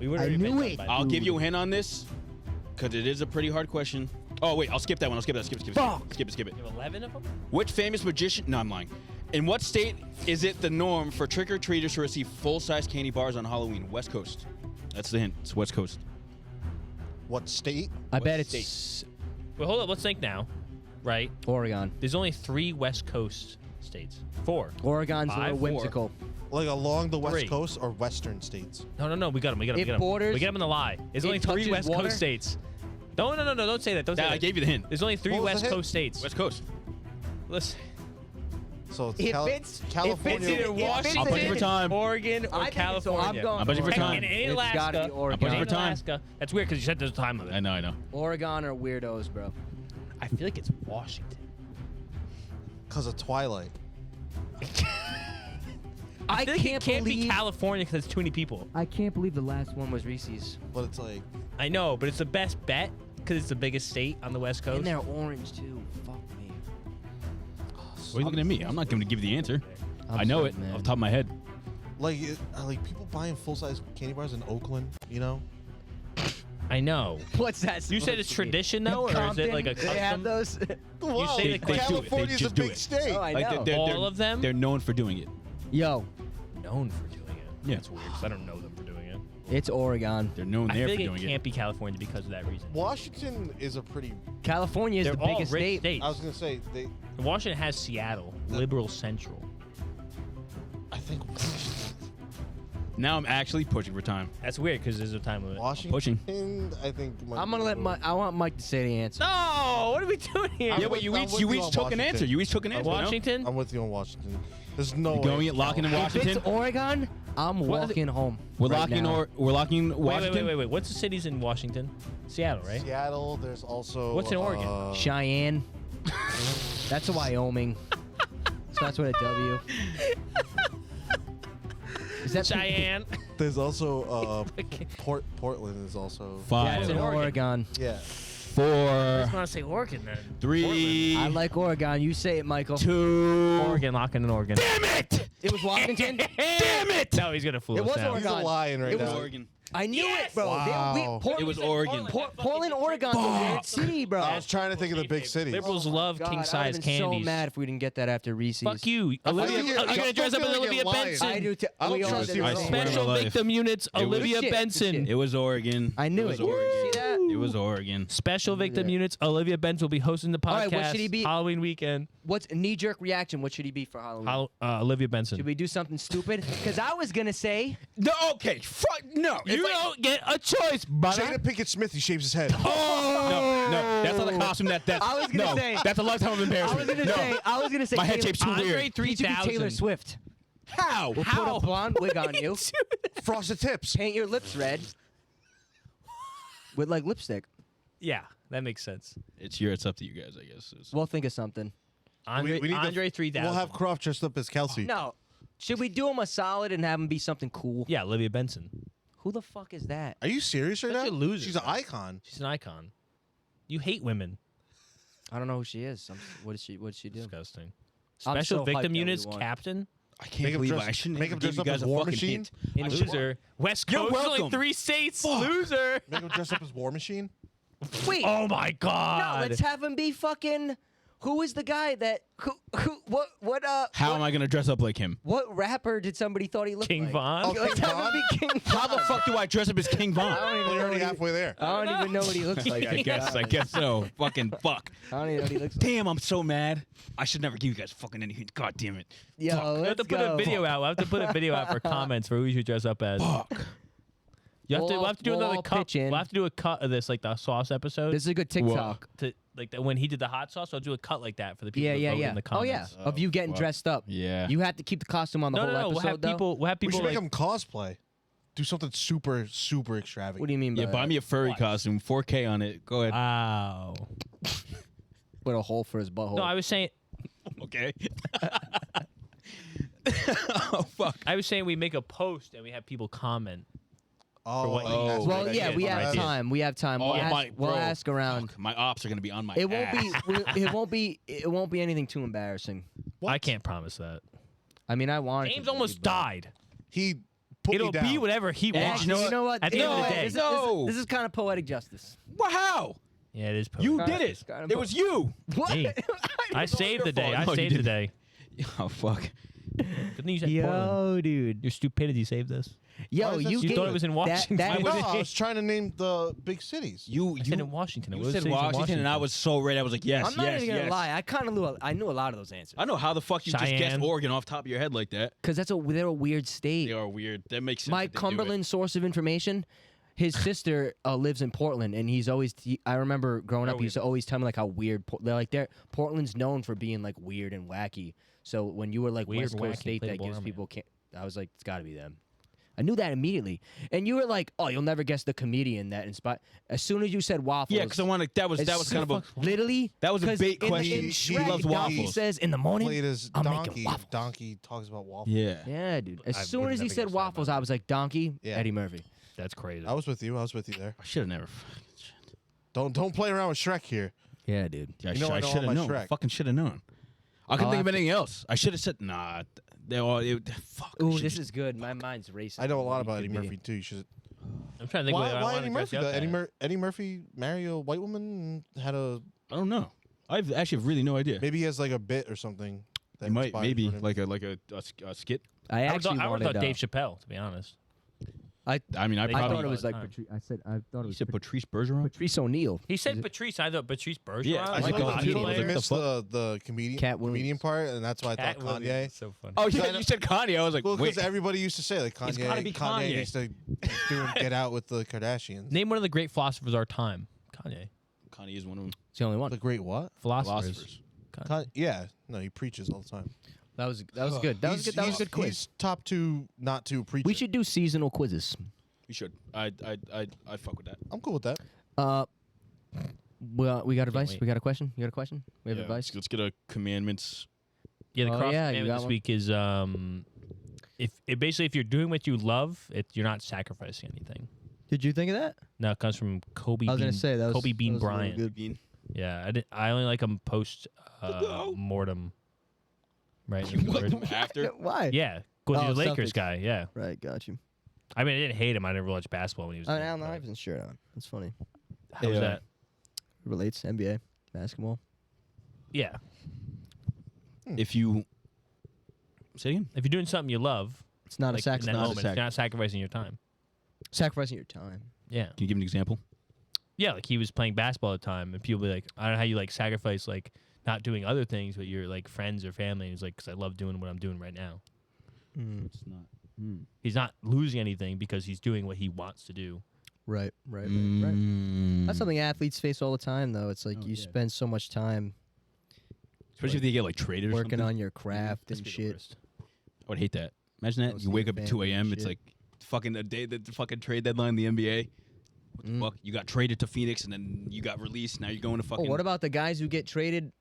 We would I already knew been done it. by I'll now. give you a hint on this because it is a pretty hard question. Oh wait, I'll skip that one. I'll skip that. Skip it. Fuck. Skip it. You have 11 of them? Which famous magician? No, I'm lying. In what state is it the norm for trick-or-treaters to receive full-size candy bars on Halloween? West Coast. That's the hint. It's West Coast. What state? I bet What it's. Wait, hold up. Let's think now. right? Oregon. There's only 3 West Coast states. 4. Oregon's a little 5, 4. whimsical. Like along the West 3. Coast or Western states? No. We got them. It borders- We got them in the lie. There's it only 3 touches West water? Coast states. No. Don't say that. Don't say I that. gave you the hint. There's only 3 What was the West hint? Coast states. West Coast. Listen. So it's It fits- it California. fits It's either in- it fits Washington, I'll put you for time. Oregon, I or think it's- California. I'm going I'm budget for Oregon. time. And in It's gotta Alaska. be I'm Oregon. budget In for time. Alaska. That's weird because you said there's a time limit. I know. Oregon are weirdos, bro. I feel like it's Washington. Because of Twilight. I feel like can't it can't believe be California because there's too many people. I can't believe the last one was Reese's. But it's like, I know, but it's the best bet because it's the biggest state on the West Coast. And they're orange too. Fuck me. What are you looking at me? I'm not going to give you the answer. I'm I know sorry, it man. off the top of my head. like people buying full-size candy bars in Oakland, you know? I know. What's that? You said it's tradition though, or is it like a They have custom? those. Wow, say they do it. They California's a just do big it. state. Oh, I Like know. All of them? They're known for doing it. Yo, Known for doing it. Yeah. That's weird because I don't know them for doing it. it's Oregon. They're known I there feel for like doing it can't be California because of that reason. Washington is a pretty. California is They're the all biggest rich state. states. I was gonna say they. Washington has Seattle, liberal central. I think Now I'm actually pushing for time. That's weird because there's a time limit. Washington. pushing. I think. might I'm gonna be let a Mike. I want Mike to say the answer. No, what are we doing here? I'm Yeah, with- but you I'm each with you on took an Washington. answer. You each took an answer. no? Washington? I'm with you on Washington. There's no way. Going it, it's locking in California. If Washington. it's Oregon, I'm What is it? walking home. We're right locking now. we're locking Washington. Wait. What's the cities in Washington? Seattle, right? Seattle. There's also. What's in Oregon? Cheyenne. That's a Wyoming. So that's what a W. Is that Cheyenne. There's also Portland is also. That's 5, in Oregon. Oregon. Yeah. 4, I just want to say Oregon then. 3, I like Oregon. You say it, Michael. 2. Oregon, locking in Oregon. Damn it! It was Washington. Damn it! No, he's gonna fool It us was now. Oregon. He's lying right It was now. Oregon. I knew it, bro. Wow. It was Oregon. Portland, Oregon's a weird city, bro. I was trying to think of the big cities. Liberals love God, king I'd size have been candies. so mad if we didn't get that after Reese's. Fuck you, I Olivia. feel You're like gonna dress up as you're Olivia lying. Benson. I do too. I don't We all trust did you. the I same. swear. Special my life. victim units, was- Olivia Good shit, good Benson. shit. It was Oregon. I knew it. Was it. Oregon. See that? It was Oregon. Special victim that. units, Olivia Benson will be hosting the podcast. All right, what should he be? Halloween weekend. What's a knee-jerk reaction? What should he be for Halloween? Olivia Benson. Should we do something stupid? Because I was gonna say, No, okay. Fuck no. You don't get a choice, brother. Jada Pinkett Smith. He shaves his head. No, that's not a costume. That's I was gonna no, say- that's a lifetime of I embarrassment. was gonna say, My head Taylor- shape's too Andre weird. He should be 3000. Taylor Swift. How? We'll put a blonde wig on you, Frosted tips. paint your lips red with like lipstick. Yeah, that makes sense. It's up to you guys, I guess. We'll think of something. Andre, we need Andre 3000. We'll have Croft dressed up as Kelsey. No, should we do him a solid and have him be something cool? Yeah, Olivia Benson. Who the fuck is that? Are you serious right Such now? a loser, She's an bro. icon. She's an icon. You hate women. I don't know who she is. What does she do? Disgusting. I'm Special so hyped victim that we units, won. captain. I can't Make him believe dress- I shouldn't make have him given dress you up guys as a War fucking Machine? hint. In I the- should- Loser. West You're Coast. There's only welcome. 3 states. Fuck. Loser. Make him dress up as War Machine. Wait, Oh my no, God. let's have him be fucking. Who is the guy that How am I gonna dress up like him? What rapper did somebody thought he looked King like? Von. Oh, Let's King have him Von? be King How the Von. fuck do I dress up as King Von? I don't even Well, know you're already what he- halfway there. I don't even know what he looks like. I guess so. Fucking fuck. I don't even know what he looks like. Damn, I'm so mad. I should never give you guys fucking any hint. God damn it. Yo, We'll have let's to put go. a video out. We'll have to put a video out for comments for who you should dress up as. Fuck. We'll have to do We'll another all cut. pitch in. We'll have to do a cut of this, like the sauce episode. This is a good TikTok. to like when he did the hot sauce. I'll do a cut like that for the people. Yeah, that vote yeah. In the Oh yeah, comments. of you getting fuck. dressed up. Yeah. You have to keep the costume on the No, whole no, no. episode. We'll have though? people. We'll have We people should make like. him cosplay. Do something super, super extravagant. What do you mean by Yeah, buy that? me a furry costume. 4K on it. Go ahead. Wow. With a hole for his butthole. No, I was saying. Okay. Oh fuck. I was saying we make a post and we have people comment. Oh, what you- I think that's a well, great yeah, idea. we have idea. time. We have time. Oh, We'll, my- ask, we'll bro. ask around. Fuck, my ops are gonna be on my It won't ass. be. It won't be anything too embarrassing. I can't promise that. I mean, I want. it to James be, almost but- died. He put It'll me down. be whatever he wants. Actually, you know what? At the end of the day. This is kind of poetic justice. Wow. Yeah, it is. You poetic. did it. It's kind of It was you. What? Me. I saved the day. I No, you saved the didn't. day. Oh fuck. Good thing you said Portland. Yo, dude. Your stupidity saved us. Yo, Why is that you so You thought good? it was in Washington. that No, was- I was trying to name the big cities. You I said in Washington. It you was said cities in Washington, and I was so ready. I was like, yes, I'm not yes, even gonna yes. lie. I kind of I knew a lot of those answers. I know how the fuck you just guessed Cheyenne. Oregon off top of your head like that. Because they're a weird state. They are weird. That makes sense. My that they do it. Cumberland source of information, his sister lives in Portland, and he's always. I remember growing up, he used to always tell me like how weird. Portland's known for being like weird and wacky. So when you were like Weird, West Coast wacky, state that Playboy gives Army. people can't. I was like, it's got to be them. I knew that immediately. And you were like, oh, you'll never guess the comedian that inspired. As soon as you said waffles. Yeah, because I wanted. That was kind of a. Literally, That was a 'cause bait in question. In He Shrek, loves Donkey waffles. says in the morning, Played as I'm Donkey. making waffles. Donkey talks about waffles. Yeah. Yeah, dude. As I soon would've as he never said guessed that waffles, about I was like, Donkey, Yeah. Eddie Murphy. That's crazy. I was with you. I was with you there. I should have never. Don't play around with Shrek here. Yeah, dude. Yeah, You know I know should all have my known. Shrek. Fucking should have known. I couldn't I'll think of have to- anything else. I should have said nah. They all. Fuck. I Ooh, should've this just- is good. My mind's racing. I know a lot What about he Eddie could be. Murphy too. You should. I'm trying to think. Why I wanna Eddie dress Murphy? you up Though? as. Eddie Murphy marry a white woman and had a I don't know. I've actually really no idea. maybe he has like a bit or something. That He might inspired maybe him. like a skit. I I actually would have wanted. thought Dave Chappelle, to be honest. I mean, I They I probably. thought it was all like the time. I said I thought it You was said Patrice Bergeron. Patrice O'Neill. He said Is it- Patrice. I thought Patrice Bergeron. Yeah, I Like totally, a I totally comedian. missed the comedian Cat comedian Williams. part, and that's why I Cat thought Williams Kanye. is So funny. Oh So I yeah, know- you said Kanye. I was like, Well, wait. because everybody used to say like It's gotta be Kanye. used to do Get Out with the Kardashians. Name one of the great philosophers of our time. Kanye. Kanye is one of them. It's the only one. The great what? Philosophers. Kanye. Yeah, no, he preaches all the time. That was good. That was good. That was a good quiz. He's top two, not two preachers. We should do seasonal quizzes. We should. I'd fuck with that. I'm cool with that. Well, we got advice. wait. We got a question. You got a question? We have Yeah, advice. Let's get a commandments. Yeah, the Oh, cross yeah, you commandment got this one. week is basically if you're doing what you love, you're not sacrificing anything. Did you think of that? No, it comes from Kobe. I was Bean, gonna say that was Kobe Bean that was really Bryant. good. Bean. Yeah, I only like him post mortem. Right. in the word. After. Why? Yeah, because he's Oh, a Lakers Celtics. guy. Yeah. Right. Got you. I mean, I didn't hate him. I never watched basketball when he was. Oh, there, Allen but Iverson's shirt on. That's funny. How was Yeah. that? Relates to NBA basketball. Yeah. If you. Say again. If you're doing something you love, It's not like a sac. in that not a moment, sac- you're not sacrificing your time. sacrificing your time. Yeah. Can you give me an example? Yeah, like he was playing basketball at the time, and people be like, I don't know how you like sacrifice like not doing other things, but you're like friends or family. And he's like, because I love doing what I'm doing right now. It's not. He's not losing anything because he's doing what he wants to do. Right. Right. Mm. Right. That's something athletes face all the time, though. It's like Oh, you yeah. spend so much time Especially if they get like traded or working something. on your craft That's and the shit. worst. I would hate that. Imagine that. Go You see wake your up at 2 family and a.m. It's shit. like fucking the day that the fucking trade deadline in the NBA. What the fuck? You got traded to Phoenix and then you got released. Now you're going to Oh, fucking. what about the guys who get traded?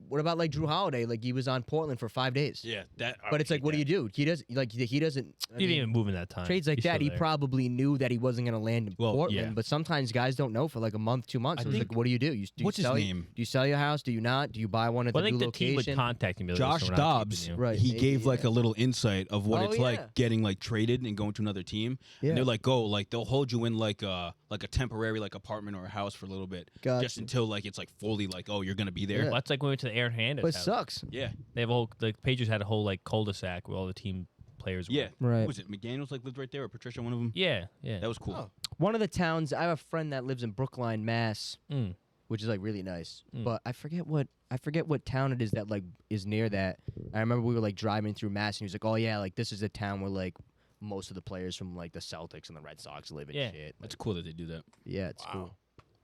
What about like Drew Holiday? Like he was on Portland for 5 days. Yeah, that. But it's like, what do you do? He doesn't. I He didn't mean, even move in that time. trades like He's that. still He there. probably knew that he wasn't going to land in Well, Portland. yeah. But sometimes guys don't know for like a month, 2 months. I So it's think- like, what do you do? You, do What's you his sell, name? Do you sell your house? Do you not? Do you buy one at Well, I the think new the team would location? contact me. Josh Dobbs, Right. he maybe, gave like yeah. a little insight of what Oh, it's yeah. like getting like traded and going to another team. Yeah. And they're like, go, like they'll hold you in like a temporary like apartment or a house for a little bit, Gotcha. just until like it's like fully like, oh, you're gonna be there. Yeah. Well, that's like when we went to the Aaron Hernandez But it house. sucks. Yeah, They have a whole. The Patriots had a whole like cul-de-sac where all the team players were. yeah. Right. Who was it? McDaniel's like lived right there, or Patricia, one of them. Yeah. Yeah. That was cool. Oh. One of the towns. I have a friend that lives in Brookline, Mass, Mm. which is like really nice. Mm. But I forget what town it is that like is near that. I remember we were like driving through Mass, and he was like, "Oh yeah, like this is a town where like most of the players from like the Celtics and the Red Sox live and Yeah. shit." That's cool that they do that. Yeah, it's cool.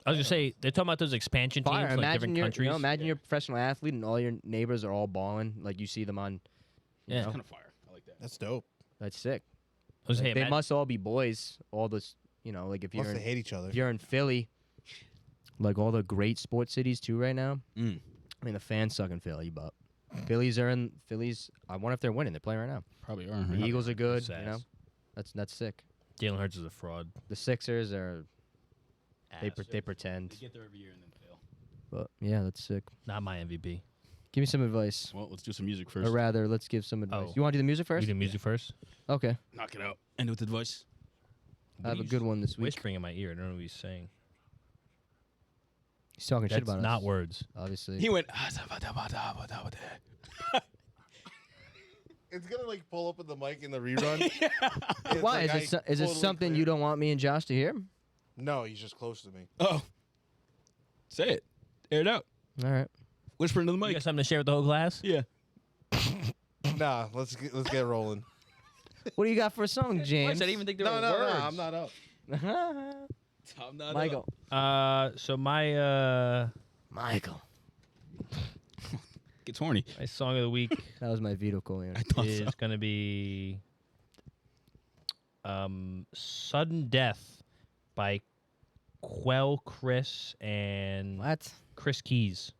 I was gonna say they're talking about those expansion teams, Fire. like Imagine different you're, countries. imagine you're a professional athlete and all your neighbors are all balling. Like you see them on. Yeah. know? Kind of fire. I like that. That's dope. That's sick. I was Like, saying, they must all be boys. All this, like if Plus you're they in, hate each other. if you're in Philly, like all the great sports cities too right now. Mm. I mean, the fans suck in Philly, but Phillies. I wonder if they're winning. They're playing right now. Probably are. The Right? Eagles are good. Sass. You know, that's sick. Jalen Hurts is a fraud. The Sixers are they Ass. pretend, They get there every year and then fail. but yeah, that's sick. Not my MVP. Give me some advice, Well, let's do some music first. or rather, let's give some advice. Oh. You want to do the music We first? do music first. Okay, Knock it out. End with advice. I have a good one this week. Whispering in my ear. I don't know what he's saying. He's talking shit That's about not us. words. Obviously, He went. It's gonna like pull up in the mic in the rerun. It's Why? like, Is it totally something clear. you don't want me and Josh to hear? No, he's just close to me. Oh. Say it. Air it out. All right. Whisper into the You mic. got something to share with the whole class? Yeah. Nah, let's get rolling. What do you got for a song, James? I didn't even think there No, were no, words. no, I'm not up. I'm not Michael. So my Michael. Gets horny. my song of the week That was my veto call. I thought is so. gonna be "Sudden Death" by Quell Chris and What? Chris Keys.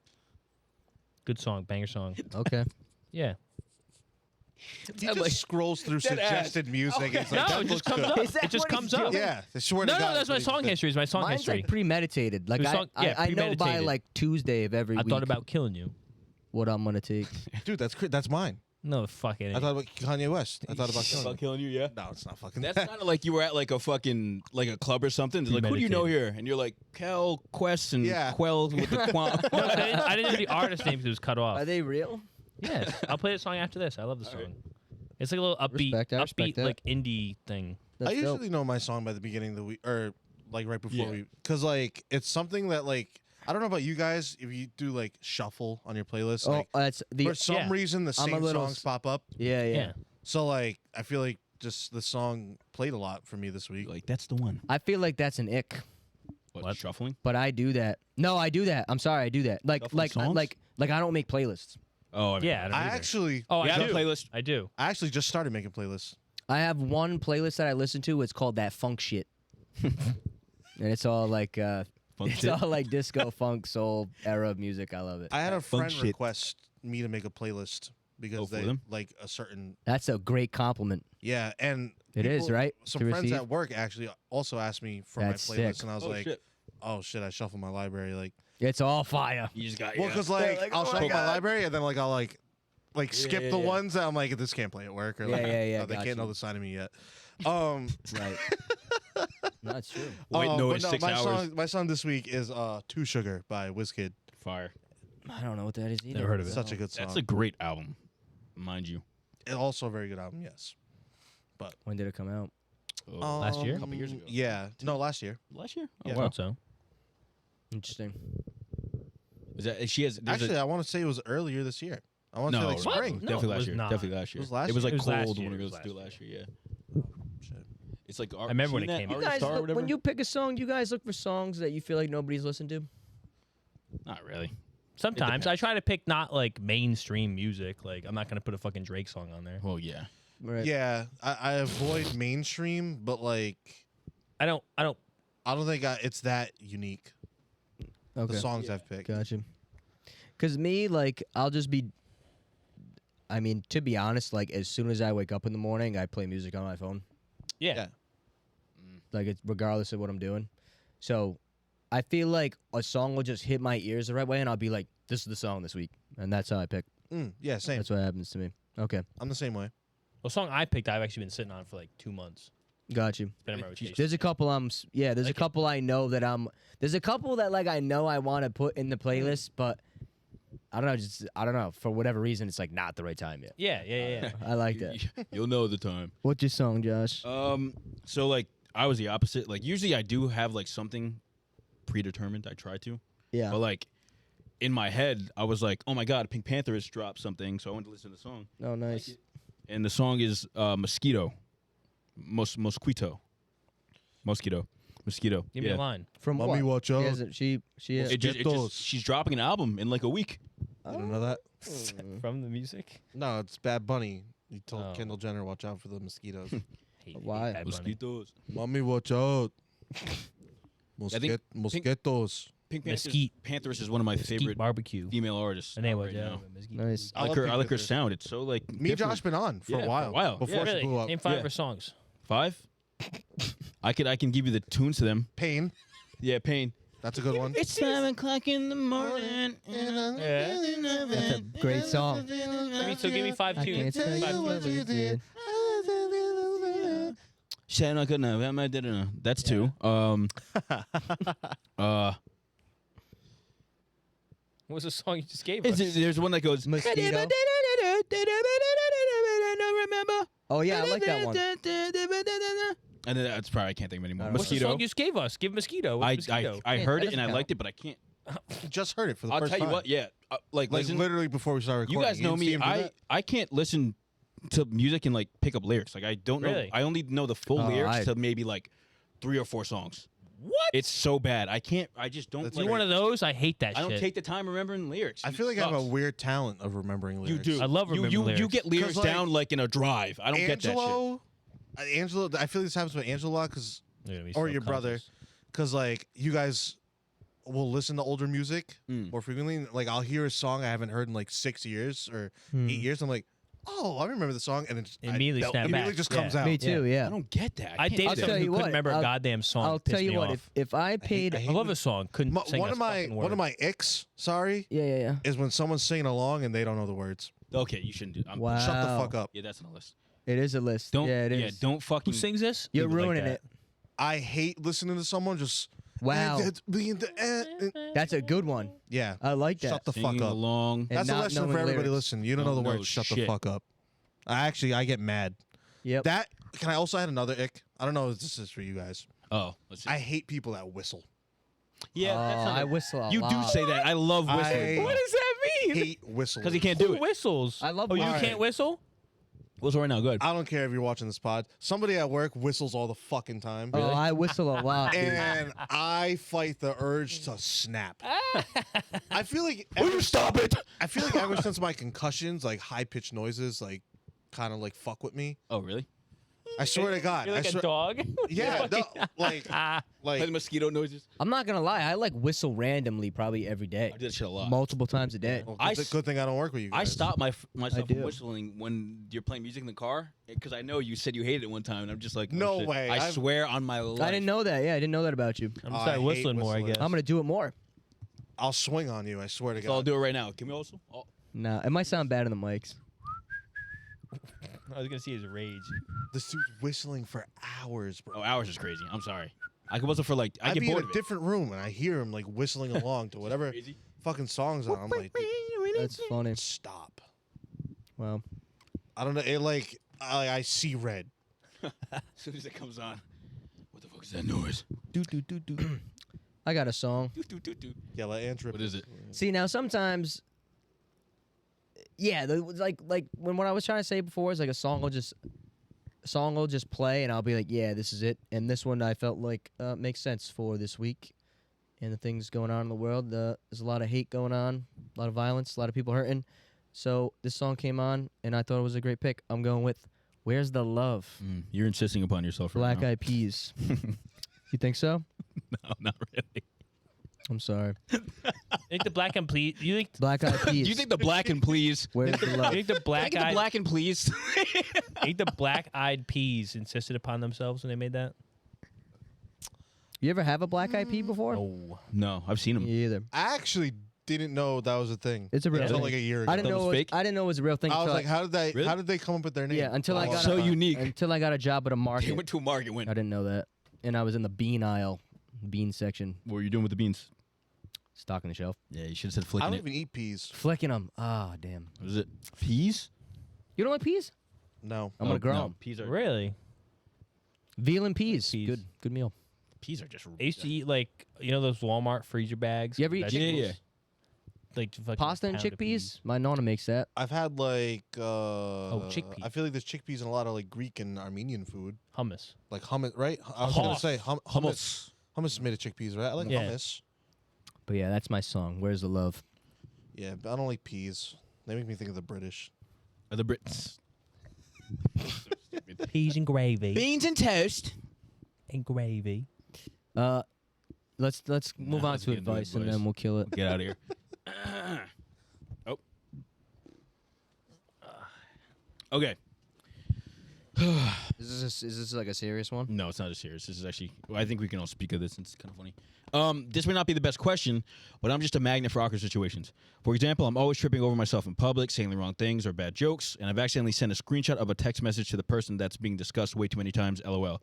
Good song, banger song. Okay. Yeah. He just scrolls through Dead ass. suggested music. It's like, No, that it just looks comes good. up. Is that It just what he's comes up. doing? Yeah, I swear to No, God, that's my what he song did. history. It's my song Mine's history. like premeditated. Like Your song- yeah, I know by premeditated. like Tuesday of every I week thought about killing you. what I'm gonna take. Dude, that's mine. No, fuck it. I thought about Kanye West. I thought about killing him. killing you, yeah. No, it's not fucking. That's kind of like you were at like a fucking like a club or something. It's like, who do you know here? And you're like, Kel, Quest, and Yeah. Quell with the Quan. No, I didn't know the artist name because it was cut off. Are they real? Yes, I'll play the song after this. I love the song. It's like a little upbeat, Respect that. like indie thing. I That's dope. usually know my song by the beginning of the week, or like right before Yeah. we, because like it's something that like I don't know about you guys if you do like shuffle on your playlist. Oh, Like, that's the. for some yeah. reason the I'm a same little songs s- pop up. Yeah, yeah, Yeah. So like I feel like just the song played a lot for me this week. Like that's the one. I feel like that's an ick, What? Shuffling? but I do that. No, I do that. I'm sorry, I do that. Like, Shuffling songs? like I don't make playlists. Oh, I mean, Yeah, I don't I either. actually, Oh, You I have do. a playlist? I do. just started making playlists. I have one playlist that I listen to. It's called That Funk Shit, and it's all like Funk it's shit? all like disco, funk, soul era music. I love it. I had a Funk friend shit. request me to make a playlist because Oh, for they them? like a certain That's a great compliment. yeah, and It is, people- right? Some To friends receive? at work actually also asked me for That's my playlist, sick. and I was Oh, like, shit. oh shit, I shuffle my library like. It's all fire. You just got Well, because like, like, I'll oh my shuffle my God. library and then like I'll like skip yeah, the yeah. ones that I'm like this can't play at work or Yeah, like yeah, oh, they got can't you. know the sign of me yet. Right. No, that's true. Wait, no, but it's 6 my hours. my song this week is Two Sugar by WizKid. Fire. I don't know what that is either. Never heard of it. Such a good song. That's a great album, mind you. And also a very good album. Yes. When did it come out? Oh, Last year? A couple years ago. Yeah. No, last year. Last year? Yeah. Oh, I wow. thought so. Interesting. Is that she has? there's Actually, a, I want to say it was earlier this year. I want to no, say like What? spring. No, definitely it last was year. not. Definitely last year. It was last It was like year. It was last cold year. when It it was was last due last year. Yeah. Shit. It's like I remember when it came out. You guys, Star or look, whatever. when you pick a song, you guys look for songs that you feel like nobody's listened to. Not really. Sometimes I try to pick not like mainstream music. Like I'm not gonna put a fucking Drake song on there. Well, yeah. Right. Yeah, I avoid mainstream, but like I don't. I don't think it's that unique. Okay. The songs I've picked. Gotcha. Cause me, like, I'll just be. I mean, to be honest, like, as soon as I wake up in the morning, I play music on my phone. Yeah. Yeah. Like, it's regardless of what I'm doing. So, I feel like a song will just hit my ears the right way, and I'll be like, "This is the song this week," and that's how I pick. Yeah, same. That's what happens to me. Okay, I'm the same way. The song I picked, I've actually been sitting on for like 2 months. got you. It's been in my rotation. There's a couple there's a Like- couple I know that there's a couple that like I know I want to put in the playlist, but I don't know, for whatever reason it's like not the right time yet. Yeah. I like that. You'll know the time. What's your song, Josh? So like I was the opposite. Like usually I do have like something predetermined. I try to. Yeah. But like in my head, I was like, oh my god, Pink Panther has dropped something, so I went to listen to the song. Oh, nice. And the song is Mosquito. Mosquito. Mosquito. Give me a line. From Mommy, what? watch out. She has. She's dropping an album in like a week. You don't know that? From the music. No, it's Bad Bunny. He told Oh. Kendall Jenner, watch out for the mosquitoes. Why? Bad Bunny. Mosquitoes. Mommy, watch out. think Mosquitoes. Pink Mesquite. Panthers is one of my Mesquite favorite barbecue. female artists. And anyway, right now. Nice. I like love her. Pink I like her Panthers. sound. It's so like Me and different. Josh been on for Yeah, a for a while. while. Before Yeah, she really. blew up. Name 5 Yeah. of her songs. 5. I can give you the tunes to them. Pain. Yeah, Pain. That's a good one. It's 7:00 in the morning. That's a great song. So give me 5 I tunes. can't tell you what you did. That's 2. What was the song you just gave us? There's one that goes. Mosquito. remember. Oh yeah, I like that one. And then that's probably I can't think of anymore. What's What's the Mosquito. song you just gave us? Give Mosquito. What's Mosquito? I Yeah, heard that it and I doesn't liked it, but I can't. Just heard it for the I'll first tell you time. what. Yeah, like listen, literally before we started you recording. guys know didn't see me. him do that? I can't listen to music and like pick up lyrics. Like I don't know. Really? I only know the full Oh, lyrics to maybe like 3 or 4 songs. What? It's so bad. I can't. I just don't. That's You're like, one of those? I hate that I shit. don't take the time remembering lyrics. I It feel like I have a sucks. weird talent of remembering You lyrics. do. I love remembering you lyrics. get lyrics 'Cause, like, down like in a drive. I don't get that shit. Angelo, I feel like this happens with Angelo a lot because, You're gonna be or your brother, self-conscious. because like you guys will listen to older music Mm. more frequently. Like I'll hear a song I haven't heard in like 6 years or 8 years. I'm like, oh, I remember the song, and it Immediately snap immediately back. just Yeah. comes out. Me too. I Yeah. don't get that. I can't dated do tell someone you who what, couldn't remember a I'll- goddamn song. I'll Pissed tell you me what. off. If I paid, I I hate love a song. Couldn't sing one a of my fucking one of word. my icks, sorry, yeah. is when someone's singing along and they don't know the words. Okay, you shouldn't do. Wow. Shut the fuck up. Yeah, that's on the list. It is a list. Don't. Yeah, it is. Yeah, don't fucking. Who sings this? You're People like ruining that. it. I hate listening to someone just. Wow. That's That's a good one. yeah. I like that. Shut the fuck Singing up. along. And That's a not lesson knowing for everybody lyrics. listening. You don't know the Don't know words. Shut the shit. fuck up. I get mad. Yep. That can I also add another ick? I don't know if this is for you guys. Oh, let's see. I hate people that whistle. yeah, that's Oh, not I whistle a You lot. do say that. I love whistling. I What does that mean? hate whistling. Because he can't do Who it. whistles? I love Oh, you whistling. can't whistle? Whistle right now. Good. I don't care if you're watching this pod. Somebody at work whistles all the fucking time. Oh, I whistle a lot. dude. And I fight the urge to snap. I feel like Will you stop it? I feel like ever since my concussions, like high pitched noises, like kind of like fuck with me. Oh, really? I swear to God. You're like I a swear, dog? yeah, no, like Like like mosquito noises. I'm not gonna lie. I like whistle randomly, probably every day, I do that shit a lot. multiple times a day. well, I good thing I don't work with you guys. I stop myself do. from whistling when you're playing music in the car because I know you said you hated it one time, and I'm just like, oh, No shit. way. I I've- swear on my life. I didn't know that. Yeah, I didn't know that about you. I'm I start hate whistling more, I whistling. guess. I'm gonna do it more. I'll swing on you. I swear to So I'll God. do it right now. Can we also? Oh. Nah, it might sound bad in the mics. I was going to see his rage. This dude's whistling for hours, bro. Oh, hours is crazy. I'm sorry. I could whistle for like. I I'd get be in bored a of it. different room and I hear him like whistling along to whatever Crazy. fucking songs on. I'm like, dude, That's funny. stop. Well, I don't know. It like I see red. As soon as it comes on, what the fuck is that noise? I got a song. Yeah, let Ant rip What is it? See, now sometimes, yeah, like when what I was trying to say before is like a song will just play and I'll be like, yeah, this is it. And this one I felt like makes sense for this week and the things going on in the world. There's a lot of hate going on, a lot of violence, a lot of people hurting. So this song came on and I thought it was a great pick. I'm going with "Where's the Love," You're insisting upon yourself. Black right now. Eyed Peas. You think so? No, not really. I'm sorry. You think the black and please? You think Black Eyed Peas. Do you think the black and please? Where's the love? you think the black eyed? black and please? You think the black eyed peas insisted upon themselves when they made that? You ever have a Black Eyed Pea before? Oh, No, I've seen them. Me either. I actually didn't know that was a thing. It's a real until thing. like a year ago. I didn't That know was it was, fake? I didn't know it was a real thing. I was until like, how did they? Really? How did they come up with their name? Yeah, until I got So a, unique. until I got a job at a They market. went to a market. I didn't know that, and I was in the bean aisle, bean section, What were you doing with the beans? stocking the shelf, Yeah, you should have said I flicking don't it. even eat peas. flicking them. Ah, damn. Was it peas? You don't like peas? No. I'm gonna grow no, them. Peas are really? Veal and peas. Peas. Good meal. peas are just. I used to eat like those Walmart freezer bags. You ever with eat vegetables? Yeah, yeah. Like fucking Pasta and pound of chickpeas. My nonna makes that. I've had like chickpeas. I feel like there's chickpeas in a lot of like Greek and Armenian food, hummus. like hummus, right? I was gonna Hummus. say hummus. Hummus is made of chickpeas, right? I like Yeah. hummus. But yeah, that's my song. Where's the love? Yeah, but I don't like peas. They make me think of the British. Are the Brits. Peas and gravy. Beans and toast. And gravy. Let's move on let's to get into advice and advice. then we'll kill it. Get out of here. Oh. Okay. Is this like a serious one? No, it's not as serious. This is actually. I think we can all speak of this. It's kind of funny. This may not be the best question, but I'm just a magnet for awkward situations. For example, I'm always tripping over myself in public, saying the wrong things or bad jokes, and I've accidentally sent a screenshot of a text message to the person that's being discussed way too many times. LOL.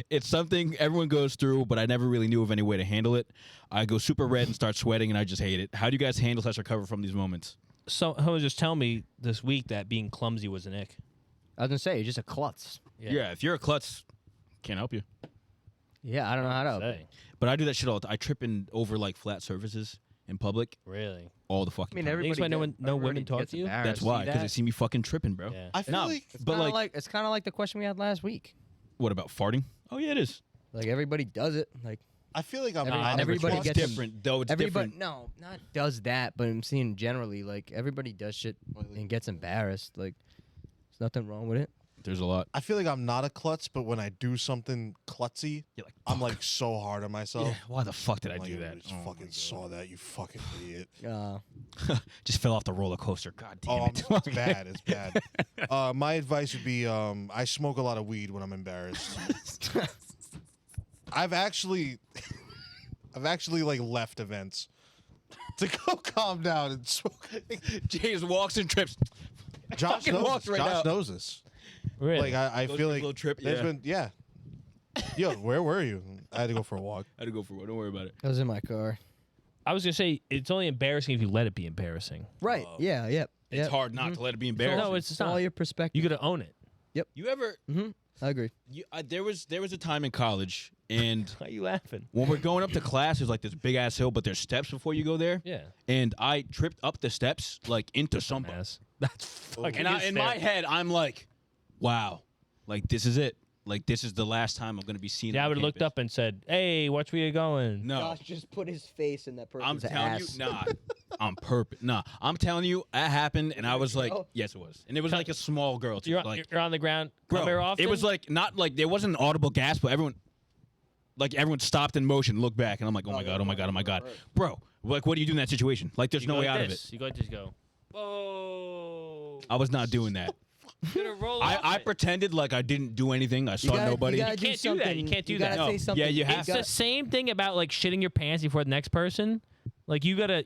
It's something everyone goes through, but I never really knew of any way to handle it. I go super red and start sweating, and I just hate it. How do you guys handle / recover from these moments? So, someone was just telling me this week that being clumsy was an ick. I was gonna say, you're just a klutz. Yeah, if you're a klutz, can't help you. Yeah, I don't know how to help you. Say. But I do that shit all the time. I trip over like flat surfaces in public Really? all the fucking I mean, time. everybody. why no one- no everybody women talk gets to you? embarrassed. That's why, see because they that? see me fucking tripping, bro. Yeah. I feel No, like It's but kinda like, it's kind of like the question we had last week. what about farting? Oh yeah, it is. Like everybody does it. Like I feel like I'm Every- not everybody a It's gets klutz. different, though. It's everybody, different. no, not does that, but I'm seeing generally like everybody does shit and gets embarrassed. Like there's nothing wrong with it. There's a lot. I feel like I'm not a klutz, but when I do something klutzy, You're like, I'm like so hard on myself. yeah, why the fuck did I I'm like, do that? just Oh my fucking God. saw that, you fucking idiot. Just fell off the roller coaster. God damn Oh, it. it's bad. It's bad. My advice would be I smoke a lot of weed when I'm embarrassed. I've actually like left events to go calm down and smoke. James walks and trips. Josh Fucking knows walks this. right Josh out. knows this. Really? Like I Goes feel for a like little trip, there's yeah. been Yo, where were you? I had to go for a walk. I had to go for one. Don't worry about it. I was in my car. I was gonna say it's only embarrassing if you let it be embarrassing. Right. Yeah. Yep. It's hard not to let it be embarrassing. No, it's It's not. all your perspective. You gotta own it. You ever? I agree. There was a time in college, and Why are you laughing? when we're going up to class, there's like this big ass hill, but there's steps before you go there. Yeah. And I tripped up the steps like into somebody. Ass. That's fucking. And in my head, I'm like, wow, like this is it. Like this is the last time I'm gonna be seen. Yeah, I on would have looked campus. up and said, "Hey, watch where you're going." No, Josh just put his face in that I'm person's telling ass. you, nah, on purpose. Nah, I'm telling you, that happened, and I was like, girl? yes, it was, and it was like a small girl. Too. You're, like, you're on the ground. bro, Come here often? it was like not like there wasn't an audible gasp, but everyone stopped in motion, looked back, and I'm like, oh my god, oh my god, oh my god, bro. Like, what do you do in that situation? Like, there's You no go way like out of this. it. You go like this. Go. Whoa. I was not doing that. You're gonna roll off I it. pretended like I didn't do anything. I saw nobody. You gotta You do can't do that. You something- can't do gotta that. say No. something. Yeah, you have It's to. the same thing about like shitting your pants before the next person. Like you gotta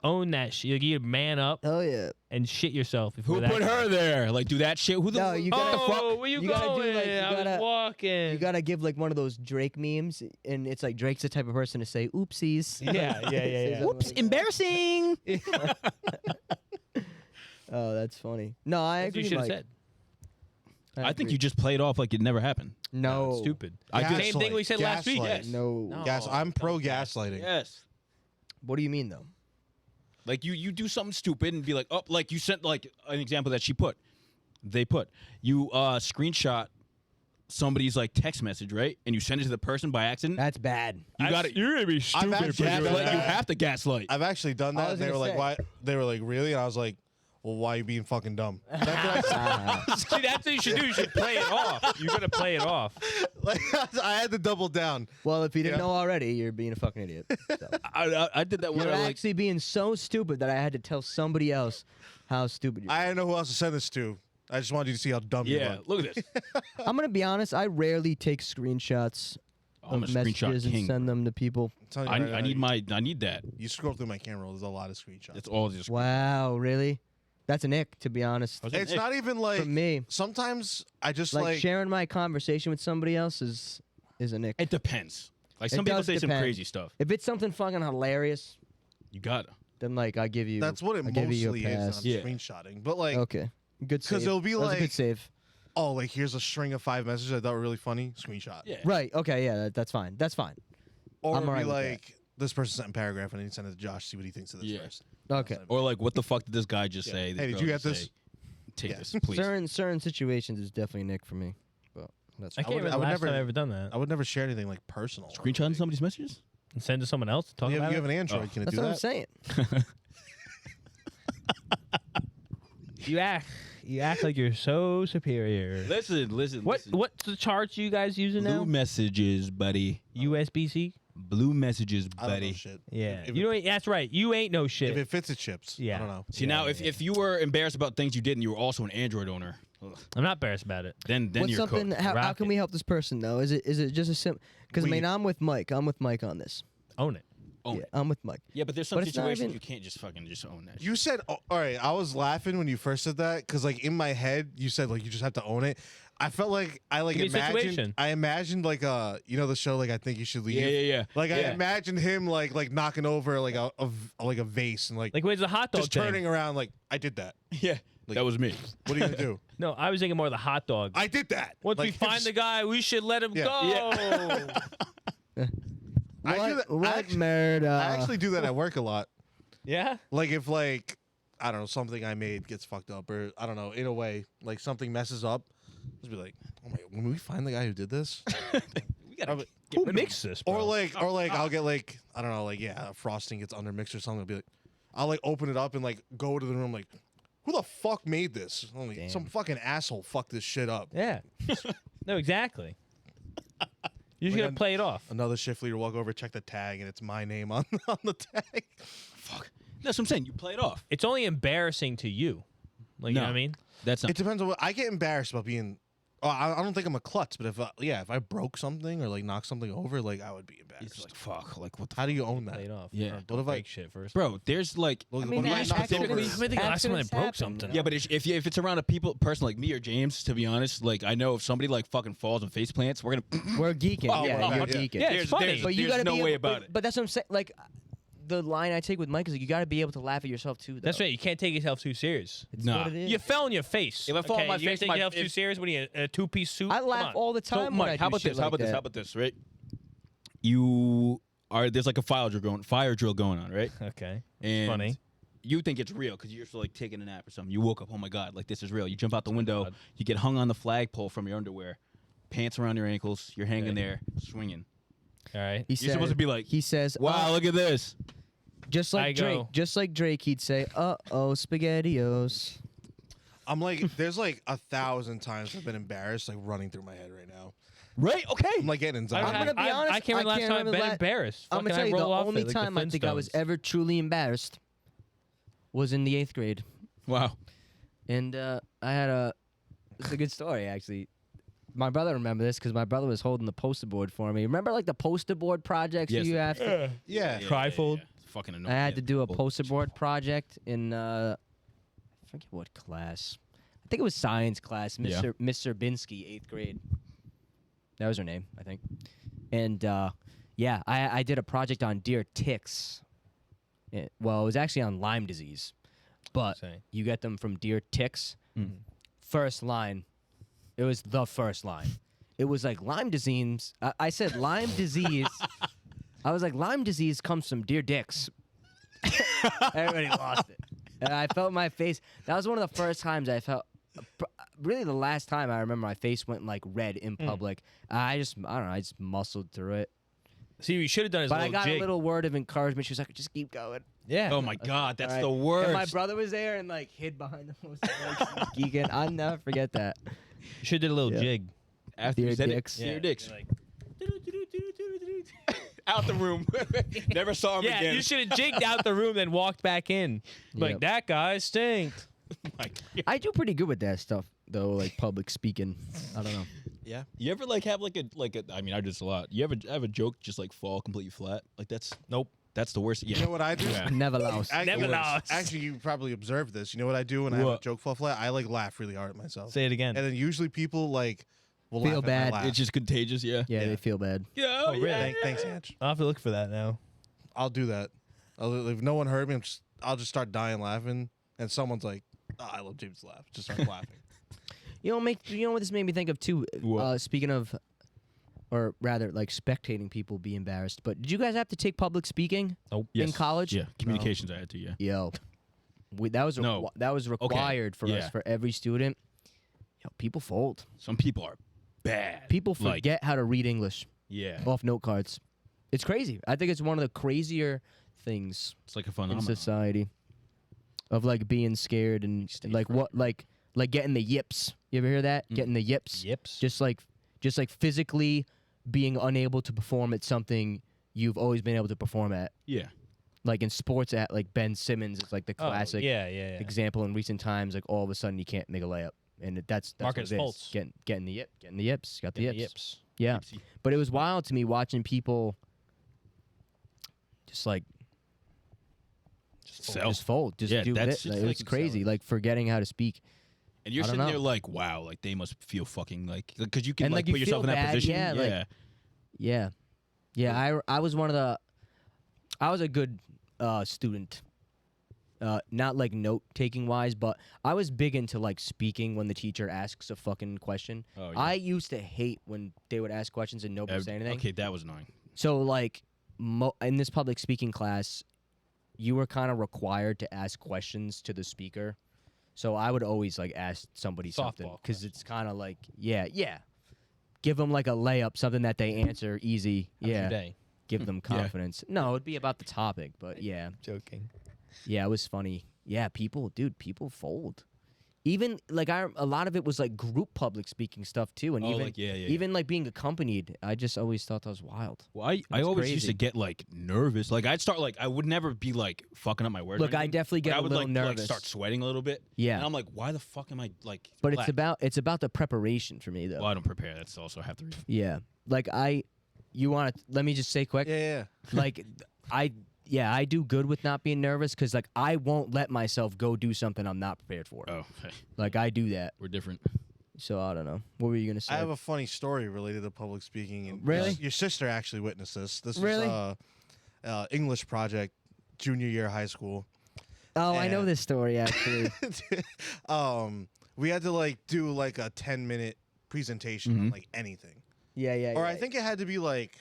own that shit. Like, you gotta man up Oh yeah. and shit yourself before Who that put her there? Like, do that shit? Who the? No, you gotta- Oh, what the fuck? where you, You gotta going? do, like, you I gotta- was walking. You gotta give like one of those Drake memes, and it's like Drake's the type of person to say "oopsies." Yeah. Say something Whoops, like that. embarrassing. Oh, that's funny. No, I That's what agree. you should have Mike. said. I think agree. you just played off like it never happened. No. Stupid. I Same Gaslight. thing we said last week. Gaslight. Yes. No. No. Gas. I'm pro don't gaslighting. Yes. What do you mean though? Like you do something stupid and be like, oh, like you sent like an example that they put. You screenshot somebody's like text message, right? And you send it to the person by accident. That's bad. You got it. You're gonna be stupid actually for doing done Gaslight. that. You that. have to gaslight. I've actually done I that. was And they were gonna like, say. "Why?" They were like, "Really?" And I was like, "Well, why are you being fucking dumb?" That's what I See, that's what you should do. You should play it off. You gotta play it off. like, I had to double down. Well, if you didn't Yeah. know already, you're being a fucking idiot. So. I did that one. You're I like. actually being so stupid that I had to tell somebody else how stupid you are. I didn't know who else to send this to. I just wanted you to see how dumb you Yeah, are. look at this. I'm gonna be honest. I rarely take screenshots I'm a of screenshot messages and king. send them to people. I'm telling you right now, I need that. You scroll through my camera roll. There's a lot of screenshots. It's all just. Wow, really? That's an ick, to be honest. Was it It's Nick? not even like For me, sometimes I just like like sharing my conversation with somebody else is an ick. It depends. Like It some people does say some depend. crazy stuff. If it's something fucking hilarious, You gotta. then like I give you. that's what it I give you a mostly is. pass. I'm Yeah. screenshotting, but like, Okay, good save. 'Cause it'll be That was a like- good save. oh, like here's a string of 5 messages I thought were really funny. Screenshot. Yeah. Right. Okay. Yeah. That's fine. That's fine. Or I'm it'll be alright with that. like this person sent a paragraph and I need to send it to Josh. See what he thinks of this Yeah. first. Okay. Or like, what the fuck did this guy just say? This Hey, did girl you just get this? say? Take Yeah. this, please. Certain situations is definitely an ick for me, but that's I fine. can't remember the would last never- time I've ever done that. I would never share anything like personal. Screenshotting somebody's messages? And send to someone else to talk You about have it. an Android. Oh. Can it That's do what that? I'm saying. You act like you're so superior. Listen. What's the charts you guys using Blue now? messages, buddy. USB-C. Blue messages, I don't know buddy. shit. Yeah, If you know. That's right. You ain't no If shit. it fits, it chips. Yeah. I don't know. See, now, if you were embarrassed about things you did and you were also an Android owner, I'm not embarrassed about it. then What's you're something? cooked. How Rocket. can we help this person though? Is it just a simple? Because I mean, We- I'm with Mike. I'm with Mike on this. Own it. Own Yeah, it. I'm with Mike. Yeah, but there's some But it's not situations even- you can't just fucking just own that. You said, oh, all right. I was laughing when you first said that because, like, in my head, you said like you just have to own it. I felt like I like Give me a imagined. situation. I imagined like you know the show like I Think You Should Leave. Yeah. Like I Yeah. imagined him like knocking over like a vase and like Like where's the hot dog just thing? turning around like I did that. Yeah. Like, That was me. what are you gonna do? No, I was thinking more of the hot dog. I did that. Once we Like, find the guy, we should let him Yeah. go. I do that. What murder? I actually do that at work a lot. Yeah? Like if like I don't know, something I made gets fucked up, or I don't know, in a way, like something messes up, just be like, oh my, when we find the guy who did this, We gotta Who makes this, bro? or like I'll get like I don't know, like frosting gets undermixed or something. I'll be like, I'll like open it up and like go to the room like, who the fuck made this? I'm like, Damn. some fucking asshole fucked this shit up. Yeah. No, exactly. You just Like gotta play it off. Another shift leader walk over, check the tag, and it's my name on the tag. fuck. That's what I'm saying. You play it off. It's only embarrassing to you. Like, you know No. what I mean? That's not. It depends on what I get embarrassed about being. Oh, I don't think I'm a klutz, but if I broke something or like knocked something over, like I would be embarrassed. It's like fuck. Like what the How do you own that? Play it off. Yeah. Don't What if I- break shit first. bro? There's like. Look, I mean, what if I knocked over? accidents- When the last time I accidents broke happen, something? you know? Yeah, but if it's around a person like me or James, to be honest, like I know if somebody like fucking falls and face plants, we're gonna. We're geeking. Oh, yeah, oh, you're yeah. geeking. Yeah, it's there's, funny. There's, But you there's gotta no be way able, about it. But that's what I'm saying. Like, the line I take with Mike is like you got to be able to laugh at yourself too. Though. That's right. You can't take yourself too serious. It's Nah. what it is. You fell on your face. If I fall on okay? my you face, take my- yourself too if- serious when you're in a two-piece suit. I Come laugh on. all the So time. when I Mike, how do about shit this? How like about this? that. How about this? Right? You are there's like a fire drill going on, right? Okay. And Funny. you think it's real because you're just like taking a nap or something. You woke up, oh my god, like this is real. You jump out the window, God. you get hung on the flagpole from your underwear, pants around your ankles, you're hanging Okay. there swinging. All right. He You're supposed to be like, He says, wow, look at this. just like I Drake. go- Just like Drake, he'd say, SpaghettiOs. I'm like, there's like 1,000 times I've been embarrassed, like running through my head right now. Right? Okay. I'm like getting anxiety. I'm gonna be honest, I can't remember the last time I've been la- embarrassed. I'm Fucking gonna tell you, I the roll off only it like the time I think I was Flintstones. ever truly embarrassed was in the 8th grade, Wow. and I had it's a good story actually. My brother remember this because my brother was holding the poster board for me. Remember like the poster board projects Yes. you have to. Yeah. Trifold. It's fucking annoying. I had to do a Well, poster board project in I forget what class. I think it was science class. Yeah. Miss Serbinsky, 8th grade. That was her name, I think. And yeah, I did a project on deer ticks. Well, it was actually on Lyme disease, but Say. you get them from deer ticks. First line, it was the first line. It was like Lyme disease. I said Lyme disease. I was like, Lyme disease comes from deer dicks. Everybody lost it. And I felt my face. That was one of the first times I felt. Really, the last time I remember my face went like red in public. I don't know. I just muscled through it. See, what you should have done is But a I little got jig. a little word of encouragement. She was like, "Just keep going." Yeah. Oh my god, that's All right. the worst. And my brother was there and like hid behind the poster, like, geeking. I'll never forget that. You should have did a little Yeah. jig. After you Deer said dicks. it, deer dicks. Like, Out the room. Never saw him yeah, again. you should have jigged out the room, then walked back in. Like, Yep. that guy stinked. I do pretty good with that stuff though, like public speaking. I don't know. Yeah. You ever like have like a I mean I do this a lot. You ever have a joke just like fall completely flat? Like that's Nope. That's the worst. Yeah. You know what I do? Yeah. Never lost. Never lost. Actually, you probably observed this. You know what I do when I have a What? joke fall flat? I like laugh really hard at myself. Say it again. And then usually people like will Feel laugh at my bad. laugh. It's just contagious. Yeah. Yeah, Yeah. they feel bad. Yeah. Oh, really? Thanks, Ange. I'll have to look for that now. I'll do that. If no one heard me, I'll just start dying laughing, and someone's like, oh, "I love James' laugh." Just start laughing. You know what this made me think of too? What? Speaking of, or rather, like spectating people be embarrassed. But did you guys have to take public speaking Nope. in college? Yeah. Communications I had to. Yeah. Yo, that was No. that was required for us Yeah. for every student. Yo, people fold. Some people are bad. People Like, forget how to read English Yeah. off note cards. It's crazy. I think it's one of the crazier things It's like a in phenomenon. society of like being scared and Stay like what like getting the yips. You ever hear that? Getting the yips. Yips. Just like physically being unable to perform at something you've always been able to perform at. Yeah. Like in sports at like Ben Simmons is like the Oh, classic yeah. example in recent times. Like all of a sudden you can't make a layup. And that's Marcus what it is. Fultz. Getting the yips. Got the Yeah, yips. Yeah. Yipsy. But it was wild to me watching people just like Sell. just fold, just Yeah, do that's it. just Like, it's fucking crazy, selling. like forgetting how to speak. And you're I don't sitting there know. like, wow, like they must feel fucking like, because you can And, like like, you put yourself in feel that bad, position. yeah, like- Yeah. I was one of the. I was a good student. not like note taking wise, but I was big into like speaking when the teacher asks a fucking question. Oh, yeah. I used to hate when they would ask questions and nobody would say anything. Okay, that was annoying. So like in this public speaking class, you were kind of required to ask questions to the speaker. So I would always like ask somebody something Softball because it's kind of like yeah, give them like a layup, something that they answer easy. How's your Yeah, day? give them confidence. No, it'd be about the topic, but yeah, Joking. yeah, it was funny. Yeah, people fold. Even like a lot of it was like group public speaking stuff too, and Oh, even like, yeah. even like being accompanied. I just always thought that was wild. Well, I It's always used to crazy. get like nervous. Like I'd start like I would never be like fucking up my words. or Look, I anything, definitely but get I a would little like nervous. start sweating a little bit. Yeah. And I'm like, why the fuck am I like? But relaxed? it's about the preparation for me though. Well, I don't prepare. That's also half the reason. Yeah, like you want to let me just say quick. Yeah. Like I do good with not being nervous because like I won't let myself go do something I'm not prepared for. Oh, Like I do that. we're different. So I don't know. What were you gonna say? I have a funny story related to public speaking. And Really? Your sister actually witnessed this. This Really? was English project, junior year of high school. I know and- this story actually. We had to like do like a 10-minute presentation on like anything. yeah. Or I think it had to be like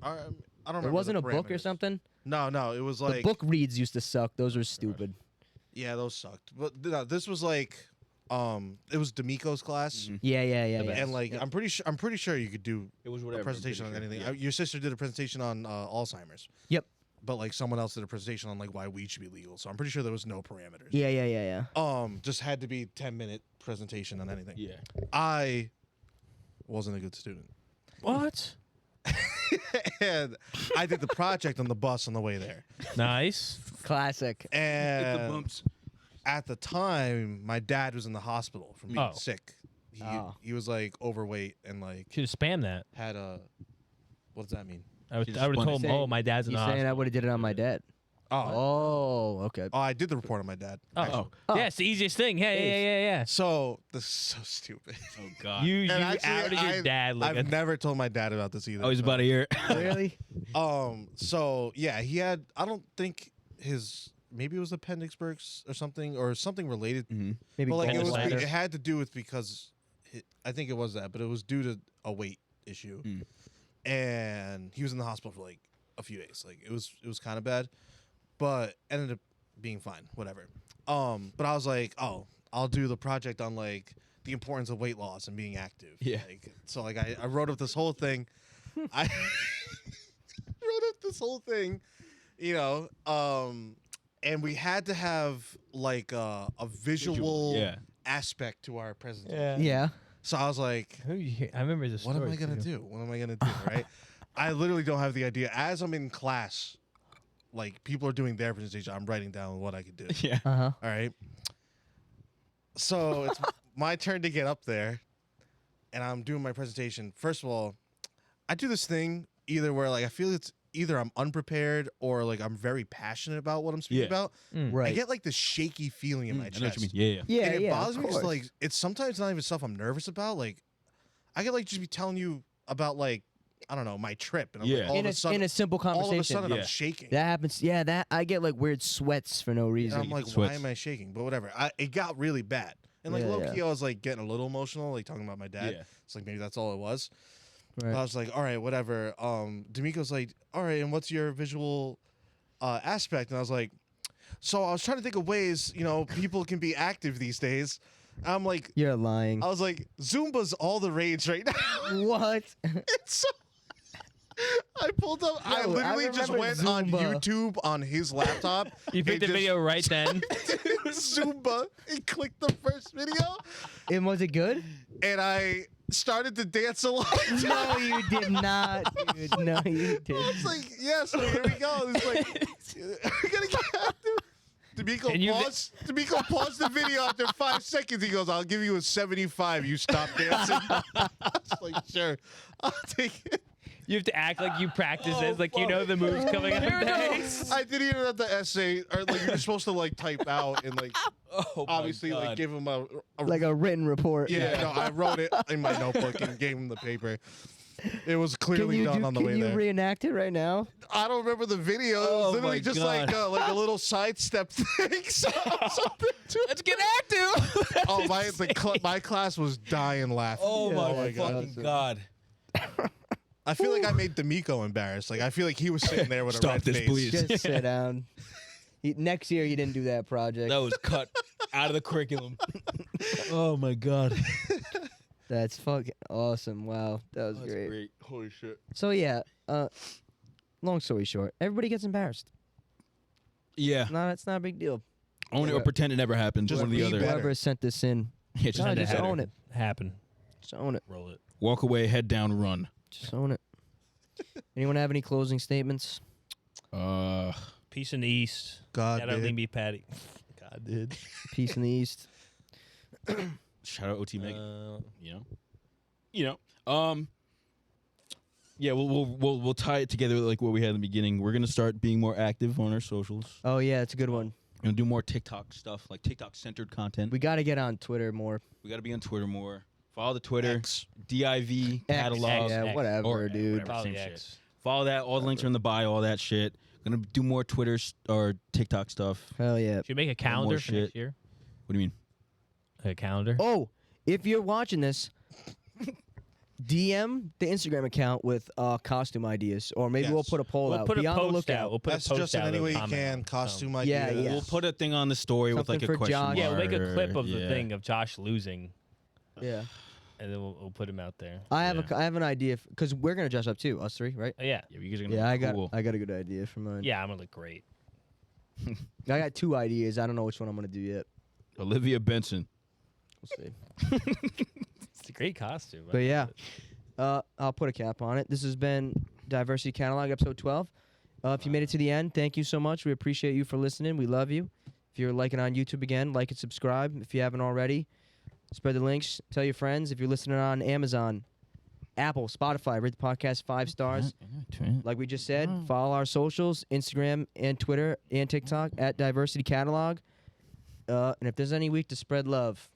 I don't remember. it wasn't the a book or parameters. something. No, it was The like book reads used to suck. Those were stupid. yeah, those sucked. But no, this was like it was D'Amico's class. Yeah. And like I'm pretty sure you could do It was a whatever. presentation on anything. Your sister did a presentation on Alzheimer's. Yep. But like someone else did a presentation on like why weed should be legal. So I'm pretty sure there was no parameters. Yeah. Just had to be 10-minute presentation on anything. Yeah. I wasn't a good student. What? And I did the project on the bus on the way there. Nice. Classic. Hit the And bumps. at the time, my dad was in the hospital from being Oh. sick. He Oh. he was like overweight and like Should have spammed that. had a what does that mean? I would She's have funny. told him, Saying- oh, my dad's in You the saying I hospital. would have did it on my dad? Oh, okay. Oh, I did the report on my dad. actually. Oh. Yeah, it's the easiest thing. Yeah. So this is so stupid. Oh God. You And actually, outed your dad like I've never told my dad about this either. Oh, he's about to hear. Really? So yeah, he had. I don't think maybe it was appendix bursts or something related. Mhm. Maybe But like it was, gallbladder. it had to do with because I think it was that, but it was due to a weight issue, and he was in the hospital for like a few days. Like it was kind of bad, but ended up being fine. Whatever. But I was like, oh, I'll do the project on like the importance of weight loss and being active. Yeah. Like, so like I wrote up this whole thing. I wrote up this whole thing, and we had to have like a visual Yeah. aspect to our presentation. Yeah. So I was like, I remember this what story. am I gonna too. do? What am I gonna do? Right? I literally don't have the idea. As I'm in class, like people are doing their presentation, I'm writing down what I could do. Yeah. Uh-huh. All right. So it's my turn to get up there, and I'm doing my presentation. First of all, I do this thing either where like I feel it's either I'm unprepared or like I'm very passionate about what I'm speaking Yeah. about. I Right. get like this shaky feeling in my I know what chest. you mean. Yeah. Yeah, And it yeah. bothers of me because course. like it's sometimes not even stuff I'm nervous about. Like I could like just be telling you about like I don't know my trip, and I'm Yeah. like, all in of a sudden, in a simple all of a conversation. sudden Yeah. I'm shaking. That happens. Yeah, that I get like weird sweats for no And reason. I'm like, Sweats. why am I shaking? But whatever. It got really bad. And like Yeah, low yeah. key, I was like getting a little emotional, like talking about my dad. Yeah. It's like maybe that's all it was. Right. I was like, all right, whatever. D'Amico's like, all right, and what's your visual aspect? And I was like, so I was trying to think of ways, people can be active these days. I'm like, You're lying. I was like, Zumba's all the rage right now. What? So I pulled up. I Yo, I literally just remember went on Zumba. YouTube on his laptop. You picked the and just video right then. Zumba and clicked the first video, And was it good? and I started to dance along. No, you did not, dude. No, you didn't. It's like, yeah, so here we go. It's like, we're gonna get active. D'Amico And you- paused the video after 5 seconds. He goes, I'll give you a 75. You stop dancing. I was like, sure, I'll take it. You have to act like you practice this, like you know the moves coming up next. I didn't even have the essay, or like you're supposed to like type out and like obviously like give him a Like a written report. yeah. No, I wrote it in my notebook and gave him the paper. It was clearly done on the way there. Can you reenact it right now? I don't remember the video. It was literally just like a little sidestep thing. Let's get active. Oh my class was dying laughing. Oh my God. fucking god. I feel like I made D'Amico embarrassed. Like I feel like he was sitting there with a red face. Please. Just sit down. Next year, you didn't do that project. That was cut out of the curriculum. Oh my god. That's fucking awesome. Wow, that was great. Holy shit. So yeah, long story short, everybody gets embarrassed. Yeah. No, it's not a big deal. Own it or pretend it never happened. Just One or the be other. better. Whoever sent this in, Yeah, just, no, just own it. Happen. Just own it. Roll it. walk away, head down, run. Just own it. Anyone have any closing statements? Peace in the East. God Shout out did. Lee B. Patty. God did. Peace in the East. Shout out OT Megan. You know. Yeah, we'll tie it together like what we had in the beginning. We're gonna start being more active on our socials. Oh yeah, it's a good one. We're gonna do more TikTok stuff, like TikTok centered content. We got to get on Twitter more. We gotta be on Twitter more. Follow the Twitter X. DIV catalog. Yeah, whatever, or dude. whatever, Follow same the shit. X. Follow that. All the links are in the bio. All that shit. Gonna do more Twitter or TikTok stuff. Hell yeah. Should we make a calendar for shit. next year? What do you mean? A calendar? Oh, if you're watching this, DM the Instagram account with costume ideas, or maybe Yes. we'll put a poll We'll out. put Be a on the post lookout. out. We'll put That's a post just in out. any way you comment. can. Costume Yeah, ideas. yeah. We'll put a thing on the story with like Something a for question Josh. mark. Yeah, we'll make a clip of the Yeah. thing of Josh losing, Yeah. and then we'll put him out there. I have an idea because we're gonna dress up too, us three, right? Oh, yeah. Yeah, you guys are gonna Yeah, look cool. I got a good idea for mine. Yeah, I'm gonna look great. I got 2 ideas. I don't know which one I'm gonna do yet. Olivia Benson. We'll see. It's a great costume. But yeah, I'll put a cap on it. This has been Diversity Catalog, episode 12. If you made it to the end, thank you so much. We appreciate you for listening. We love you. If you're liking on YouTube again, like and subscribe. If you haven't already, spread the links. Tell your friends. If you're listening on Amazon, Apple, Spotify, rate the podcast 5 stars. Like we just said, follow our socials, Instagram and Twitter and TikTok at Diversity Catalog. And if there's any week to spread love,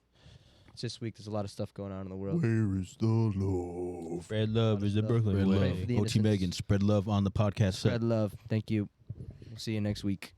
it's this week. There's a lot of stuff going on in the world. Where is the love? Spread love is the Brooklyn Spread way. love for the OT innocents. Megan, spread love on the podcast set. Spread love. Thank you. We'll see you next week.